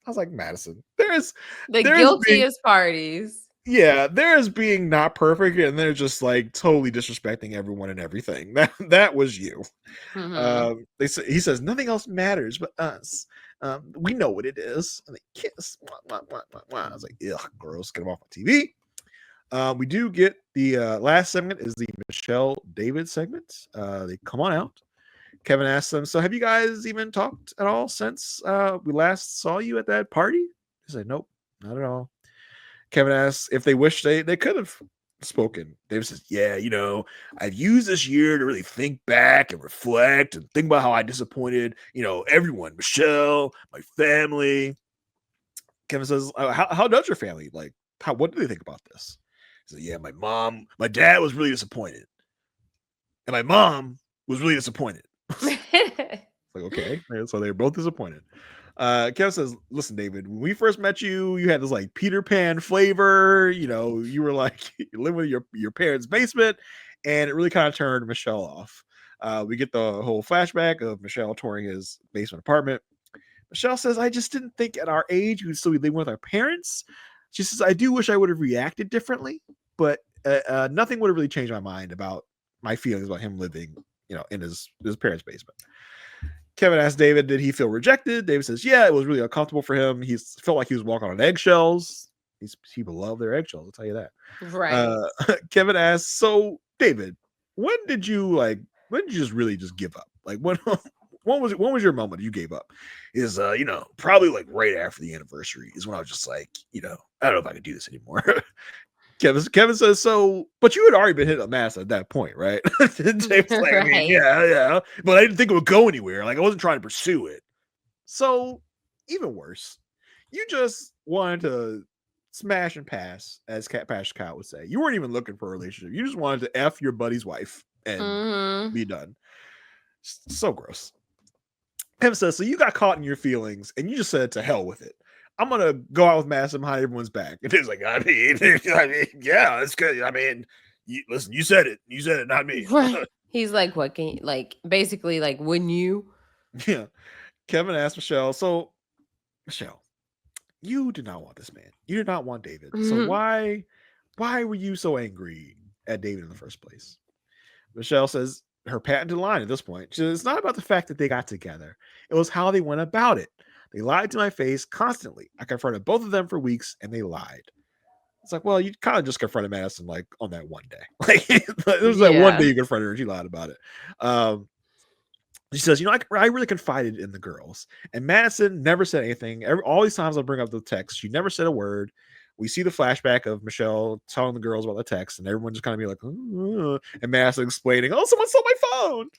I was like, Madison, there's guiltiest parties. Yeah, there's being not perfect, and they're just like totally disrespecting everyone and everything. That was you. He says nothing else matters but us. We know what it is. And they kiss. I was like, ugh, gross. Get them off my TV. We do get the last segment is the Michelle David segment. They come on out. Kevin asks them, so have you guys even talked at all since we last saw you at that party? He said, nope, not at all. Kevin asks if they wish they could have spoken. David says, yeah, I've used this year to really think back and reflect and think about how I disappointed, everyone, Michelle, my family. Kevin says, how does your family, like, what do they think about this? He says, yeah, my dad was really disappointed. And my mom was really disappointed. Like, okay, so they're both disappointed. Kevin says, listen, David, when we first met you, you had this like Peter Pan flavor, you were like you live with your parents' basement, and it really kind of turned Michelle off. We get the whole flashback of Michelle touring his basement apartment. Michelle says, I just didn't think at our age we'd still be living with our parents. She says, I do wish I would have reacted differently, but nothing would have really changed my mind about my feelings about him living in his parents' basement. Kevin asks David, did he feel rejected? David says, yeah, it was really uncomfortable for him. He felt like he was walking on eggshells. People love their eggshells, I'll tell you that. Right. Kevin asks, so David, when did you just really just give up? Like when was your moment you gave up? Is probably like right after the anniversary is when I was just like, I don't know if I can do this anymore. Kevin says, so, but you had already been hitting a mass at that point, right? David's like, I mean, yeah, but I didn't think it would go anywhere. Like I wasn't trying to pursue it. So even worse, you just wanted to smash and pass, as Pastor Kyle would say. You weren't even looking for a relationship. You just wanted to F your buddy's wife and be done. So gross. Kevin says, so you got caught in your feelings and you just said to hell with it. I'm gonna go out with Massive behind everyone's back. And he's like, I mean, yeah, that's good. I mean, listen, you said it. You said it, not me. Right. He's like, what can you, like, basically, like, wouldn't you? Yeah. Kevin asked Michelle, so Michelle, you did not want this man. You did not want David. So why were you so angry at David in the first place? Michelle says her patented line at this point. She says, it's not about the fact that they got together. It was how they went about it. They lied to my face constantly. I confronted both of them for weeks and they lied. It's like, well, you kind of just confronted Madison like on that one day. Like there was that one day you confronted her and she lied about it. She says, I really confided in the girls. And Madison never said anything. All these times I bring up the text, she never said a word. We see the flashback of Michelle telling the girls about the text, and everyone just kind of be like, and Madison explaining, oh, someone stole my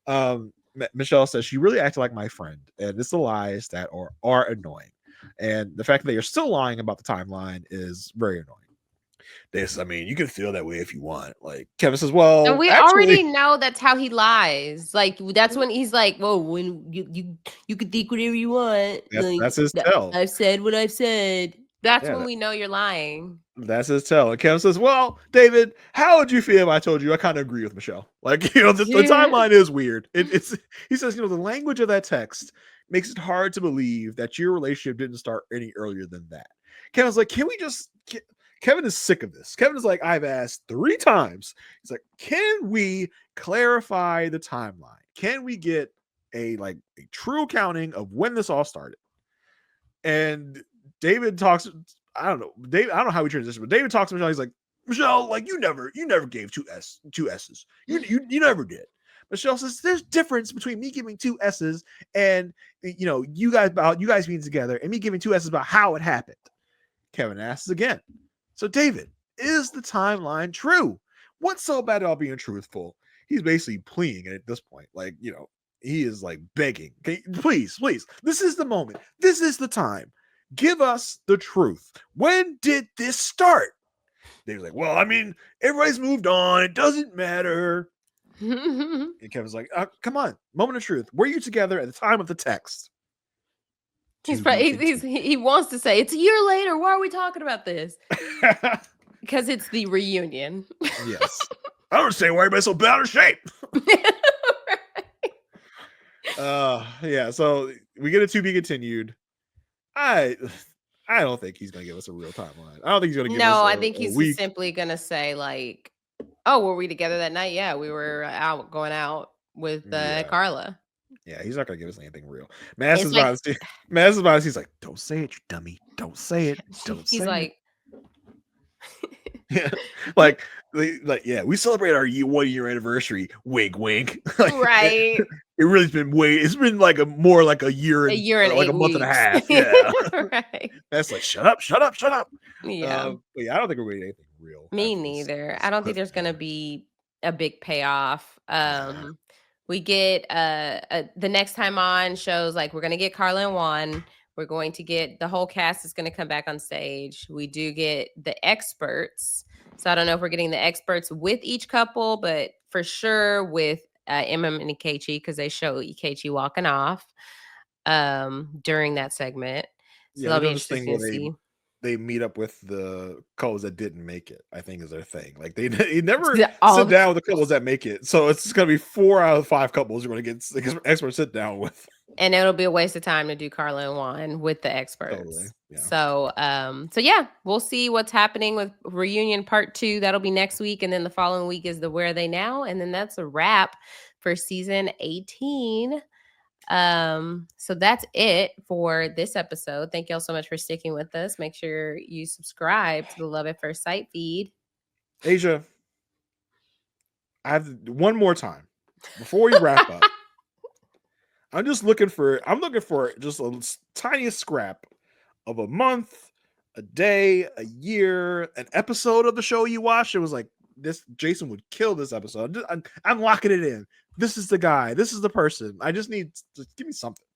phone. Michelle says she really acted like my friend, and it's the lies that are annoying. And the fact that you're still lying about the timeline is very annoying. I mean, you can feel that way if you want. Like Kevin says, well, and we already know that's how he lies. Like that's when he's like, "Whoa, when you can think whatever you want." That's his tell. I've said what I've said. That's when we know you're lying. That's his tell. And Kevin says, well, David, how would you feel if I told you I kind of agree with Michelle? Like, the timeline is weird. He says, the language of that text makes it hard to believe that your relationship didn't start any earlier than that. Kevin's like, Kevin is sick of this. Kevin is like, I've asked 3 times. He's like, can we clarify the timeline? Can we get a true accounting of when this all started? And David talks, I don't know how we transition, but David talks to Michelle. He's like, Michelle, like you never gave two S's. You never did. Michelle says there's difference between me giving 2 S's and you guys being together and me giving 2 S's about how it happened. Kevin asks again. So David, is the timeline true? What's so bad about being truthful? He's basically pleading at this point. Like, he is like begging. Okay, please. This is the moment. This is the time. Give us the truth. When did this start? David's like, well, I mean, everybody's moved on. It doesn't matter. And Kevin's like, come on. Moment of truth. Were you together at the time of the text? He wants to say it's a year later. Why are we talking about this? Because it's the reunion. Yes. I don't understand why everybody's so bad out of shape. Yeah. So we get a to be continued. I don't think he's gonna give us a real timeline. I don't think he's gonna give us I think he's simply gonna say like, oh, were we together that night? Yeah, we were going out with Carla. Yeah, he's not gonna give us anything real. Madison's about he's like, don't say it, you dummy. Don't say it. Don't say it. He's like, yeah, like, yeah, we celebrate our 1-year anniversary. Wink, wink. Right. It really's been it's been like more like a year and like a month and a half. Yeah. Right. That's like, shut up. Yeah. But yeah, I don't think we're getting anything real. Me neither. I don't think there's gonna be a big payoff. We get the next time on shows like we're gonna get Carla and Juan. We're going to get the whole cast is going to come back on stage. We do get the experts. So I don't know if we're getting the experts with each couple, but for sure with and Ikechi, because they show Ikechi walking off during that segment. So that'll be interesting to see. They meet up with the couples that didn't make it, I think is their thing. Like they never sit down with the couples that make it. So it's going to be 4 out of 5 couples you're going to get the experts sit down with. And it'll be a waste of time to do Carla and Juan with the experts. Totally, yeah. So yeah, we'll see what's happening with Reunion Part 2. That'll be next week. And then the following week is the Where Are They Now? And then that's a wrap. for season 18. So that's it for this episode. Thank y'all so much for sticking with us. Make sure you subscribe to the Love at First Sight feed. Aysha, I have one more time before we wrap up. I'm looking for just a tiniest scrap of a month, a day, a year, an episode of the show you watched. It was like, this Jason would kill this episode. I'm locking it in. This is the guy. This is the person. I just need to give me something.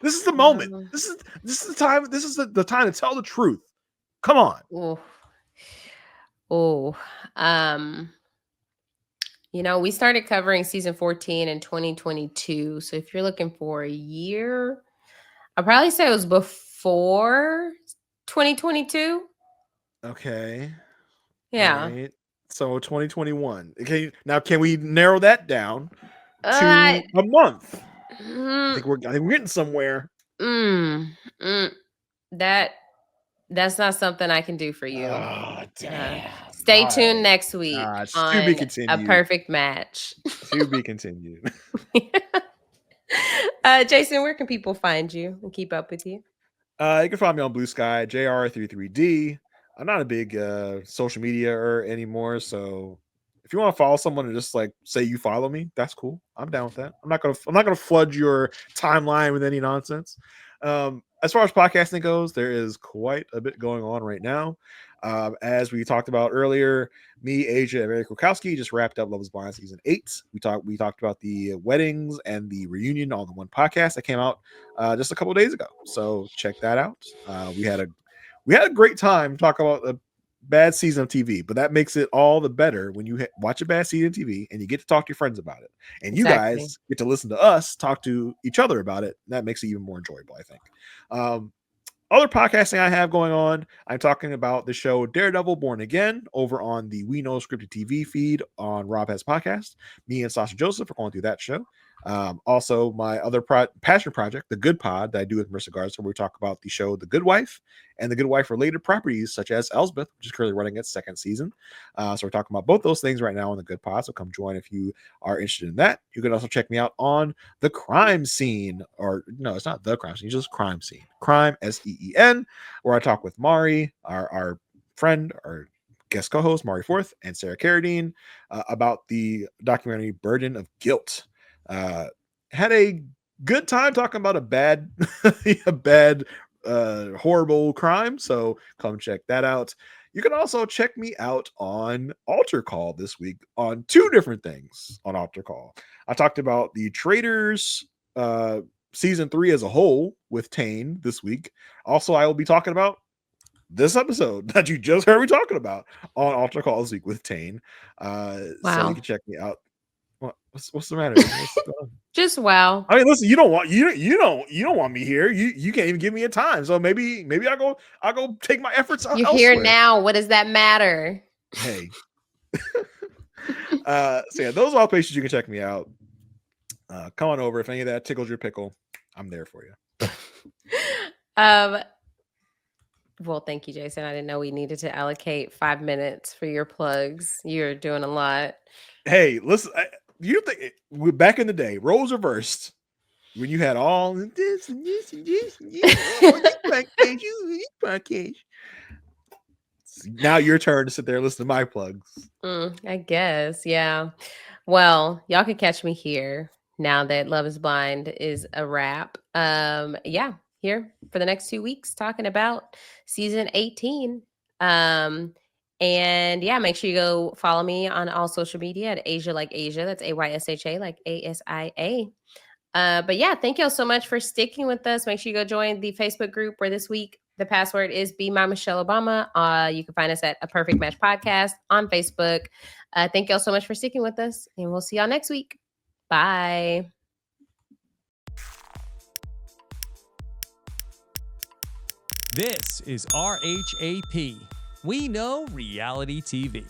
This is the moment. This is the time. This is the time to tell the truth. Come on. We started covering season 14 in 2022. So if you're looking for a year, I'll probably say it was before 2022. Okay. Yeah. Right. So 2021. Okay. Now, can we narrow that down to a month? I think we're getting somewhere. That's not something I can do for you. Oh, damn. Stay tuned next week on to be continued. A Perfect Match. To be continued. Jason, where can people find you and keep up with you? You can find me on Blue Sky, JR33D. I'm not a big social media anymore, so if you want to follow someone and just like say you follow me, that's cool. I'm down with that. I'm not gonna flood your timeline with any nonsense. As far as podcasting goes, there is quite a bit going on right now. As we talked about earlier, me, Aysha, and Mary Krukowski just wrapped up Love is Blind season 8. We talked about the weddings and the reunion on the one podcast that came out just a couple days ago. So check that out. We had a great time talking about a bad season of TV, but that makes it all the better when you watch a bad season of TV and you get to talk to your friends about it, and you guys get to listen to us talk to each other about it. That makes it even more enjoyable, I think. Other podcasting I have going on, I'm talking about the show Daredevil Born Again over on the We Know Scripted TV feed on RHAP's podcast. Me and Sasha Joseph are going through that show. Also, my other passion project, The Good Pod, that I do with Marissa Garza, where we talk about the show The Good Wife and The Good Wife related properties, such as Elsbeth, which is currently running its second season. So we're talking about both those things right now on The Good Pod. So come join if you are interested in that. You can also check me out on The Crime Scene, or no, it's not The Crime Scene, it's just Crime Scene. Crime, SEEN, where I talk with Mari, our friend, our guest co-host, Mari Forth, and Sarah Carradine about the documentary Burden of Guilt. Had a good time talking about a bad horrible crime, so come check that out. You can also check me out on Altar Call this week on two different things on Altar Call. I talked about the Traitors season 3 as a whole with Tane this week. Also, I will be talking about this episode that you just heard me talking about on Altar Call this week with Tane. So you can check me out. What's the matter? Just wow. I mean, listen, you don't want me here. You can't even give me a time. So maybe I'll go take my efforts out. You're elsewhere. Here now. What does that matter? Hey. So yeah, those are all places you can check me out. Come on over. If any of that tickles your pickle, I'm there for you. Well, thank you, Jason. I didn't know we needed to allocate 5 minutes for your plugs. You're doing a lot. Hey, listen, you think back in the day, roles reversed, when you had all this and this and this and this, now your turn to sit there and listen to my plugs. I guess, yeah. Well, y'all can catch me here now that Love is Blind is a wrap. Yeah, here for the next 2 weeks talking about season 18. And yeah, make sure you go follow me on all social media at Aysha like Asia. That's AYSHA like ASIA. But yeah, thank y'all so much for sticking with us. Make sure you go join the Facebook group where this week the password is Be My Michelle Obama. You can find us at A Perfect Match Podcast on Facebook. Thank y'all so much for sticking with us, and we'll see y'all next week. Bye. This is RHAP. We know reality TV.